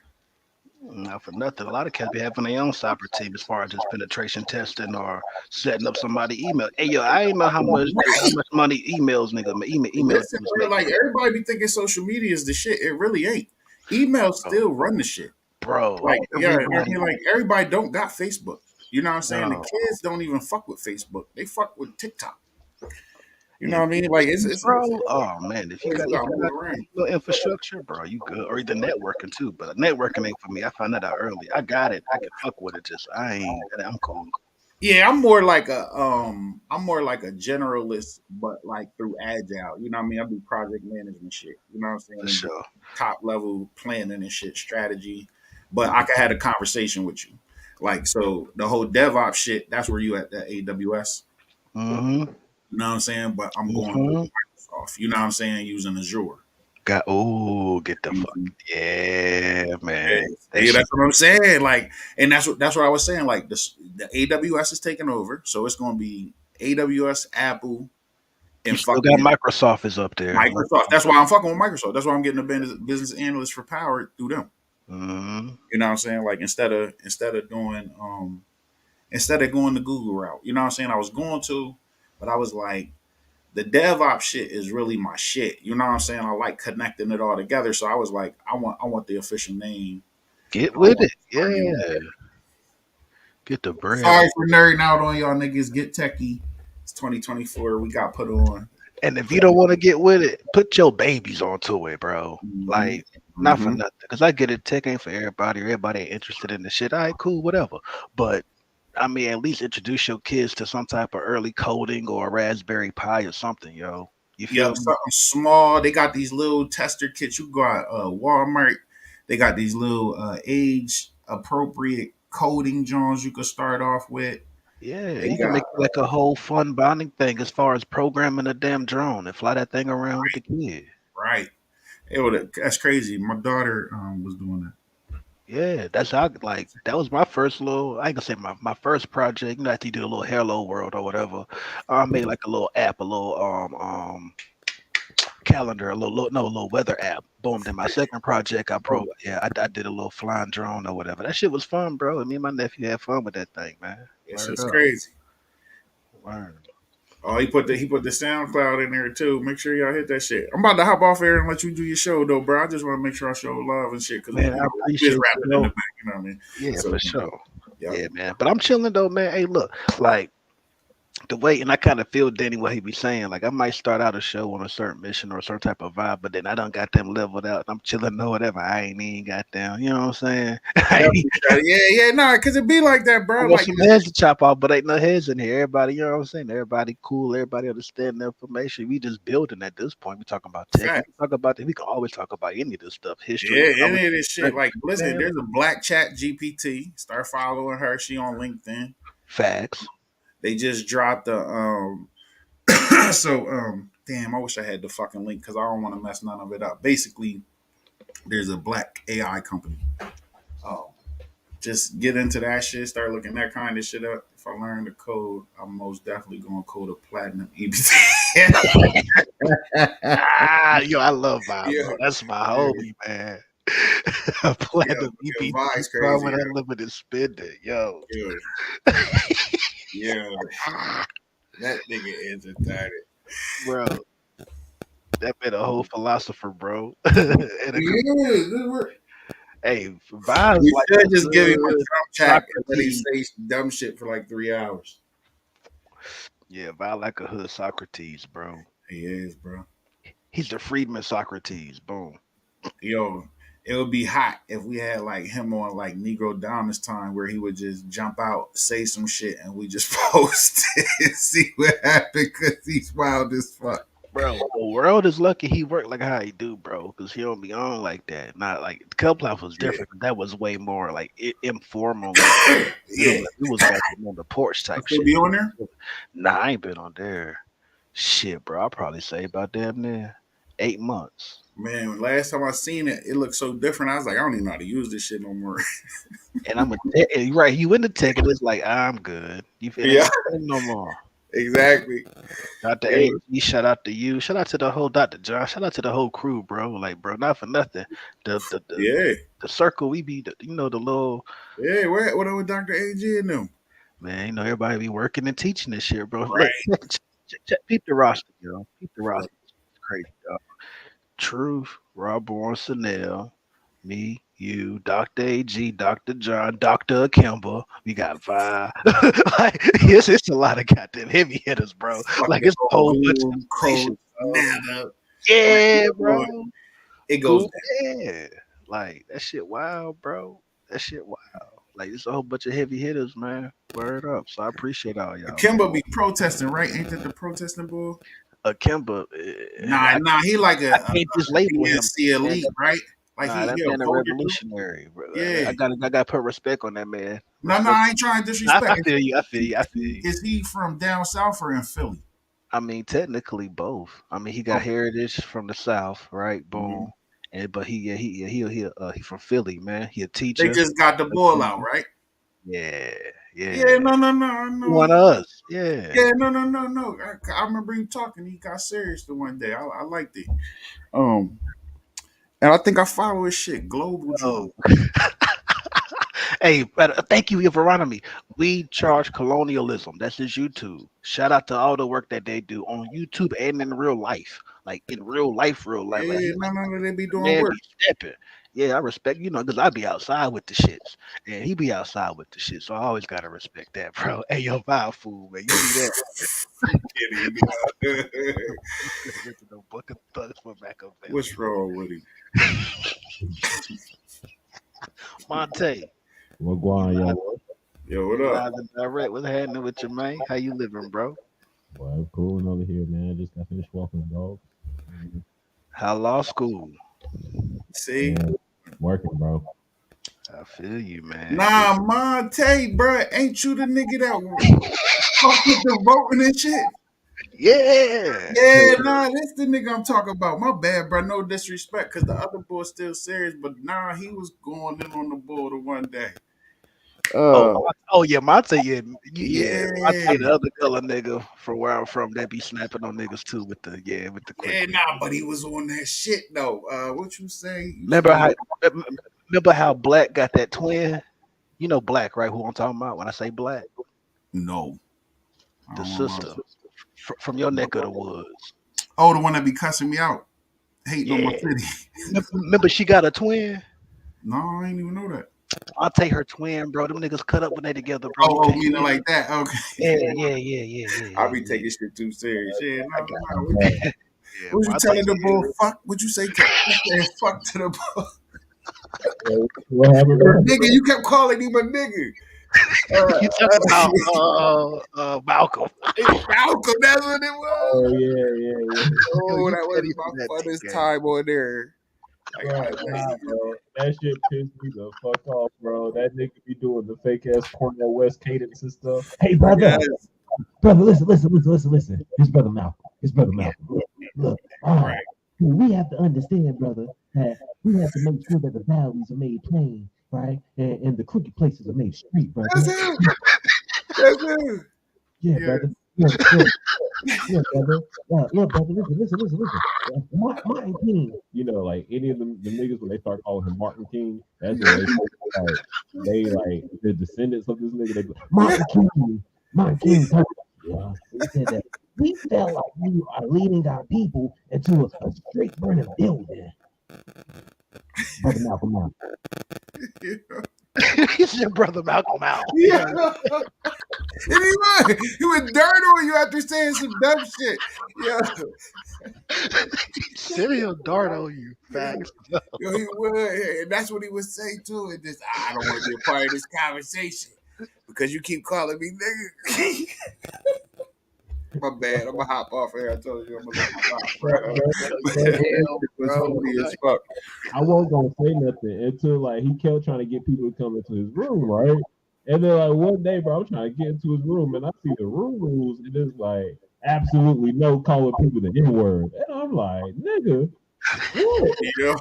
Not for nothing. A lot of cats be having their own cyber team as far as just penetration testing or setting up somebody email. Hey yo, I ain't know how much money emails nigga email. Listen, like everybody be thinking social media is the shit. It really ain't. Emails still run the shit, bro. Like like everybody don't got Facebook. You know what I'm saying? The kids don't even fuck with Facebook. They fuck with TikTok. You know what I mean? Like it's bro. Oh man, if you got no infrastructure, bro, you good. Or either networking too. But networking ain't for me. I found that out early. I got it. I can fuck with it. Just I'm cool. Yeah, I'm more like a generalist, but like through agile. You know what I mean? I do project management shit. You know what I'm saying? For sure. Top level planning and shit, strategy. But I could have a conversation with you. Like so the whole DevOps shit, that's where you at the AWS. Mm-hmm. You know what I'm saying? But I'm going with Microsoft. You know what I'm saying? Using Azure. Get the fuck. Yeah, man. Yeah, that's what I'm saying. Like, and that's what I was saying. Like, the AWS is taking over, so it's going to be AWS, Apple, and you still got Microsoft is up there. Microsoft. That's why I'm fucking with Microsoft. That's why I'm getting a business analyst for Power through them. Mm-hmm. You know what I'm saying? Like, instead of doing going the Google route. You know what I'm saying? I was going to, but I was like, the DevOps shit is really my shit. You know what I'm saying? I like connecting it all together. So I was like, I want the official name. Get with it. Yeah. Get the bread. Sorry for nerding out on y'all niggas. Get techie. It's 2024. We got put on. And if you don't want to get with it, put your babies onto it, bro. Mm-hmm. Like, not for nothing. Because I get it. Tech ain't for everybody. Everybody ain't interested in the shit. All right, cool, whatever. But I mean, at least introduce your kids to some type of early coding or a Raspberry Pi or something, yo. You feel something small. They got these little tester kits. You got Walmart. They got these little age appropriate coding joints you could start off with. Yeah, you can make like a whole fun bonding thing as far as programming a damn drone and fly that thing around with the kid. Right. That's crazy. My daughter was doing that. Yeah, that's how that was my first little, I ain't gonna say my first project. You know, after you do a little Hello World or whatever. I made like a little app, a little calendar, a little weather app. Boom. Then my second project I did a little flying drone or whatever. That shit was fun, bro. And me and my nephew had fun with that thing, man. It's just crazy. Word. Oh, he put the SoundCloud in there too. Make sure y'all hit that shit. I'm about to hop off air and let you do your show though, bro. I just want to make sure I show love and shit because I appreciate just rapping in the back, you know what I mean? Yeah, so, for sure. Yeah, man. But I'm chilling though, man. Hey, look, like the way, and I kind of feel Danny what he be saying. Like I might start out a show on a certain mission or a certain type of vibe, but then I done got them leveled out. I'm chilling or whatever. I ain't even got down. You know what I'm saying? Because it be like that, bro. I got some heads to chop off, but ain't no heads in here. Everybody, you know what I'm saying? Everybody cool. Everybody understand the information. We just building at this point. We talking about tech. We can always talk about any of this stuff. History. Yeah, any of this shit. Like, listen, there's a Black Chat GPT. Start following her. She on LinkedIn. Facts. They just dropped the damn, I wish I had the fucking link because I don't want to mess none of it up. Basically, there's a black AI company just get into that shit, start looking that kind of shit up. If I learn the code, I'm most definitely gonna code a platinum EBT. Yo, I love Vibe, Yeah, bro. That's my yeah, homie, man. yeah. Platinum Your EBT, vibe's bro, crazy, with yo. unlimited spending, yo. Yeah, that nigga is retarded. Bro, that been a whole philosopher, bro. And hey, Vibe's You like should a just give him a good drum track and let him Socrates. say dumb shit for like 3 hours. Yeah, Vibe like a hood Socrates, bro. He is, bro. He's the Friedman Socrates. Boom. Yo, it would be hot if we had like him on like Negro Diamonds time where he would just jump out, say some shit, and we just post it and see what happened because he's wild as fuck. Bro, the world is lucky he worked like how he do, bro, because he don't be on like that. Not like the Club Life was different. But that was way more like informal. Like, Yeah. we was walking on the porch type Still shit. be on there? Nah, I ain't been on there. Shit, bro. I'll probably say about damn near 8 months. Man, last time I seen it, it looked so different. I was like, I don't even know how to use this shit no more. And I'm right. You in the tech, and it's like I'm good. You feel Yeah. no more. Exactly. Dr. Yeah. A, shout out to you. Shout out to the whole Dr. John. Shout out to the whole crew, bro. Like, bro, not for nothing. The circle we be, the little. Yeah, what with Dr. AG and them? Man, everybody be working and teaching this shit, bro. Right. Look, peep the roster, yo. Peep the roster. It's crazy, dog. Truth, Rob Born-Sanel, me, you, Dr. AG, Dr. John, Dr. Akimba. We got Vibe. Like, it's a lot of goddamn heavy hitters, bro. Like, it's a whole bunch of Cold, Nana. yeah, bro. It goes. Yeah. Like, that shit wild, bro. That shit wild. Like, it's a whole bunch of heavy hitters, man. Word up. So I appreciate all y'all. Akimba be protesting, right? Ain't that the protesting bull? Akimba. Nah, he like a I can't just label him elite, right? Like that he man a hold it, revolutionary, bro. Yeah. I gotta put respect on that man. No, I ain't trying to disrespect. I feel you. Is he from down south or in Philly? I mean, technically both. I mean, he got heritage from the South, right? Boom. But he from Philly, man. He a teacher. They just got the ball out, right? Yeah. No. One of us. Yeah. Yeah, no. I remember him talking. He got serious the one day. I liked it. And I think I follow his shit. Global. Oh. Hey, thank you for running me. We charge colonialism. That's his YouTube. Shout out to all the work that they do on YouTube and in real life. Like in real life. Yeah, like, they be doing work. Stepping. Yeah, I respect, because I be outside with the shits. And he be outside with the shit. So I always gotta respect that, bro. Hey, yo, Vibe fool, man. You see that? What's wrong with him? Monte. What going on, y'all? Yo, what up? Live and direct. What's happening with you, man? How you living, bro? Well, I'm cool over here, man. Just got finished walking the dog. How law school? See? Yeah, working, bro. I feel you, man. Nah, Monte, bro. Ain't you the nigga that fuck with the voting and shit? Yeah. Yeah, nah, that's the nigga I'm talking about. My bad, bro. No disrespect, because the other boy's still serious, but nah, he was going in on the bull the one day. Yeah, Monte, yeah. Monte, the other color nigga from where I'm from, that be snapping on niggas too with the quick. Yeah, nah, but he was on that shit though. What you say? Remember how Black got that twin? You know Black, right? Who I'm talking about when I say Black? No. The sister from your neck of the woods. Oh, the one that be cussing me out, hating on my city. Remember she got a twin? No, I ain't even know that. I'll take her twin, bro. Them niggas cut up when they together, bro. Oh, you know, like that. Okay. Yeah. I be taking shit too serious. Yeah, no. Yeah, what you telling the bull? Fuck. What you say? Fuck to the bull. What happened, bro? Nigga, you kept calling him a nigga. You talking about Malcolm? Malcolm, that's what it was. Oh yeah. Oh, that was my funnest time on there. Bro, that shit pissed me the fuck off, bro. That nigga be doing the fake ass Cornell West cadence and stuff. Hey, brother, brother, listen. His brother Malcolm. Look, right. We have to understand, brother, that we have to make sure that the values are made plain right? And the crooked places are made straight, brother. That's it. That's it. Yeah, Yeah. brother. Look, brother. Look, brother. Listen. Martin King. You know, like any of them niggas when they start calling him Martin King, that's when they like the descendants of this nigga. They be like, Martin King. Yeah, he said that we felt like we are leading our people into a straight burning building. Brother Malcolm out. He's your brother Malcolm out. Yeah. And he would dirt on you after saying some dumb shit. Yeah. Serial dart on you. Facts. Yo, he would. And that's what he would say too. And just, I don't want to be a part of this conversation because you keep calling me nigga. My bad. I'm gonna hop off here. I told you I'm gonna let you hop, bro. It was holy as fuck. I wasn't gonna say nothing until like he kept trying to get people to come into his room, right? And then like one day, bro, I'm trying to get into his room and I see the room rules and it's like absolutely no calling people the N-word. And I'm like, nigga, what? Yo.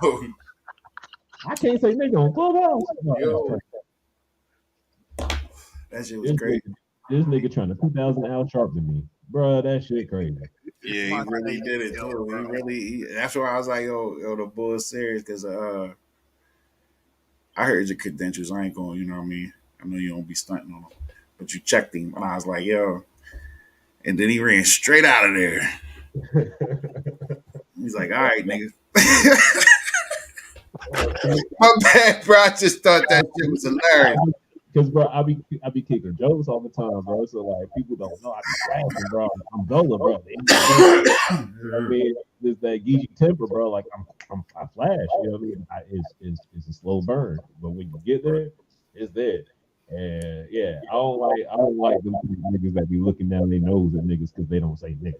I can't say nigga on Clubhouse. Yo. That shit was crazy. This nigga trying to 2,000 Al Sharpton me. Bro, that shit crazy. Yeah, he really did it too. He really that's why I was like, yo, the bull is serious because I heard your credentials. I ain't going, you know what I mean? I know you don't be stunting on them. But you checked him and I was like, yo. And then he ran straight out of there. He's like, all right, nigga. My bad, bro. I just thought that shit was hilarious. Because bro, I be kicking jokes all the time, bro. So like people don't know I be flashing, bro. I'm Gola, bro. I mean, there's that Geechee temper, bro. Like I flash, you know what I mean? It's a slow burn, but when you get there, it's there. And yeah, I don't like them niggas that be looking down their nose at niggas because they don't say nigga.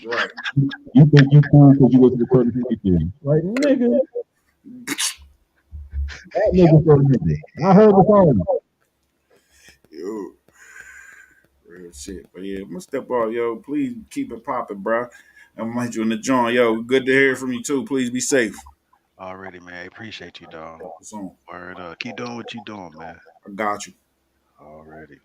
Right. You think you cool because you go to the Curtis thing? Like nigga. That nigga for nigga. I heard the phone. Yo, real shit. But yeah, I'm gonna step off, yo. Please keep it popping, bro. I'm gonna hit you in the joint, yo. Good to hear from you too. Please be safe. Already, man. I appreciate you, dog. So, Word up. Keep doing what you doing, man. I got you. Already.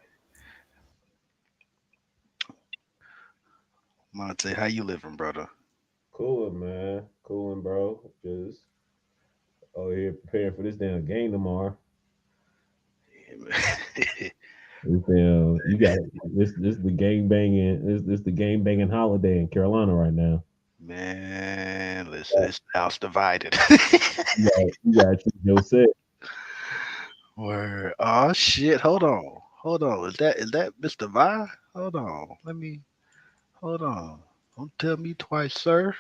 Monte, how you living, brother? Cooling, man. Cooling, bro. Just here preparing for this damn game tomorrow. Yeah, man. You got this the game banging this the game banging holiday in Carolina right now. Man, listen, this house divided. you got your set. Word. Oh shit. Hold on. Is that Mr. Vi? Hold on. Hold on. Don't tell me twice, sir.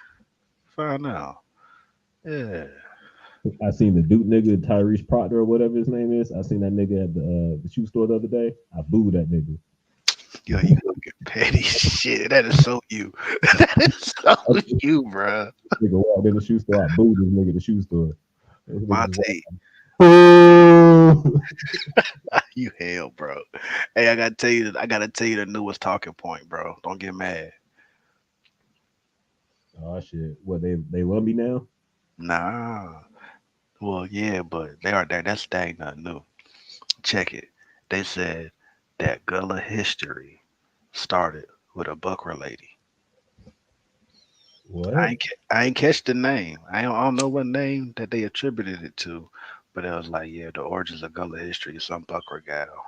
Find out. Yeah. I seen the Duke nigga, Tyrese Proctor or whatever his name is. I seen that nigga at the shoe store the other day. I booed that nigga. Yo, you fucking petty shit. That is so you. That is so you, bro. Nigga walked in the shoe store. I booed this nigga at the shoe store. Monte. You hell, bro. Hey, I gotta tell you the newest talking point, bro. Don't get mad. Oh shit. What they love me now? Nah. Well, yeah, but they are there. That's dang nothing new. Check it. They said that Gullah history started with a Buckra lady. What? I ain't catch the name. I don't know what name that they attributed it to, but it was like, yeah, the origins of Gullah history, some Buckra gal.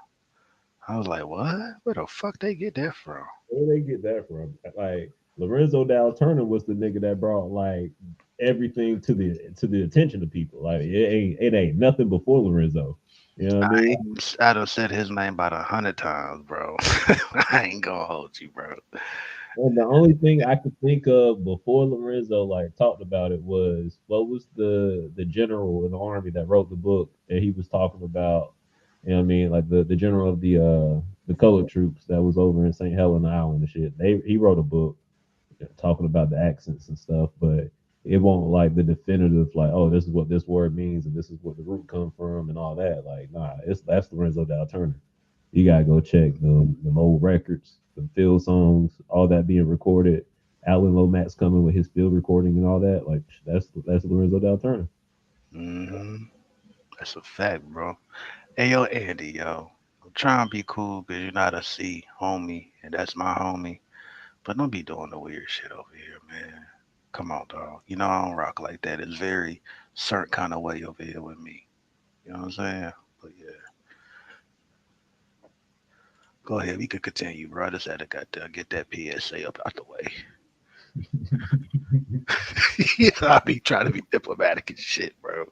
I was like, what? Where the fuck they get that from? Where they get that from? Like Lorenzo Dow Turner was the nigga that brought like everything to the attention of people. Like it ain't nothing before Lorenzo. You know what I mean? I done said his name about 100 times, bro. I ain't gonna hold you, bro. And the only thing I could think of before Lorenzo like talked about it was what was the general in the army that wrote the book and he was talking about, you know what I mean, like the general of the colored troops that was over in St. Helena Island and shit. He wrote a book talking about the accents and stuff, but it won't like the definitive like, oh, this is what this word means and this is what the root come from and all that. Like, nah, that's Lorenzo Dow Turner. You gotta go check the old records, the field songs, all that being recorded. Alan Lomax coming with his field recording and all that. Like that's Lorenzo Dow Turner. Mm-hmm. That's a fact, bro. Hey, yo, Andy, yo. I'm trying to be cool because you're not a C homie, and that's my homie. But don't be doing the weird shit over here, man. Come on, dog. You know I don't rock like that. It's very certain kind of way over here with me. You know what I'm saying? But yeah, go ahead. We could continue, bro. I just had to get that PSA up out the way. Yeah, I be trying to be diplomatic and shit, bro.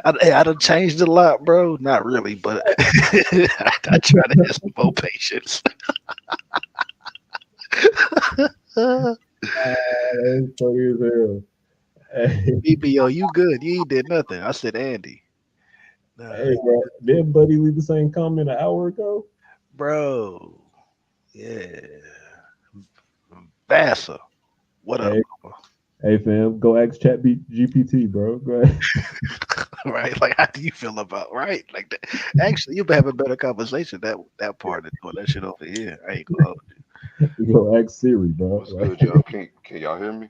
I done changed a lot, bro. Not really, but I try to have some more patience. That's funny as hell. Hey, BBO, you good? You ain't did nothing. I said Andy. Nah, hey, bro, didn't Buddy leave the same comment an hour ago? bro. Yeah, Vasa. What up, Hey, bro? hey, fam, go ask Chat GPT, bro. Go ahead. Right? Like, how do you feel about right? Like that? Actually, you better have a better conversation that part of doing that shit over here. I ain't gonna hold You go ask Siri, bro. What's Like, good, y'all? Can y'all hear me?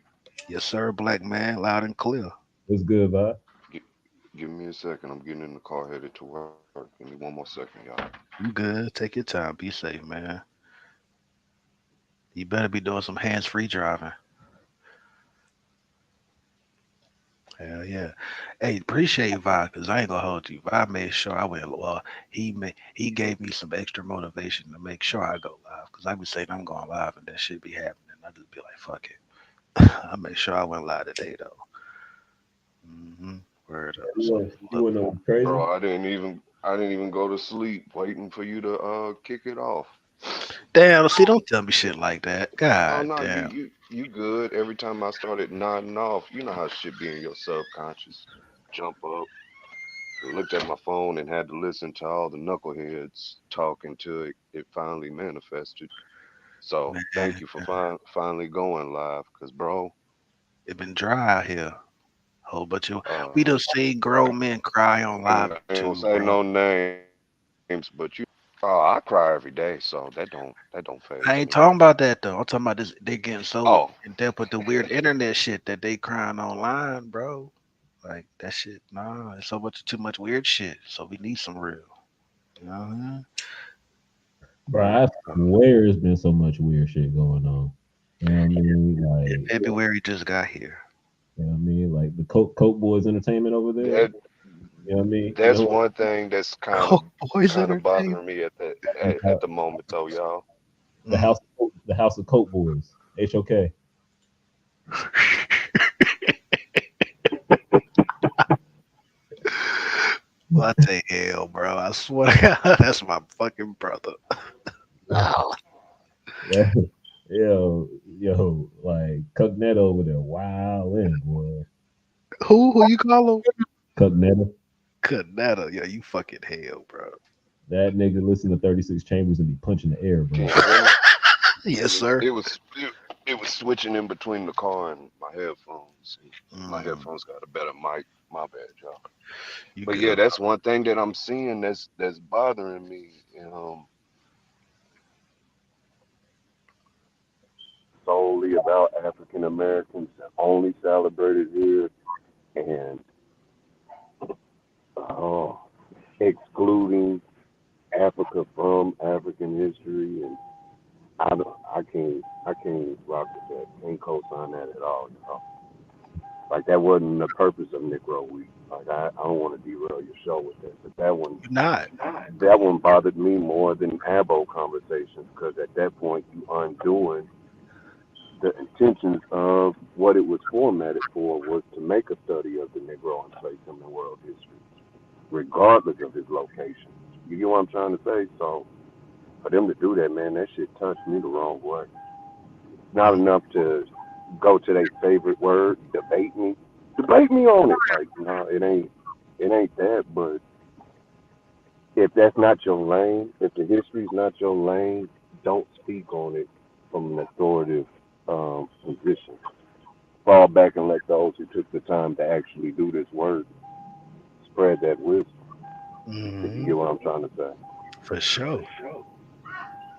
you. Yes, sir, black man, loud and clear. it's good, vibe. Gi- Give me a second. I'm getting in the car headed to work. Give me one more second, y'all. You good? Take your time. Be safe, man. You better be doing some hands-free driving. Hell yeah. Hey, appreciate Vibe because I ain't gonna hold you. Vibe made sure I went. Well, he gave me some extra motivation to make sure I go live because I be saying I'm going live and that shit be happening. I just be like, fuck it. I made sure I went live today though. Hmm. Word up. So You look, want to know what's crazy? Bro, I didn't even go to sleep waiting for you to kick it off. damn. See, don't tell me shit like that. Oh God no, you damn. you you good. Every time I started nodding off, you know how shit be in your subconscious. Jump up, looked at my phone and had to listen to all the knuckleheads talking till it finally manifested. So thank Man, you for finally going live, cause bro, it been dry out here. Whole bunch of uh, we done seen grown men cry on live I ain't gonna too, say bro. no names, but I cry every day, so that don't phase I me. ain't talking about that though. I'm talking about this. They getting so Oh, in depth with the weird internet shit that they crying online, bro. Like that shit. Nah, it's so much too much weird shit. So we need some real. You know what I mean? Bro, I swear it's been so much weird shit going on. You know what I mean? Like, February just got here. you know what I mean? Like the Coke Boys Entertainment over there. that You know what I mean? You that's know one thing that's kind of Coke Boys kind of Entertainment. bothering me at the uh, at the moment though, y'all. Mm. the House of Coke Boys, HOK. Well, I take hell, bro. I swear to God, that's my fucking brother. No. Yeah, like Cognetta over there, wow, in boy, Who you call him? Cognetta. Canetta. Yeah, you fucking hell, bro. That nigga listen to 36 Chambers and be punching the air, Can bro. y'all hear me? Yes, sir. It was switching in between the car and my headphones. My Mm, headphones got a better mic. My bad, y'all. you But yeah, good? that's one thing that I'm seeing that's bothering me. Solely about African Americans, only celebrated here, and oh, excluding Africa from African history, and I can't rock with that. Can't co-sign that at all. You know, like that wasn't the purpose of Negro Week. Like I don't want to derail your show with that, but You not. that one bothered me more than ABO conversations because at that point you undoing the intentions of what it was formatted for was to make a study of the Negro and place him in world history, regardless of his location. You get what I'm trying to say? So for them to do that, man, that shit touched me the wrong way. It's not Mm, enough to go to their favorite word, debate me. Debate me on it. Like, no, it ain't that, but if that's not your lane, if the history's not your lane, don't speak on it from an authoritative position. Fall back and let those who took the time to actually do this work spread that wisdom. If you mm, get what I'm trying to say. for sure.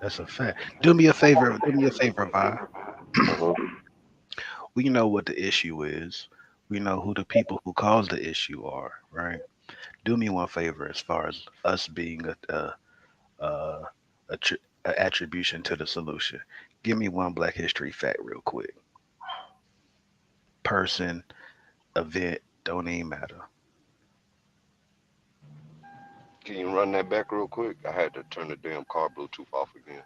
That's a fact. Do me a favor. Do me a favor, Vi. Uh-huh. We know what the issue is. We know who the people who cause the issue are, right? Do me one favor as far as us being a, a attribution to the solution. Give me one Black History fact real quick. Person, event, don't even matter. Can you run that back real quick? I had to turn the damn car Bluetooth off again.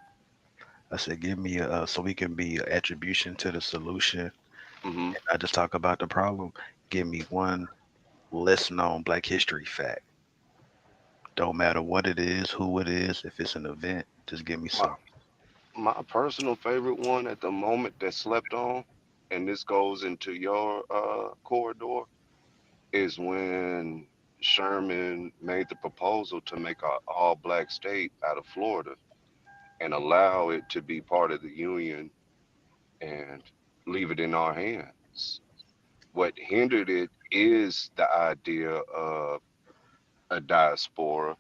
I said, give me so we can be an attribution to the solution Hmm. and not just talk about the problem. Give me one less known Black History fact. Don't matter what it is, who it is, if it's an event, just give me My some. my personal favorite one at the moment that slept on, and this goes into your corridor, is when Sherman made the proposal to make a all black state out of Florida and allow it to be part of the Union and leave it in our hands. What hindered it is the idea of a diaspora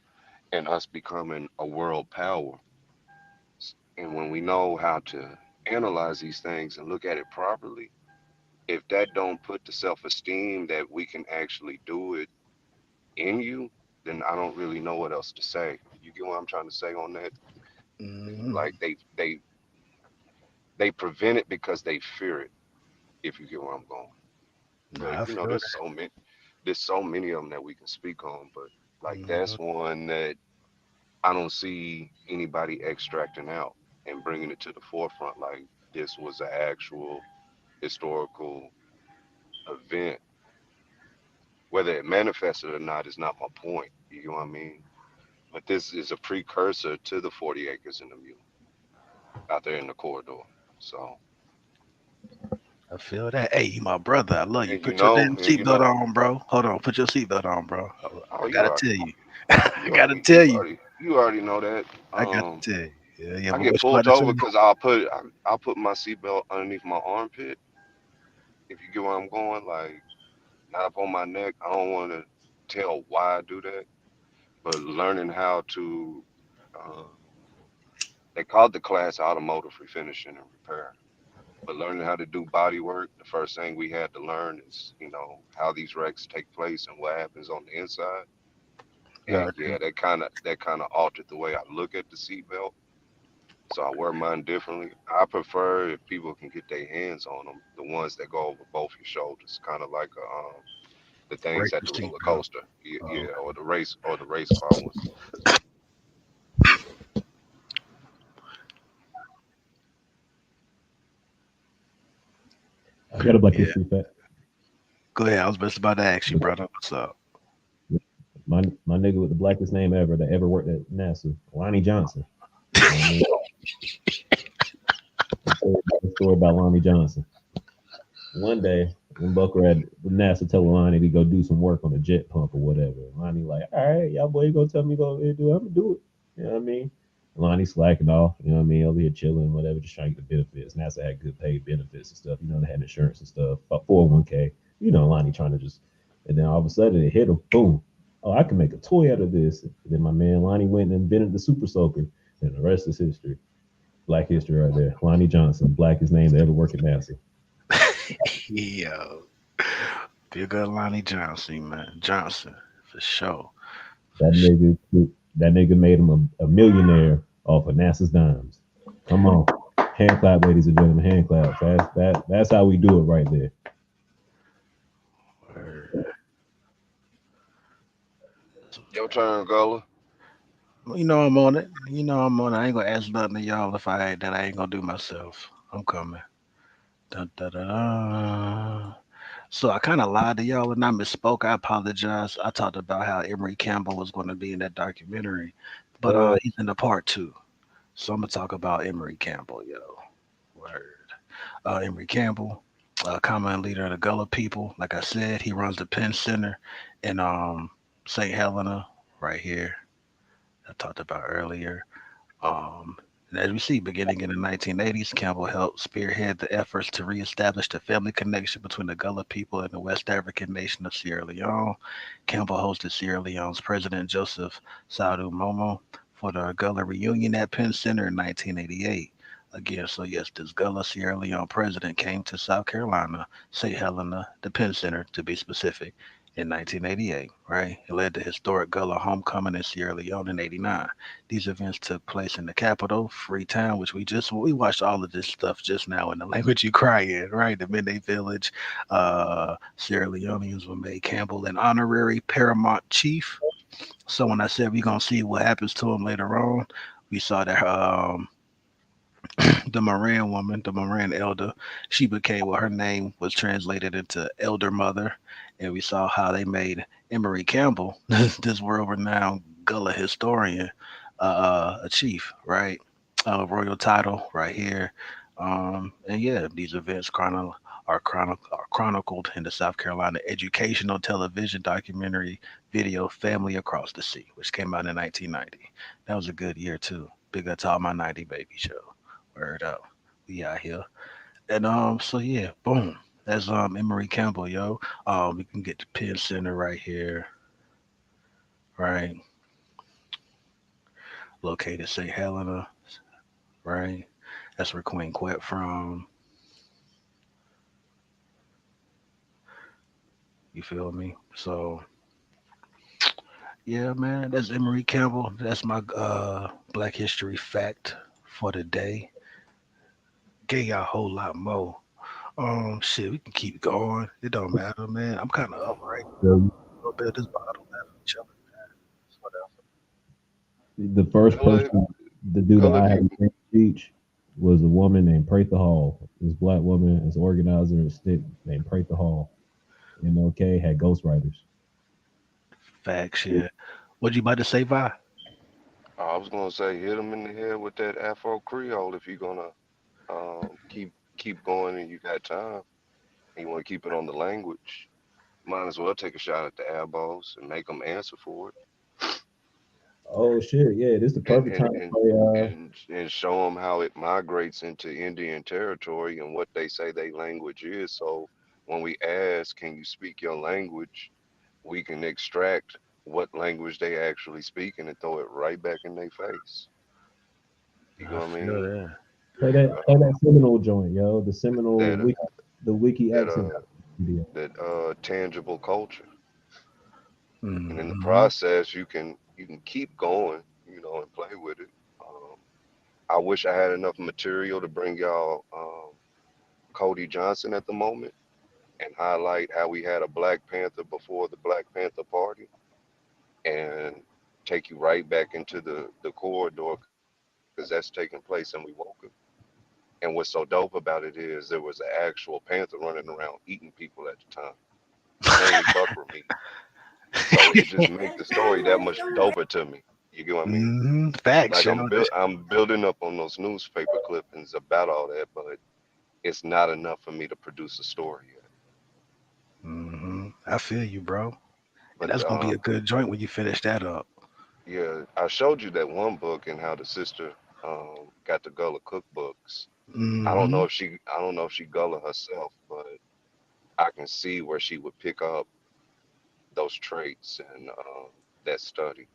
and us becoming a world power. And when we know how to analyze these things and look at it properly, if that don't put the self-esteem that we can actually do it in you, then I don't really know what else to say. You get what I'm trying to say on that? Hmm. Like they prevent it because they fear it, if you get where I'm going. But Nah, I feel there's so many of them that we can speak on, but that. like that's one that I don't see anybody extracting out and bringing it to the forefront like this was an actual historical event. Whether it manifested or not is not my point. You know what I mean? But this is a precursor to the 40 acres and the mule out there in the corridor. So, I feel that. Hey, you my brother. I love you. and you Put your know, damn and you seatbelt know, on, bro. Hold on. Put your seatbelt on, bro. oh, I gotta tell you. I you gotta already, tell you. you already know that. I gotta tell you. Yeah, yeah. I What get was you about pulled to say? over because I'll put my seatbelt underneath my armpit. If you get where I'm going, like not up on my neck. I don't want to tell why I do that, but learning how to, uh, they called the class automotive refinishing and repair. But learning how to do body work, the first thing we had to learn is, how these wrecks take place and what happens on the inside. And Gotcha. yeah, that kind of altered the way I look at the seatbelt. So I wear mine differently. I prefer if people can get their hands on them, the ones that go over both your shoulders, kind of like the things at Breaker the roller seatbelt. coaster, yeah, Oh, yeah, or the race car ones. I got a Black yeah. History fact. Go ahead. I was just about to ask you, The- brother. What's up? my nigga with the blackest name ever that ever worked at NASA, Lonnie Johnson. You know what I mean? The story about Lonnie Johnson. One day, when Bucker had NASA telling Lonnie to go do some work on a jet pump or whatever, Lonnie like, all right, y'all boy, you gonna tell me go do it? I'm gonna do it. You know what I mean? Lonnie slacking off, you know what I mean, over here chilling, whatever, just trying to get the benefits. NASA had good paid benefits and stuff, they had insurance and stuff, 401k. Lonnie trying to just, and then all of a sudden it hit him, boom. Oh, I can make a toy out of this. And then my man Lonnie went and invented the Super Soaker, and the rest is history. Black history right there. Lonnie Johnson, blackest name to ever work at NASA. Yo, big up Lonnie Johnson, man. Johnson, for sure. That nigga, that nigga made him a millionaire off of NASA's dimes. Come on, hand clap, ladies and gentlemen, hand clap. That's how we do it right there. Word. Your turn, Gullah. You know I'm on it. You know I'm on it. I ain't gonna ask nothing to y'all if I ain't that I ain't gonna do myself. I'm coming. Dun, dun, dun, dun. So I kind of lied to y'all and I misspoke. I apologize. I talked about how Emery Campbell was going to be in that documentary, but he's in the part two. So I'm gonna talk about Emery Campbell, yo. Word. Emery Campbell, common leader of the Gullah people. Like I said, he runs the Penn Center in St. Helena, right here. I talked about earlier. Um, and as we see, beginning in the 1980s, Campbell helped spearhead the efforts to reestablish the family connection between the Gullah people and the West African nation of Sierra Leone. Campbell hosted Sierra Leone's President Joseph Sadu Momo for the Gullah reunion at Penn Center in 1988. Again, so yes, this Gullah Sierra Leone president came to South Carolina, St. Helena, the Penn Center to be specific, in 1988, right? It led to historic Gullah homecoming in Sierra Leone in 89. These events took place in the capital, Freetown, which we watched all of this stuff just now in the language you cry in, right? The Midday Village. Sierra Leoneans were made Campbell an honorary paramount chief. So when I said we're gonna see what happens to him later on, we saw that the Moran woman, the Moran elder, she became what her name was translated into elder mother. And we saw how they made Emery Campbell, this world renowned Gullah historian, a chief, right? Royal title right here. And yeah, these events are chronicled in the South Carolina educational television documentary video Family Across the Sea, which came out in 1990. That was a good year too. Big up to all my 90 baby show. Word up. We out here. And so yeah, boom. That's Emery Campbell, yo. We can get the Penn Center right here, right? Located St. Helena, right? That's where Queen Quet from. You feel me? So yeah, man, that's Emery Campbell. That's my Black History fact for the day. Gave y'all a whole lot more. Shit, we can keep going. It don't matter, man. I'm kind of up right now. So A little bit of this bottle, man. Chilling. the first Gullah, person to do the Gullah I have a people. dream speech was a woman named Pratha Hall. This black woman, this organizer and stick named Pratha Hall. MLK had ghostwriters. Facts, yeah. What you about to say, Vi? I was gonna say hit them in the head with that Afro Creole if you're gonna keep going and you got time and you want to keep it on the language. Might as well take a shot at the Abos and make them answer for it, Oh shit, yeah, this is the and perfect and time to and play. and show them how it migrates into Indian territory and what they say their language is. So when we ask, "Can you speak your language?" we can extract what language they actually speak and throw it right back in their face. You I know what I feel mean? that. Play that Seminole joint, yo. The Seminole That the wiki that accent video. tangible culture, and in the Hmm. process, you can keep going, and play with it. Um, I wish I had enough material to bring y'all Cody Johnson at the moment and highlight how we had a Black Panther before the Black Panther Party and take you right back into the corridor because that's taking place and we woke up. And what's so dope about it is there was an actual panther running around eating people at the time, mainly buckra meat. So it just makes the story that much doper to me. You get what I mean? Facts, Like yo. I'm building up on those newspaper clippings about all that, but it's not enough for me to produce a story yet. I feel you, bro. And But that's gonna be a good joint when you finish that up. yeah, I showed you that one book and how the sister got the Gullah cookbooks. Hmm. I don't know if she Gullah herself, but I can see where she would pick up those traits and that study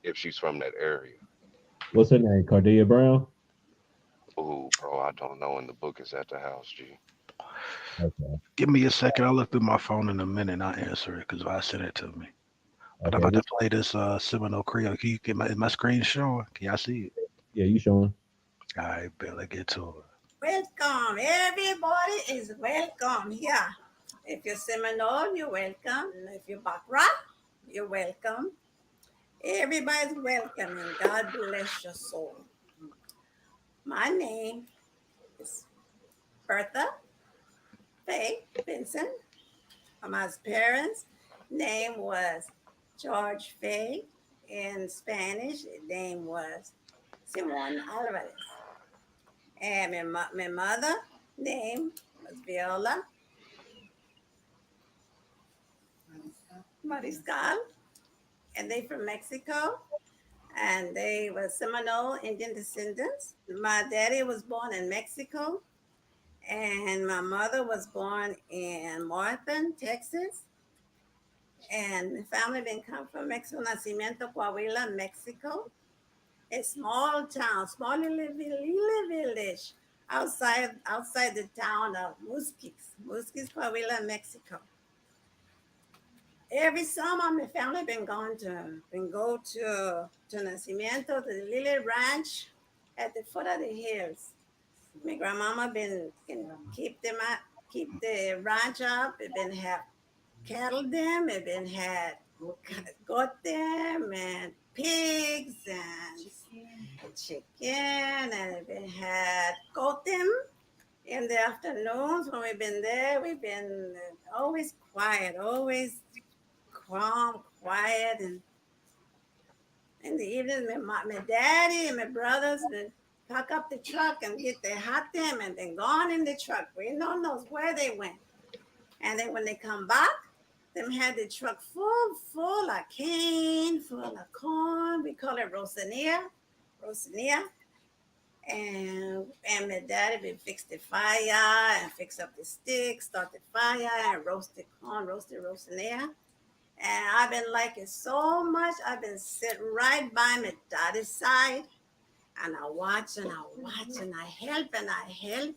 if she's from that area. What's her name? Cardia Brown? Oh, bro, I don't know. And the book is at the house, G. Okay. Give me a second. I'll look through my phone in a minute and I'll answer it because I sent it to me. But I'm Okay. about to play this Seminole Creole. Can you get my screen showing? Can y'all see it? Yeah, you showing. All right, bet. Let's get to it. Welcome, everybody is welcome here. If you're Seminole, you're welcome. If you're Bakra, you're welcome. Everybody's welcome, and God bless your soul. My name is Bertha Faye Benson. My parents' name was George Faye. In Spanish, his name was Simon Alvarez. And my mother name was Viola Mariscal, and they from Mexico, and they were Seminole Indian descendants. My daddy was born in Mexico, and my mother was born in Martin, Texas. And the family didn't come from Mexico, Nacimiento, Coahuila, Mexico. A small town, small little village outside the town of Musquis, Coahuila, Mexico. every summer my family been go to Nacimiento, to the Lily Ranch at the foot of the hills. My grandmama been can keep them up, keep the ranch up. It been have cattle them. It been had goat them and pigs and chicken, and it been had goat them. In the afternoons when we've been there, we've been always quiet, always calm, quiet, and in the evening, my daddy and my brothers would pack up the truck and get their hot them and then gone in the truck. We don't know where they went. And then when they come back, them had the truck full of cane, full of corn. We call it rosinea. And my daddy would fix the fire and fix up the sticks, start the fire and roast the corn, roast the rosinea. And I've been liking so much. I've been sitting right by my daddy's side, and I watch and I watch and I help and I help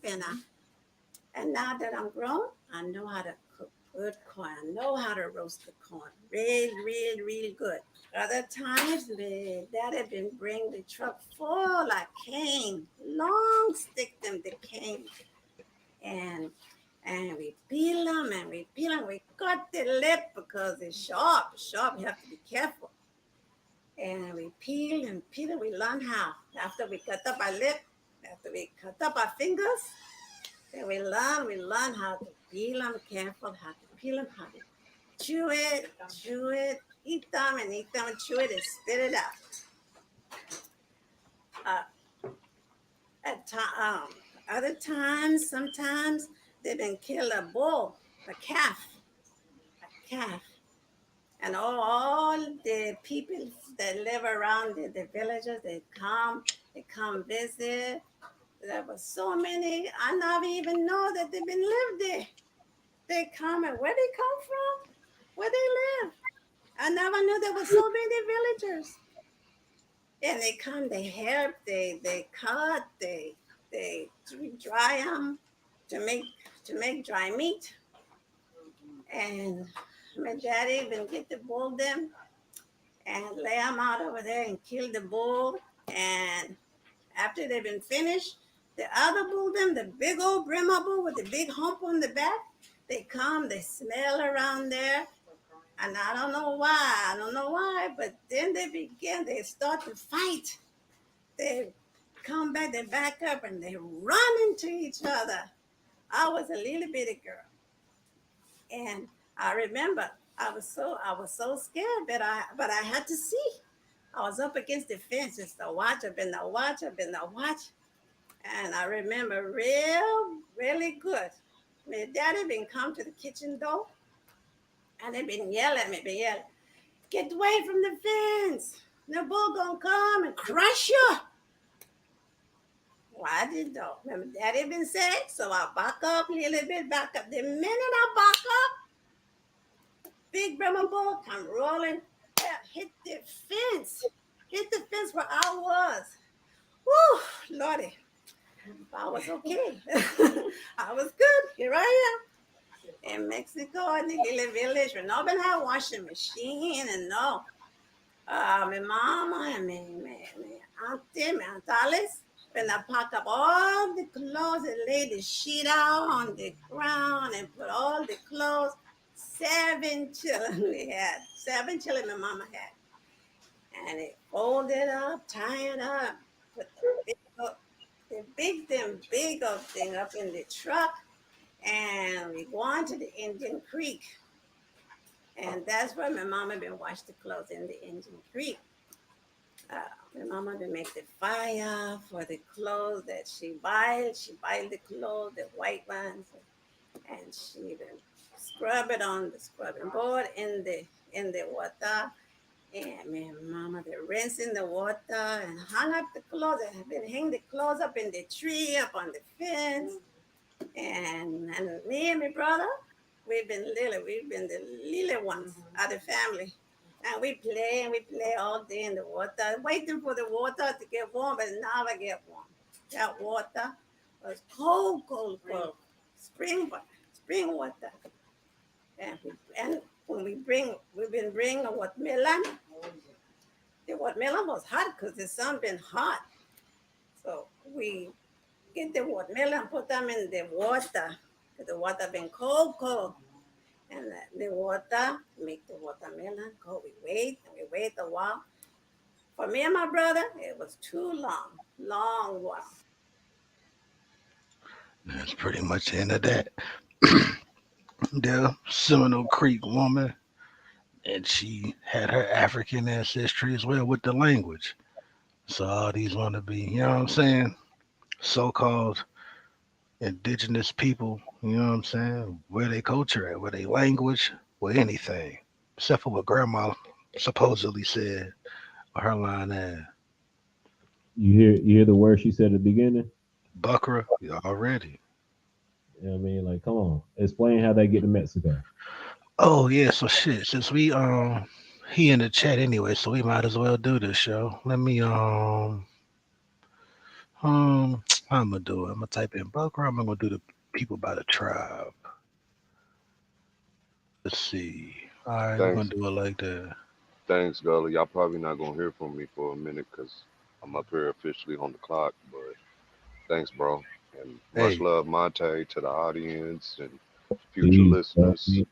and now that I'm grown, I know how to cook good corn. I know how to roast the corn, really good. Other times, my daddy been bring the truck full of cane, long stick them the cane, and we peel them and we peel them. We cut the lip because it's sharp. You have to be careful. And we peel and peel and we learn how. After we cut up our lip, after we cut up our fingers, then we learn how to peel them careful, how to peel them, how to chew it, eat them and chew it and spit it out. Other times, sometimes they been kill a bull, a calf, and all the people that live around the villages, they come visit. There was so many, I never even know that they've been lived there. They come and where they come from, where they live. I never knew there were so many villagers. And they come, they help, they cut, they dry them to make dry meat. And my daddy even get the bull them and lay them out over there and kill the bull. And after they've been finished, the other bull them, the big old Brahma bull with the big hump on the back, they come, they smell around there. And I don't know why, but then they start to fight. They come back, they back up, and they run into each other. I was a little bitty girl. And I remember I was so scared, but I had to see. I was up against the fence, just to watch, I've been to watch. And I remember really good. My daddy been come to the kitchen door, and they been yelling at me, get away from the fence. The bull gonna come and crush you. Well, I didn't know. My daddy been saying, so I back up a little bit, back up. The minute I back up, big Brahma bull come rolling, hit the fence where I was. Woo, Lordy, I was okay. I was good. Here I am in Mexico in the little village where nobody had washing machine and no. My mama and my auntie, my aunt Alice, when I packed up all the clothes and laid the sheet out on the ground and put all the clothes, 7 children we had, 7 children my mama had. And it folded up, tied up, put the big old thing up in the truck, and we going to the Indian Creek. And that's where my mama been wash the clothes in the Indian Creek. My mama been make the fire for the clothes that she buy. She buy the clothes, the white ones, and she been scrub it on the scrubbing board in the water. And my mama been rinsing the water and hung up the clothes. And been hang the clothes up in the tree, up on the fence. And me and my brother, we've been the little ones of the family. And we play all day in the water, waiting for the water to get warm, but it never get warm. That water was cold. Spring water. And when we've been bringing a watermelon. The watermelon was hot because the sun been hot. So we get the watermelon, put them in the water. Because the water been cold. And the water make the watermelon go. We wait a while. For me and my brother, it was too long while. That's pretty much the end of that. The Seminole Creek woman, and she had her African ancestry as well with the language. So all these want to be, you know what I'm saying, so-called indigenous people, you know what I'm saying, where they culture at, where they language, where anything, except for what grandma supposedly said, or her line at You hear the word she said at the beginning? Buckra, already. You know what I mean? Like, come on. Explain how they get to Mexico. Oh yeah, so shit. Since we he in the chat anyway, so we might as well do this show. Let me how I'm gonna do it. I'm gonna type in Buckra. I'm gonna do the people by the tribe. Let's see. All right, we're gonna Thanks. do it like that. Thanks, Gully. Y'all probably not gonna hear from me for a minute because I'm up here officially on the clock. But thanks, bro, and much Hey, love, Monte, to the audience and future Please, listeners.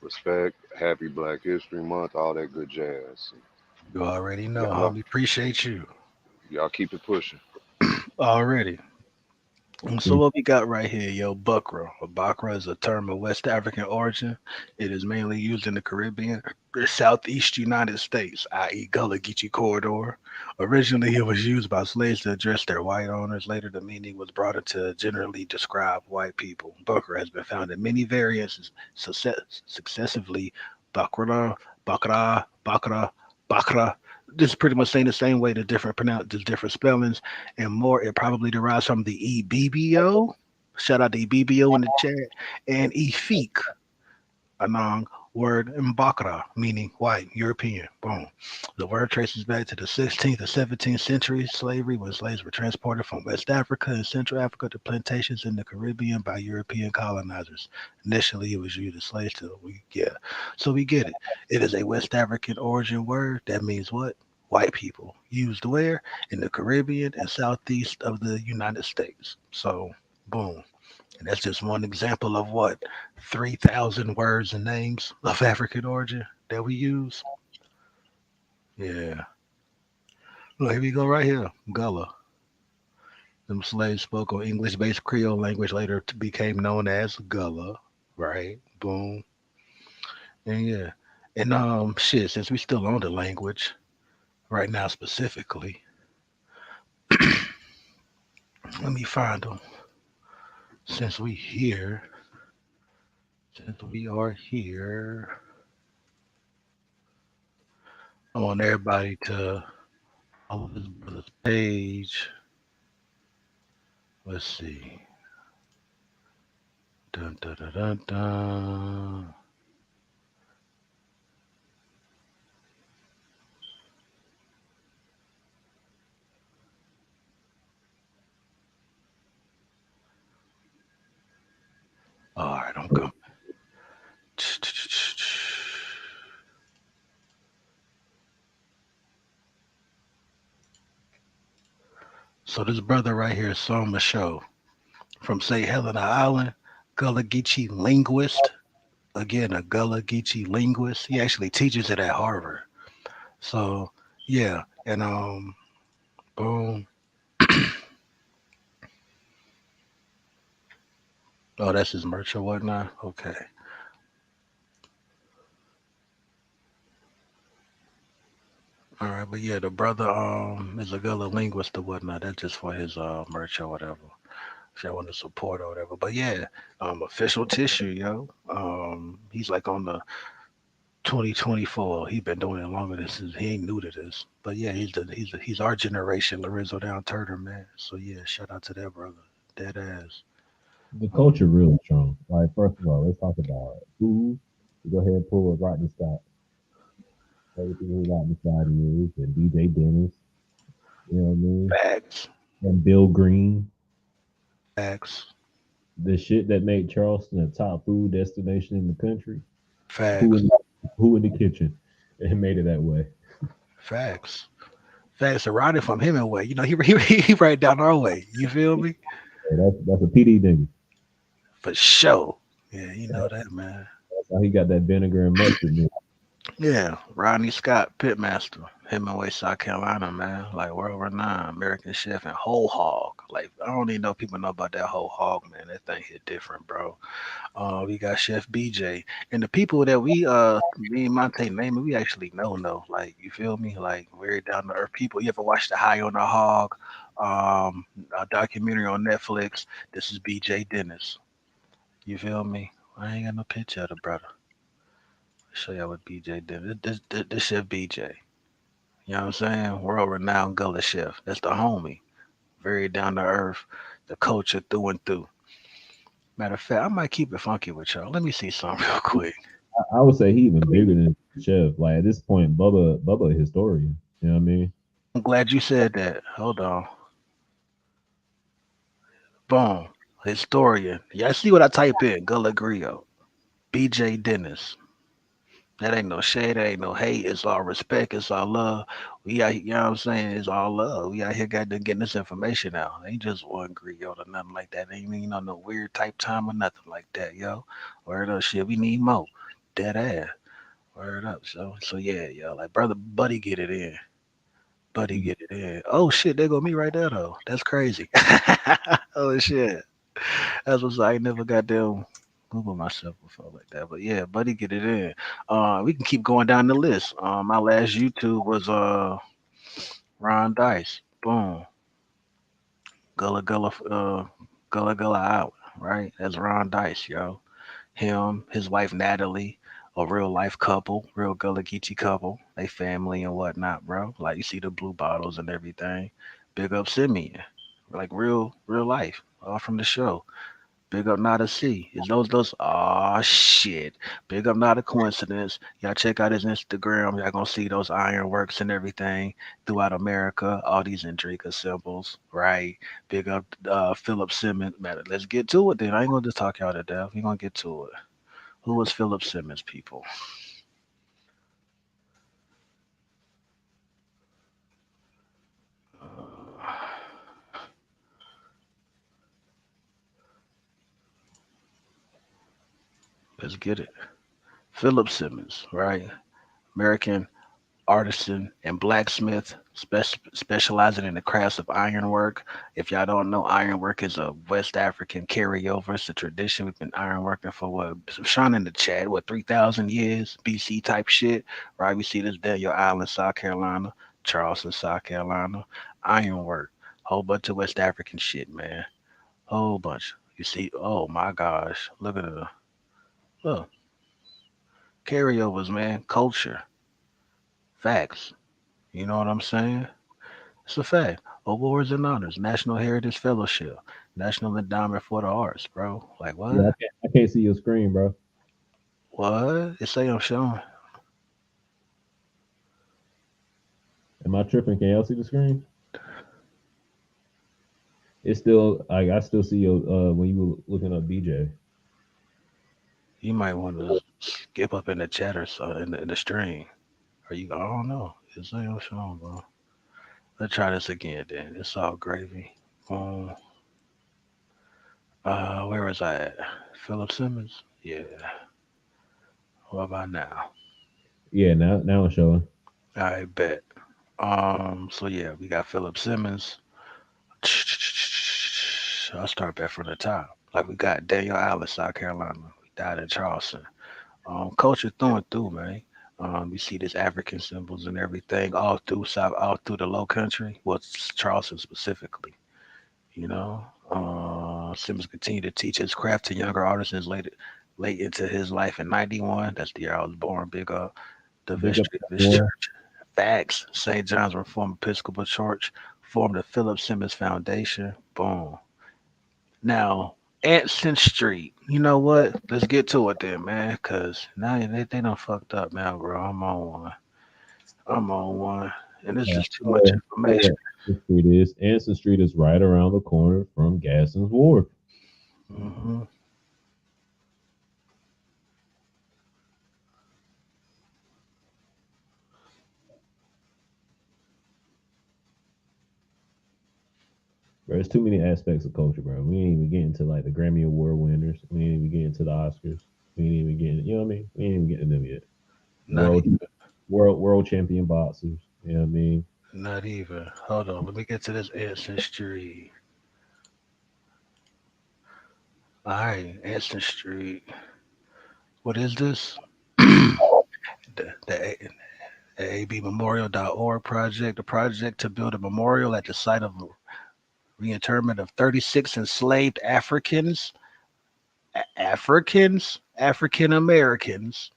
Respect. Happy Black History Month. All that good jazz. you already know, Y'all, homie. Appreciate you y'all keep it pushing. already. So what we got right here, yo, Buckra. A Bakra is a term of West African origin. It is mainly used in the Caribbean, the Southeast United States, i.e. Gullah Geechee corridor. Originally, it was used by slaves to address their white owners. Later, the meaning was broadened to generally describe white people. Buckra has been found in many variants, successively Bakra, Bakra, Bakra, Bakra. This is pretty much saying the same way, the different spellings and more. It probably derives from the EBBO. Shout out to EBBO in the chat and Efik, a long word Mbakra, meaning white, European. Boom. The word traces back to the 16th or 17th century slavery when slaves were transported from West Africa and Central Africa to plantations in the Caribbean by European colonizers. Initially, it was used as slaves So we get it. It is a West African origin word. That means what? White people. Used where? In the Caribbean and southeast of the United States. So, boom. And that's just one example of what 3,000 words and names of African origin that we use. Yeah. Look, here we go right here. Gullah. Them slaves spoke on English-based Creole language later became known as Gullah. Right? Boom. And yeah. And shit, since we still on the language right now specifically, let me find them. Since we here, since we are here, I want everybody to follow this brother's page. Let's see. Dun, dun, dun, dun, dun. All right, I'm coming. So this brother right here, Soma Show, from St. Helena Island, Gullah Geechee linguist. Again, a Gullah Geechee linguist. He actually teaches it at Harvard. So yeah, and boom. Oh, that's his merch or whatnot. Okay. All right, but yeah, the brother is a Gullah linguist or whatnot. That's just for his merch or whatever. If y'all want to support or whatever. But yeah, official tissue, yo. He's like on the 2024. He's been doing it longer than since he ain't new to this. But yeah, he's our generation, Lorenzo Down Turner, man. So yeah, shout out to that brother. Dead ass. The culture really strong. Like, first of all, let's talk about who. Go ahead and pull up Rodney Scott. Everything who Rodney Scott is, and DJ Dennis. You know what I mean? Facts. And Bill Green. Facts. The shit that made Charleston a top food destination in the country. Facts. Who Who in the kitchen and made it that way? Facts. Facts. So riding from Hemingway, you know, he right down our way. You feel me? Hey, that's a PD nigga. For sure. Yeah, you know that, man. That's how he got that vinegar and mustard. Man. Yeah, Rodney Scott, Pitmaster, Hemingway, South Carolina, man. Like world renowned American chef and whole hog. Like I don't even know if people know about that whole hog, man. That thing hit different, bro. We got Chef BJ and the people that me and Monte naming, we actually know. Like you feel me? Like very down to earth people. You ever watch the High on the Hog, a documentary on Netflix? This is BJ Dennis. You feel me? I ain't got no picture of the brother. Show y'all what BJ did. This chef BJ. You know what I'm saying? World renowned Gullah chef. That's the homie. Very down to earth. The culture through and through. Matter of fact, I might keep it funky with y'all. Let me see something real quick. I would say he even bigger than Chef. Like at this point, Bubba a historian. You know what I mean? I'm glad you said that. Hold on. Boom. Historian. Y'all see what I type in? Gullah Griot. BJ Dennis. That ain't no shade, that ain't no hate. It's all respect, it's all love. We out, you know what I'm saying? It's all love. We out here got to getting this information out. Ain't just one griot or nothing like that. Ain't you know no weird type time or nothing like that, yo. Word up, shit. We need more. Dead ass. Word up. So yeah, yo. Like brother Buddy get it in. Buddy get it in. Oh shit, there go me right there though. That's crazy. Oh shit. That's what's I ain't never got them Google myself before like that. But yeah, Buddy get it in. We can keep going down the list. My last YouTube was Ron Dice. Boom. Gullah Gullah Gullah Gullah out. Right? That's Ron Dice, yo. Him, his wife Natalie, a real life couple, real Gullah Geechee couple. They family and whatnot, bro. Like you see the blue bottles and everything. Big up Simeon. Like real life. All from the show. Big up not a C. Is those oh shit. Big up not a coincidence. Y'all check out his Instagram. Y'all gonna see those ironworks and everything throughout America. All these Indrika symbols, right? Big up Philip Simmons. Man, let's get to it then. I ain't gonna just talk y'all to death. We gonna get to it. Who was Philip Simmons, people? Let's get it. Philip Simmons, right? American artisan and blacksmith, specializing in the crafts of ironwork. If y'all don't know, ironwork is a West African carryover. It's a tradition. We've been ironworking for what? Sean in the chat, what, 3,000 years BC type shit, right? We see this Daniel Island, South Carolina, Charleston, South Carolina. Ironwork, whole bunch of West African shit, man. Whole bunch. You see, oh my gosh, look at the look carryovers, man. Culture, facts. You know what I'm saying? It's a fact. Awards and honors, National Heritage Fellowship, National Endowment for the Arts, bro. Like Yeah, what? I can't see your screen, bro. What? It say I'm showing. Am I tripping? Can y'all see the screen? It's still like I still see your when you were looking up BJ. You might want to skip up in the chat or so in the stream. Or you I don't know. It say I'm showing, bro. Let's try this again then. It's all gravy. Um, where was I at? Philip Simmons? Yeah. What about now? Yeah, now I'm showing. I bet. So yeah, we got Philip Simmons. I'll start back from the top. Like we got Daniel Allen, South Carolina. We died in Charleston. Culture through and through, man. We see this African symbols and everything all through South, all through the Low Country. Well, Charleston specifically. You know, Simmons continued to teach his craft to younger artisans late into his life in '91. That's the year I was born. Big up the Big up vestry of his boy. church. Facts. St. John's Reformed Episcopal Church formed the Philip Simmons Foundation. Boom. Now, Anson Street. You know what? Let's get to it then, man. Cause now they done fucked up now, bro. I'm on one. I'm on one. And it's Yeah, just too much information. Anson Street is. Anson Street is right around the corner from Gadsden's Wharf. Hmm. There's too many aspects of culture, bro. We ain't even getting to like the Grammy Award winners. We ain't even getting to the Oscars. We ain't even getting, you know what I mean? We ain't even getting them yet. Not World, even. world champion boxers. You know what I mean? Not even. Hold on. Let me get to this ancestry. All right, ancestry. What is this? The abmemorial.org project, a project to build a memorial at the site of reinterment of 36 enslaved Africans, African Americans.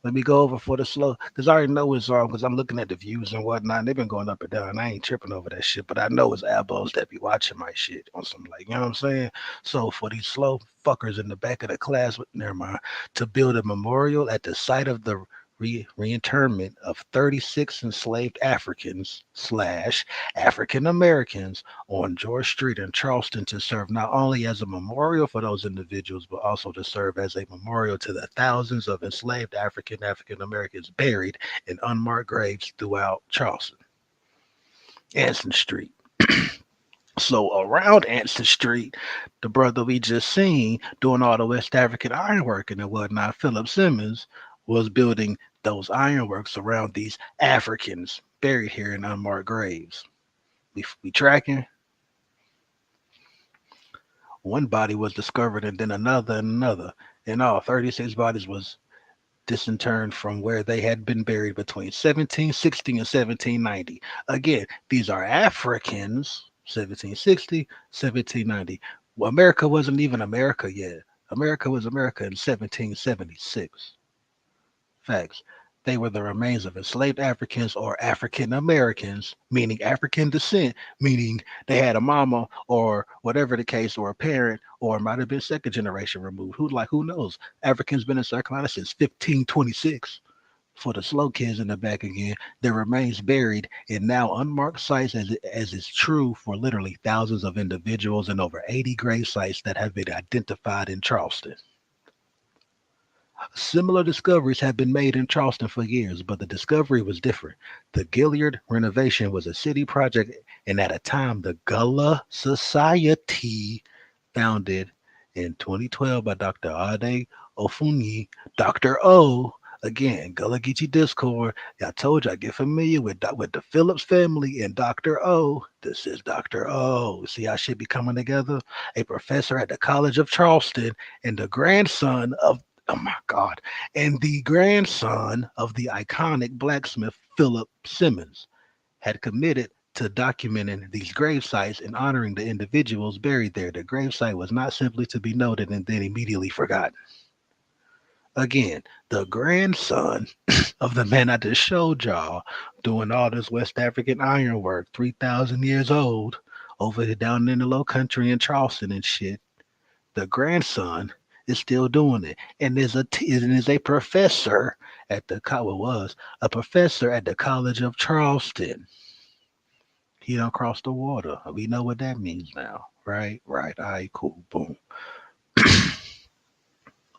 Let me go over for the slow, because I already know it's wrong, because I'm looking at the views and whatnot. And they've been going up and down. I ain't tripping over that shit, but I know it's elbows that be watching my shit on some, like, you know what I'm saying? So for these slow fuckers in the back of the class, never mind, to build a memorial at the site of the reinterment of 36 enslaved Africans slash African Americans on George Street in Charleston, to serve not only as a memorial for those individuals, but also to serve as a memorial to the thousands of enslaved African Americans buried in unmarked graves throughout Charleston. Anson Street. So around Anson Street, the brother we just seen doing all the West African ironwork and whatnot, Philip Simmons, was building those ironworks around these Africans buried here in unmarked graves. We tracking? One body was discovered and then another and another. In all, 36 bodies was disinterred from where they had been buried between 1760 and 1790. Again, these are Africans, 1760, 1790. Well, America wasn't even America yet. America was America in 1776. Facts. They were the remains of enslaved Africans or African Americans, meaning African descent, meaning they had a mama or whatever the case, or a parent, or it might have been second generation removed. Who knows? Africans been in South Carolina since 1526. For the slow kids in the back again, their remains buried in now unmarked sites, as is true for literally thousands of individuals and over 80 grave sites that have been identified in Charleston. Similar discoveries have been made in Charleston for years, but the discovery was different. The Gilliard renovation was a city project, and at a time, the Gullah Society, founded in 2012 by Dr. Ade Ofunyi, Dr. O, again, Gullah Geechee Discord. I told you I get familiar with the Phillips family and Dr. O. This is Dr. O. See how shit be coming together? A professor at the College of Charleston and the grandson of, oh my God, and the grandson of the iconic blacksmith Philip Simmons, had committed to documenting these grave sites and honoring the individuals buried there. The grave site was not simply to be noted and then immediately forgotten. Again, the grandson of the man I just showed y'all doing all this West African ironwork, 3,000 years old, over here down in the low country in Charleston and shit. The grandson is still doing it, and is a professor at the a professor at the College of Charleston. He don't cross the water. We know what that means now, right? Right. All right, cool. Boom.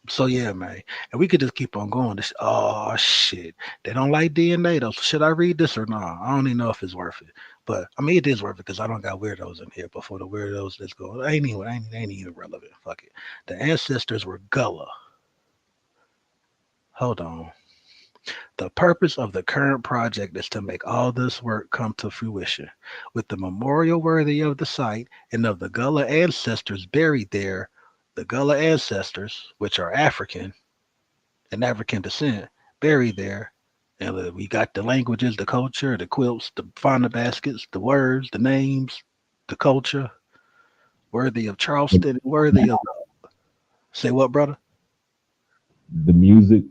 So yeah, man, and we could just keep on going. Oh shit, they don't like DNA though. So should I read this or not? I don't even know if it's worth it. But I mean, it is worth it because I don't got weirdos in here. But for the weirdos, let's go. Ain't even relevant. Fuck it. The ancestors were Gullah. Hold on. The purpose of the current project is to make all this work come to fruition, with the memorial worthy of the site and of the Gullah ancestors buried there. The Gullah ancestors, which are African and African descent, buried there. And we got the languages, the culture, the quilts, the fauna baskets, the words, the names, the culture, worthy of Charleston, worthy of. Say what, brother? The music.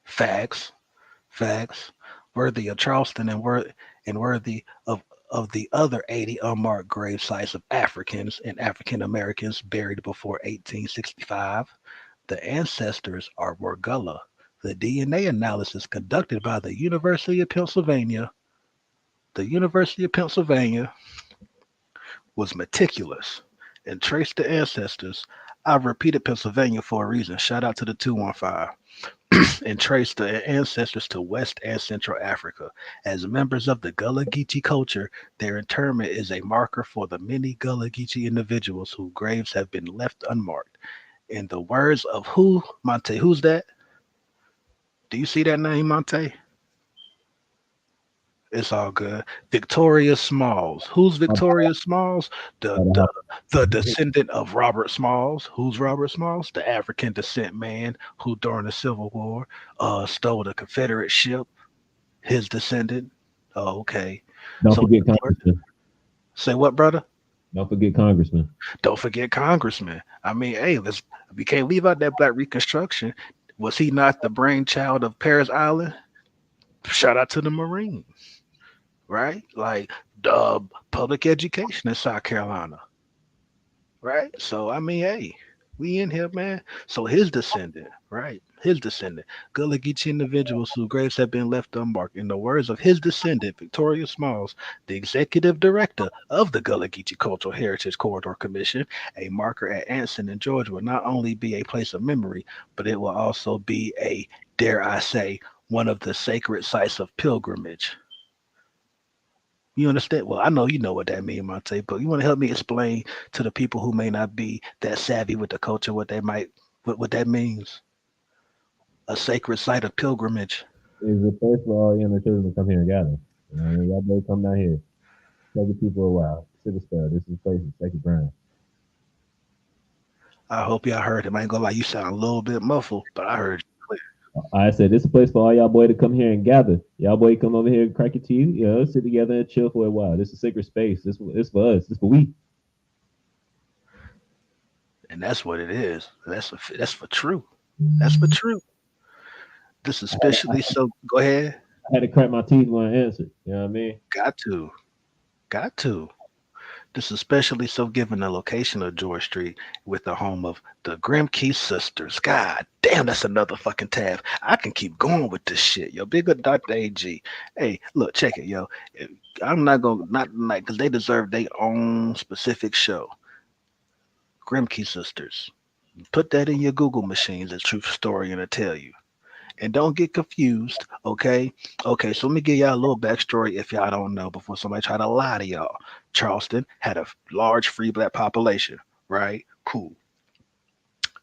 Facts. Worthy of Charleston and worthy of the other 80 unmarked grave sites of Africans and African Americans buried before 1865. The ancestors were Gullah. The DNA analysis conducted by the University of Pennsylvania was meticulous and traced the ancestors. I've repeated Pennsylvania for a reason. Shout out to the 215. and trace their ancestors to West and Central Africa. As members of the Gullah Geechee culture, their interment is a marker for the many Gullah Geechee individuals whose graves have been left unmarked. In the words of who, Monte, who's that? Do you see that name, Monte? It's all good. Victoria Smalls. Who's Victoria Smalls? The descendant of Robert Smalls. Who's Robert Smalls? The African descent man who during the Civil War stole the Confederate ship. His descendant. Oh, okay. Don't So forget Congressman. say what, brother? Don't forget Congressman. Don't forget Congressman. I mean, hey, we can't leave out that Black Reconstruction. Was he not the brainchild of Paris Island? Shout out to the Marines, right? Like public education in South Carolina, right? So I mean, hey, we in here, man. So his descendant, right? His descendant, Gullah Geechee individuals whose graves have been left unmarked. In the words of his descendant, Victoria Smalls, the executive director of the Gullah Geechee Cultural Heritage Corridor Commission, a marker at Anson in Georgia will not only be a place of memory, but it will also be a, dare I say, one of the sacred sites of pilgrimage. You understand? Well, I know you know what that means, Monte, but you want to help me explain to the people who may not be that savvy with the culture what that means? A sacred site of pilgrimage. It's a place for all young children to come here and gather. You know what I mean? Y'all better come down here. Take the people a while. Sit a spell. This is a place of sacred ground. I hope y'all heard him. I ain't gonna lie, you sound a little bit muffled, but I heard you clear. I said this is a place for all y'all boy to come here and gather. Y'all boy come over here and crack your teeth, you know, sit together and chill for a while. This is a sacred space. This for us. This for we. And that's what it is. That's for true. That's for true. This is especially so. Go ahead. I had to crack my teeth when I answered. You know what I mean? Got to. This is especially so given the location of George Street with the home of the Grimke sisters. God damn, that's another fucking tab. I can keep going with this shit, yo. Big up Dr. AG. Hey, look, check it, yo. I'm not gonna not like because they deserve their own specific show. Grimke sisters. Put that in your Google machines, a truth story, and it'll tell you. And don't get confused, okay? Okay, so let me give y'all a little backstory if y'all don't know before somebody try to lie to y'all. Charleston had a large free Black population, right? Cool.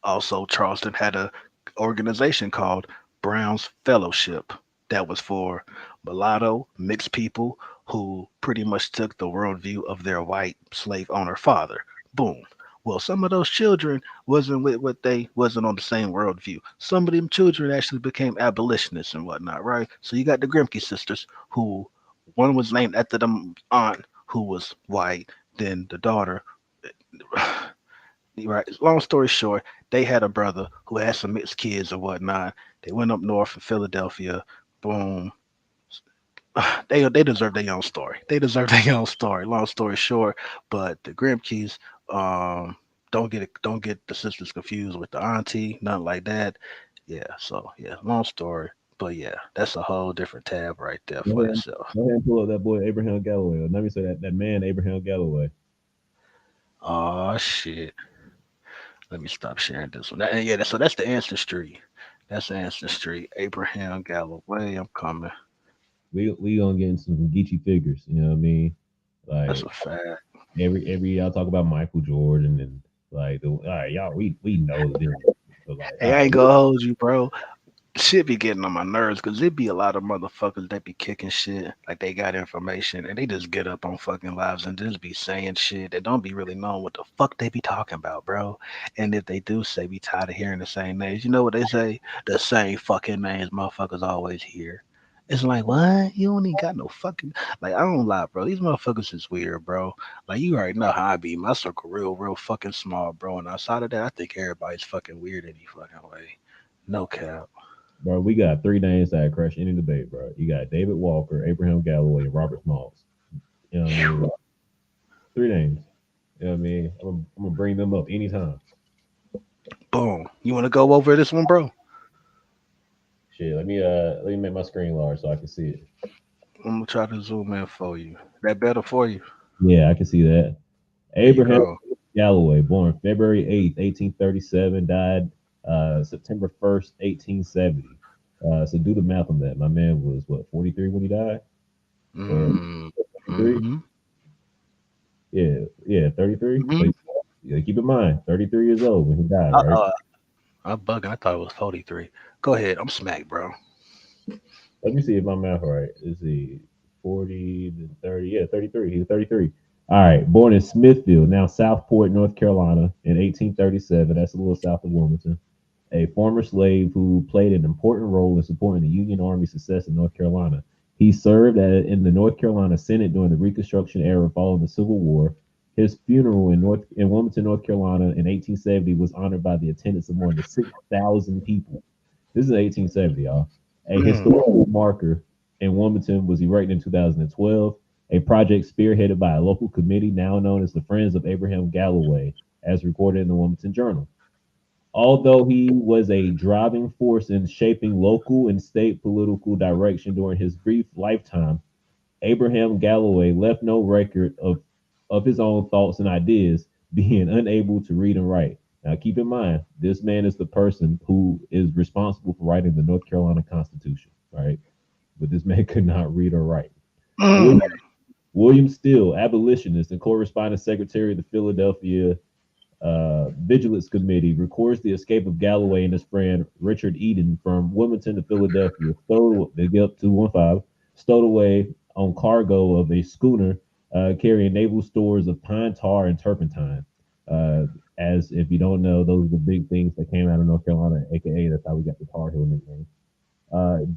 Also, Charleston had a organization called Brown's Fellowship that was for mulatto, mixed people who pretty much took the worldview of their white slave owner father. Boom. Well, some of those children wasn't with what they wasn't on the same worldview. Some of them children actually became abolitionists and whatnot, right? So you got the Grimke sisters, who one was named after the aunt who was white, then the daughter. Right. Long story short, they had a brother who had some mixed kids and whatnot. They went up north in Philadelphia. Boom. They deserve their own story. They deserve their own story. Long story short, but the Grimkes, don't get the sisters confused with the auntie, nothing like that. Yeah, so yeah, long story. But yeah, that's a whole different tab right there for itself. Go ahead and pull up that boy Abraham Galloway. Or let me say that man Abraham Galloway. Oh shit. Let me stop sharing this one. So that's the ancestry. That's the ancestry. Abraham Galloway. I'm coming. We gonna get into some Geechee figures, you know what I mean? Like that's a fact. Every y'all talk about Michael Jordan and like all right, y'all we know them. Like, hey, I ain't gonna hold you, bro. Shit be getting on my nerves because it be a lot of motherfuckers that be kicking shit like they got information and they just get up on fucking lives and just be saying shit that don't be really knowing what the fuck they be talking about, bro. And if they do say, be tired of hearing the same names. You know what they say? The same fucking names motherfuckers always hear. It's like, what? You don't even got no fucking, like, I don't lie, bro. These motherfuckers is weird, bro. Like, you already know how I be. My circle real fucking small, bro. And outside of that, I think everybody's fucking weird any fucking way. No cap. Bro, we got 3 names that crush any debate, bro. You got David Walker, Abraham Galloway, and Robert Smalls. You know what I mean? 3 names. You know what I mean? I'm gonna bring them up anytime. Boom. You want to go over this one, bro? Shit, let me make my screen large so I can see it. I'm gonna try to zoom in for you. That better for you? Yeah, I can see that. Abraham Galloway, born February 8th, 1837, died September 1st, 1870. So do the math on that. My man was what 43 when he died. Mm. 33? Mm-hmm. Yeah, 33. Mm-hmm. Yeah, keep in mind, 33 years old when he died, right? I'm bugging. I thought it was 43. Go ahead. I'm smacked, bro. Let me see if my math right. Is he 40 to 30? Yeah, 33. He's 33. All right. Born in Smithfield, now Southport, North Carolina, in 1837. That's a little south of Wilmington. A former slave who played an important role in supporting the Union Army's success in North Carolina. He served in the North Carolina Senate during the Reconstruction era following the Civil War. His funeral in Wilmington, North Carolina, in 1870 was honored by the attendance of more than 6,000 people. This is 1870, y'all. A historical marker in Wilmington was erected in 2012, a project spearheaded by a local committee now known as the Friends of Abraham Galloway, as recorded in the Wilmington Journal. Although he was a driving force in shaping local and state political direction during his brief lifetime, Abraham Galloway left no record of his own thoughts and ideas, being unable to read and write. Now, keep in mind, this man is the person who is responsible for writing the North Carolina Constitution, right? But this man could not read or write. William Steele, abolitionist and corresponding secretary of the Philadelphia Vigilance Committee, records the escape of Galloway and his friend Richard Eden from Wilmington to Philadelphia, stowed away on cargo of a schooner carrying naval stores of pine tar and turpentine. As if you don't know, those are the big things that came out of North Carolina, aka that's how we got the Tar Heel nickname.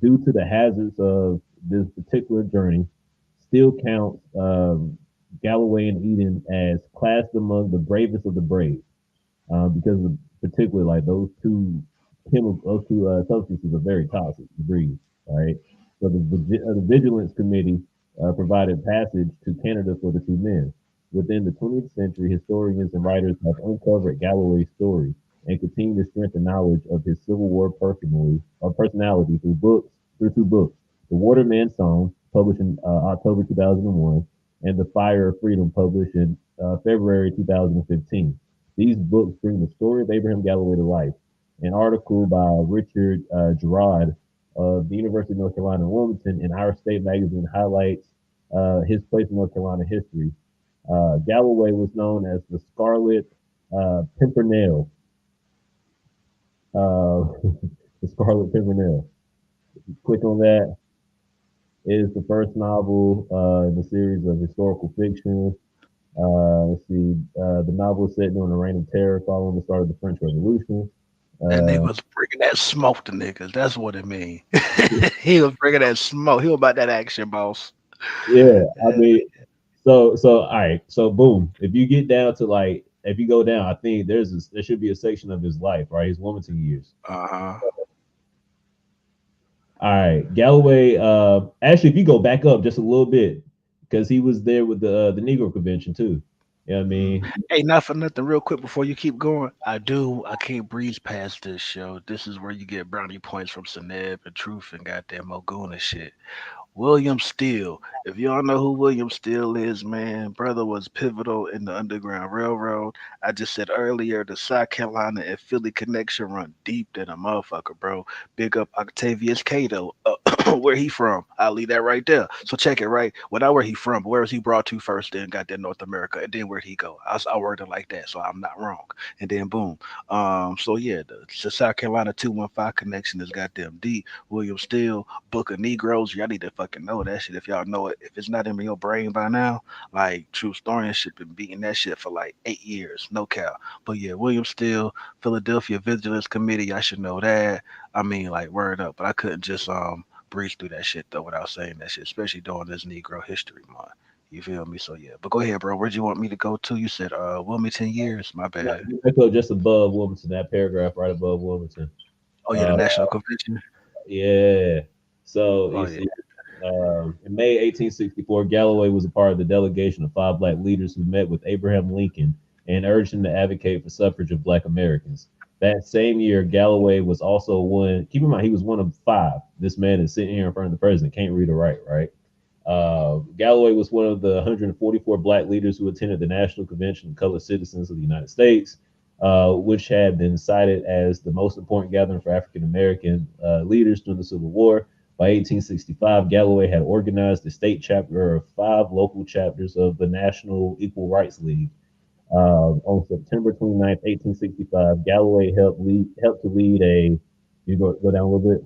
Due to the hazards of this particular journey, Steele counts Galloway and Eden as classed among the bravest of the brave, because of particularly like those two substances are very toxic to breathe, right? So the Vigilance Committee provided passage to Canada for the two men. Within the 20th century, historians and writers have uncovered Galloway's story and continue to strengthen knowledge of his Civil War personality through two books: The Waterman's Song, published in October 2001, and The Fire of Freedom, published in February 2015. These books bring the story of Abraham Galloway to life. An article by Richard Gerard of the University of North Carolina in Wilmington in Our State magazine highlights his place in North Carolina history. Galloway was known as the Scarlet Pimpernel. The Scarlet Pimpernel. If you click on that, it is the first novel in the series of historical fiction. Let's see, the novel is set during the Reign of Terror following the start of the French Revolution. That nigga was bringing that smoke to niggas. That's what it mean. He was bringing that smoke. He was about that action, boss. Yeah, I mean, so all right, so boom. If you get down to like, if you go down, I think there should be a section of his life, right? His Wilmington years. Uh-huh. All right, Galloway. Actually, if you go back up just a little bit, because he was there with the Negro Convention too. You know what I mean? Hey, not for nothing, real quick before you keep going. I can't breeze past this show. This is where you get brownie points from Seneb and Truth and goddamn Mogoon and shit. William Steele. If y'all know who William Steele is, man, brother was pivotal in the Underground Railroad. I just said earlier, the South Carolina and Philly connection run deep than a motherfucker, bro. Big up Octavius Cato. Where he from? I'll leave that right there. So check it, right? Well, not where he from, but where was he brought to first, then got that North America, and then where'd he go? I worded it like that, so I'm not wrong. And then boom. So yeah, the South Carolina 215 connection is goddamn deep. William Steele, Book of Negroes. Y'all need to fucking know that shit if y'all know it. If it's not in your brain by now, like True Historian shit been beating that shit for like 8 years, no cap. But yeah, William Steele, Philadelphia Vigilance Committee, I should know that. I mean, like word up, but I couldn't just breeze through that shit though without saying that shit, especially during this Negro History Month. You feel me? So yeah, but go ahead, bro. Where'd you want me to go to? You said Wilmington years. My bad. Back up just above Wilmington, that paragraph right above Wilmington. Oh yeah, the National Convention. Yeah. So see, in May 1864, Galloway was a part of the delegation of 5 black leaders who met with Abraham Lincoln and urged him to advocate for suffrage of black Americans. That same year, Galloway was also one. Keep in mind, he was one of 5. This man is sitting here in front of the president, can't read or write, right? Galloway was one of the 144 black leaders who attended the National Convention of Colored Citizens of the United States. which had been cited as the most important gathering for African American leaders during the Civil War. By 1865, Galloway had organized the state chapter of 5 local chapters of the National Equal Rights League. On September 29th, 1865, Galloway helped to lead a, you go down a little bit,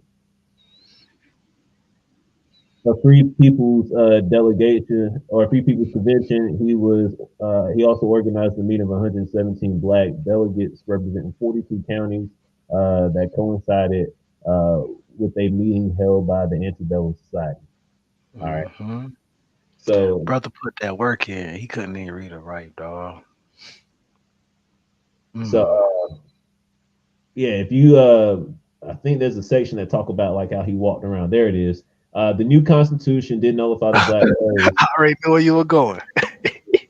a Free People's delegation or Free People's Convention. He also organized a meeting of 117 black delegates representing 42 counties that coincided with a meeting held by the Antebellum Society. All right. Mhm. So Brother put that work in. He couldn't even read or write, dog. so yeah, if you I think there's a section that talk about like how he walked around. There it is. The new Constitution did nullify the black code. I already know where you were going.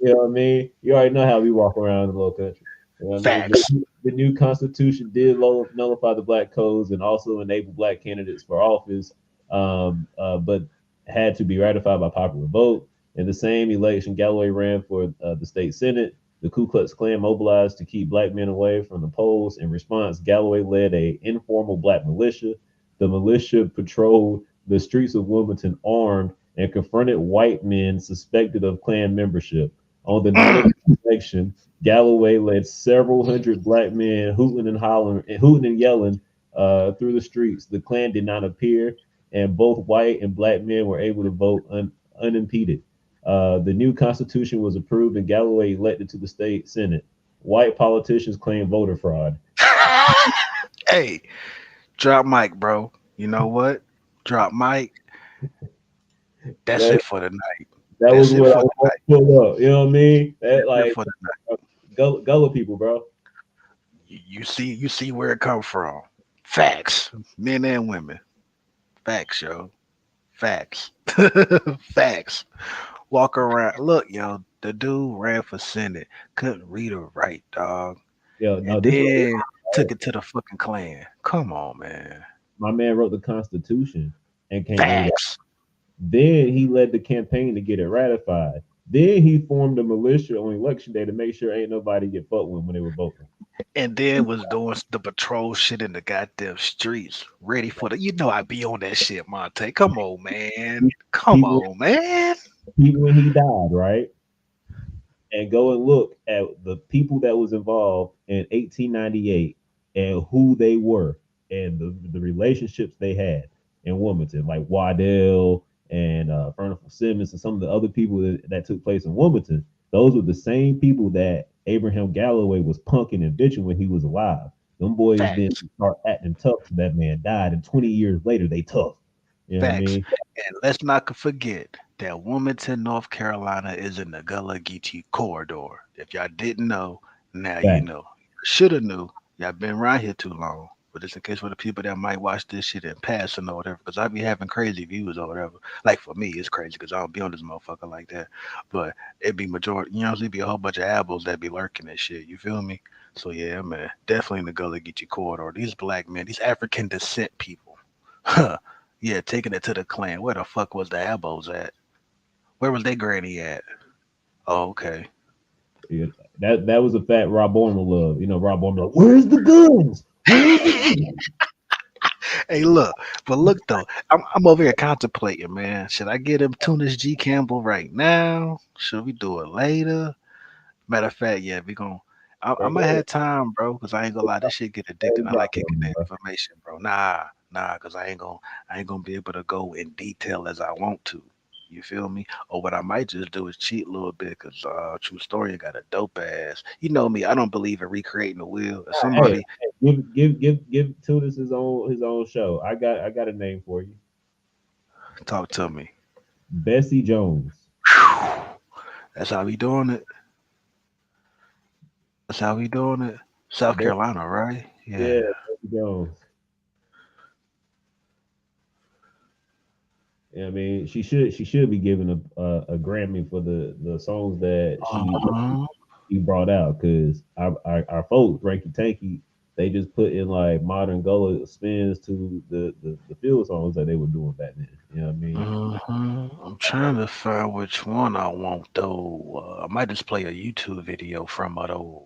You know what I mean? You already know how we walk around the little country. You know what I mean? Facts. The new Constitution did nullify the black codes and also enable black candidates for office, but had to be ratified by popular vote. In the same election, Galloway ran for the state senate. The Ku Klux Klan mobilized to keep black men away from the polls. In response, Galloway led a informal black militia. The militia patrolled the streets of Wilmington armed and confronted white men suspected of Klan membership. On the night of the election, Galloway led several hundred black men hooting and hollering and hooting and yelling through the streets. The Klan did not appear, and both white and black men were able to vote unimpeded. The new constitution was approved, and Galloway elected to the state senate. White politicians claim voter fraud. Hey, drop mic, bro. You know what? Drop mic. That's That- it for the night. That That's was it what I for was gonna pull up. You know what I mean? That That's it like for the night. Gullah people, bro. You see where it come from. Facts, men and women. Facts, yo. Facts. Facts. Walk around. Look, yo, the dude ran for senate. Couldn't read or write, dog. Yo, no, And this then took it to the fucking Klan. Come on, man. my man wrote the Constitution and can't read it. Facts. Then he led the campaign to get it ratified. Then he formed a militia on election day to make sure ain't nobody get fucked with when they were voting. And then was doing the patrol shit in the goddamn streets, ready for the. You know I be on that shit, Monte. Come on, man. Come on, man. Even when he died, right? And go and look at the people that was involved in 1898 and who they were and the relationships they had in Wilmington, like Waddell and Furnival Simmons and some of the other people that took place in Wilmington. Those were the same people that Abraham Galloway was punking and bitching when he was alive. Them boys Facts. didn't start acting tough till that man died, and 20 years later they tough. You know what I Facts. mean? And let's not forget that Wilmington, North Carolina is in the Gullah Geechee corridor. If y'all didn't know, now you Facts. know. Should have knew. Y'all been around here too long. But it's in case for the people that might watch this shit in passing or whatever, because I be having crazy views or whatever. Like for me, it's crazy because I don't be on this motherfucker like that. But it be majority, you know, it be a whole bunch of apples that be lurking and shit. You feel me? So yeah, man, definitely in the Gullah Geechee corridor. These black men, these African descent people, yeah, taking it to the Klan. Where the fuck was the abos at? Where was their granny at? Oh, okay. Yeah, that was a fact Rob Bourne will love. You know, Rob Bourne be like, "Where's the guns? Where's the guns?" Hey, look, but look though, I'm over here contemplating, man. Should I get him Tunis G Campbell right now? Should we do it later? Matter of fact, yeah, we gonna. I might have time, bro, because I ain't gonna lie, this shit get addicting. I like kicking that information, bro. Nah, because I ain't gonna be able to go in detail as I want to. You feel me? Or what I might just do is cheat a little bit, because True Story got a dope ass. You know me, I don't believe in recreating the wheel. If somebody Give Tunis his own show. I got a name for you. talk to me, Bessie Jones. that's how we doing it. That's how we doing it. South Carolina, right? Yeah, Yeah. Bessie Jones. Yeah, I mean, she should be given a Grammy for the songs that she brought out, because our folks, Ranky Tanky, they just put in like modern Gullah spins to the field songs that they were doing back then. You know what I mean? I'm trying to find which one I want though. I might just play a YouTube video from her though.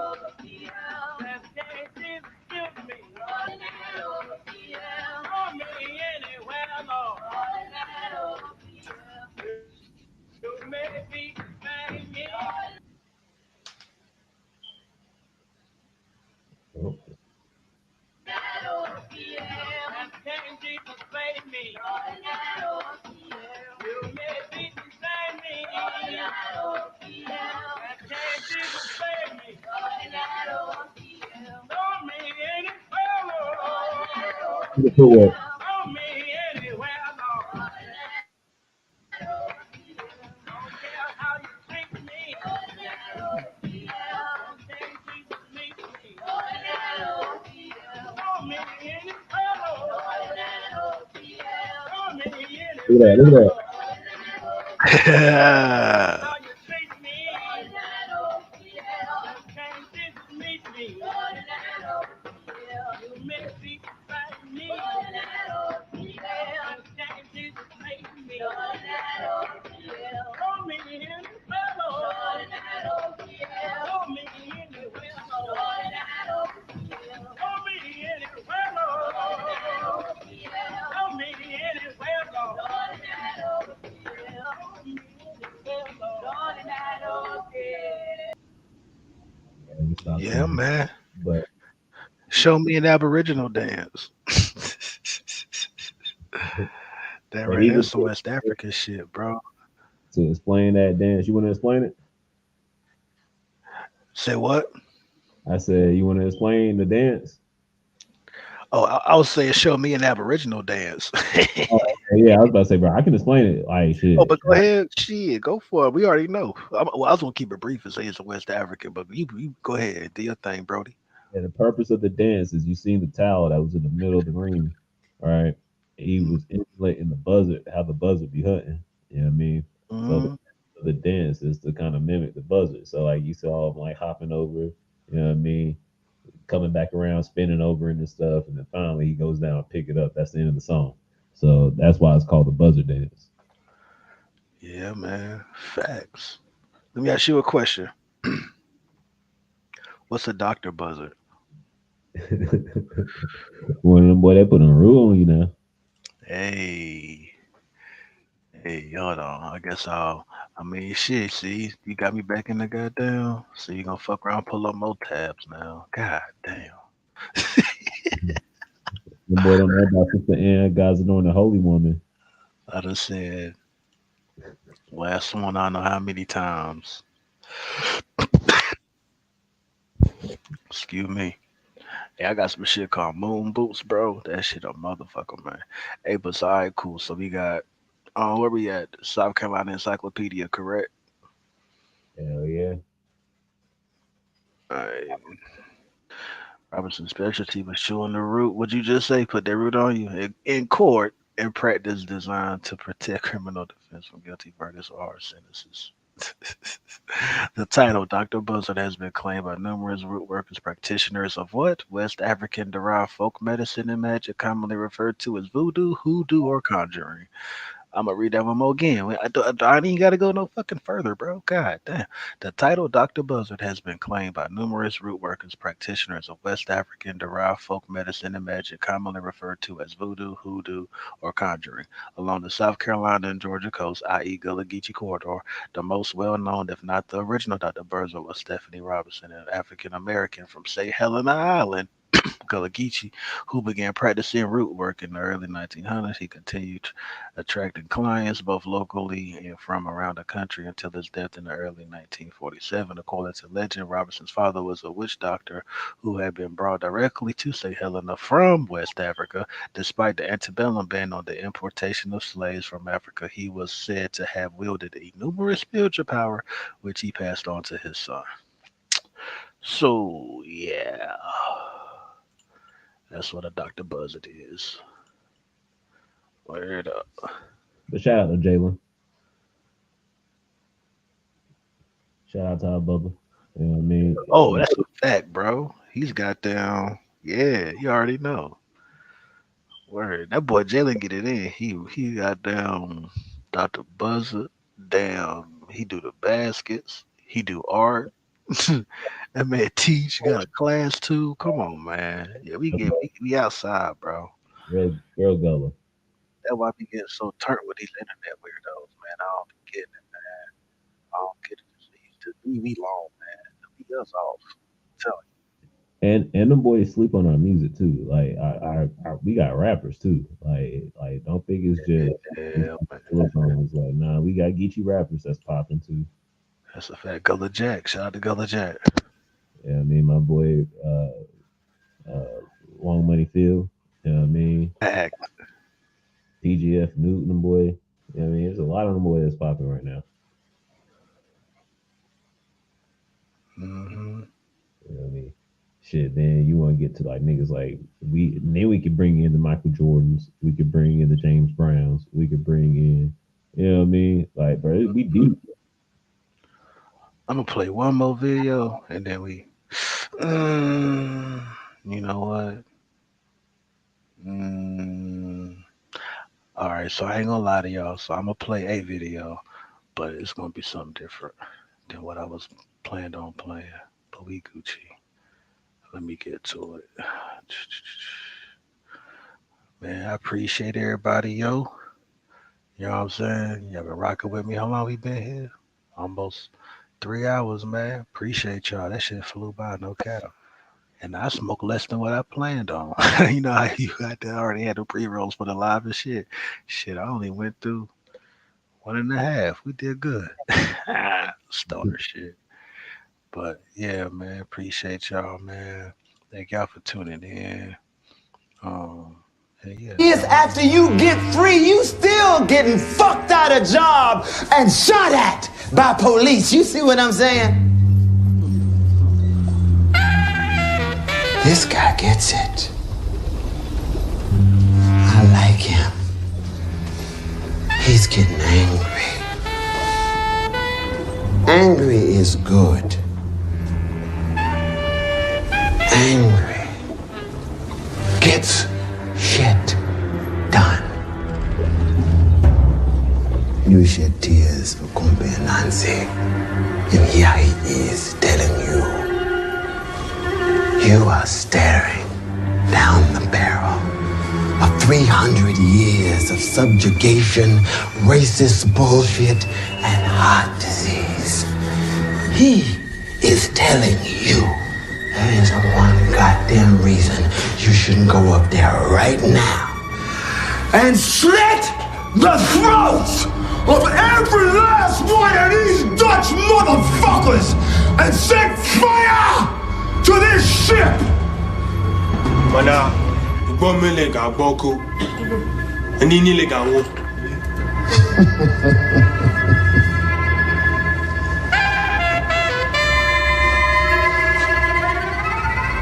Oh, you can put what? Look at that. Look at that. Let me stop Yeah, saying man. that. But Show me an Aboriginal dance. That but right even there's some West African shit, bro. to explain that dance, you want to explain it? Say what? I said, you want to explain the dance? Oh, I was saying, show me an Aboriginal dance. Oh, okay, yeah, I was about to say, bro, I can explain it. Like, Oh, shit. but go ahead, shit, go for it. We already know. Well, I was gonna keep it brief and say it's a West African, but you go ahead, do your thing, Brody. And the purpose of the dance is you seen the towel that was in the middle of the ring, right? He was emulating the buzzard, how the buzzard be hunting. You know what I mean? So Mm, the dance is to kind of mimic the buzzard. So like you saw him like hopping over, you know what I mean? Coming back around, spinning over and stuff, and then finally he goes down and pick it up. That's the end of the song. So that's why it's called the buzzard dance. yeah, man. Facts. Let me ask you a question. What's a doctor buzzard? One of them boy, they put a rule on you now. Hey, hey, hold on. I guess I mean, shit. See, you got me back in the goddamn. So you gonna fuck around, pull up more tabs now. God damn. The boy don't know about Sister Ann, God's anointed holy woman. I done said last one. I don't know how many times. Excuse me. Hey, I got some shit called moon boots, bro. That shit a motherfucker, man. Hey, but all right, cool. So we got, where we at? South Carolina Encyclopedia, correct? Hell yeah. All right. Robertson specialty was chewing the root. What'd you just say? Put that root on you in court in practice designed to protect criminal defense from guilty verdicts or hard sentences. The title, Dr. Buzzard, has been claimed by numerous root workers, practitioners of what? West African derived folk medicine and magic, commonly referred to as voodoo, hoodoo, or conjuring. I'm gonna read that one more again. I ain't gotta go no fucking further, bro. God damn. The title Dr. Buzzard has been claimed by numerous root workers, practitioners of West African derived folk medicine and magic, commonly referred to as voodoo, hoodoo, or conjuring, along the South Carolina and Georgia coast, i.e., Gullah Geechee corridor. The most well known, if not the original Dr. Buzzard, was Stephanie Robinson, an African American from St. Helena Island, Gullah Geechee, who began practicing root work in the early 1900s. He continued attracting clients both locally and from around the country until his death in the early 1947. According to legend, Robinson's father was a witch doctor who had been brought directly to St. Helena from West Africa. Despite the antebellum ban on the importation of slaves from Africa, he was said to have wielded a numerous spiritual power, which he passed on to his son. So, yeah, that's what a Dr. Buzzard is. Word up. But shout out to Jalen. Shout out to our Bubba. You know what I mean? Oh, that's a fact, bro. He's got down. Yeah, you already know. Word. That boy Jalen get it in. He got down Dr. Buzzard. Damn. He do the baskets. He do art. That man teach. Got a class too. Come on, man. Yeah, we outside, bro. Real Gullah. That's why I be getting so turned with these internet weirdos, man. I don't be getting it. we long, man. We us off. Tell And them boys sleep on our music too. Like our we got rappers too. Like don't think it's just yeah, it's like nah, we got Geechee rappers that's popping too. that's a fact. Gullah Jack. Shout out to Gullah Jack. Yeah, I mean my boy Long Money Phil. You know what I mean? Act. PGF Newton, them boy. You know what I mean? There's a lot of them boys that's popping right now. Mm-hmm. You know what I mean? Shit, then you want to get to like niggas like we could bring in the Michael Jordans, we could bring in the James Browns, we could bring in, you know what I mean? Like, bro, we deep. I'm gonna play one more video and then we. You know what? All right, so I ain't gonna lie to y'all. So I'm gonna play a video, but it's gonna be something different than what I was planned on playing. But we Gucci. Let me get to it. Man, I appreciate everybody, yo. You know what I'm saying? You have been rocking with me. How long we been here? Almost 3 hours, man. Appreciate y'all. That shit flew by, no cap. And I smoked less than what I planned on. You know how you got that already had the pre-rolls for the live and shit. Shit, I only went through 1.5. We did good. Stoner shit. But yeah, man, appreciate y'all, man. Thank y'all for tuning in. And yeah. Years after you get free, you still getting fucked out of job and shot at by police. You see what I'm saying? This guy gets it. I like him. He's getting angry. Angry is good. Angry gets shit done. You shed tears for Kumpe and Nancy, and here he is telling you, you are staring down the barrel of 300 years of subjugation, racist bullshit, and heart disease. He is telling you there is one goddamn reason you shouldn't go up there right now and slit the throats of every last one of these Dutch motherfuckers and set fire to this ship. Mana, ubomele ga boko, nini le ga wo.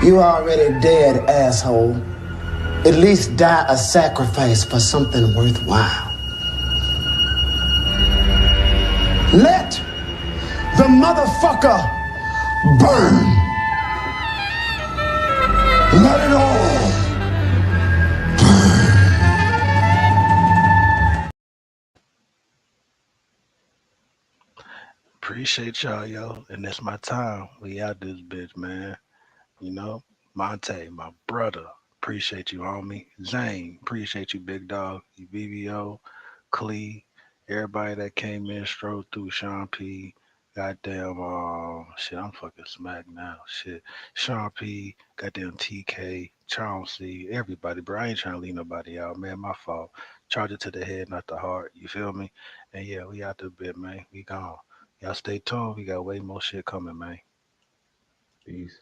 You already dead, asshole. At least die a sacrifice for something worthwhile. Let the motherfucker burn. Let it all Appreciate y'all, yo. And that's my time. We out this bitch, man. You know, Monte, my brother. Appreciate you, homie. Zane, appreciate you, big dog. You BBO, Clee, everybody that came in, strode through. Sean P. Goddamn, shit, I'm fucking smacked now. Shit. Sean P, goddamn TK, Chauncey, everybody, bro. I ain't trying to leave nobody out, man. My fault. Charge it to the head, not the heart. You feel me? And yeah, we out the bit, man. We gone. Y'all stay tuned. We got way more shit coming, man. Peace.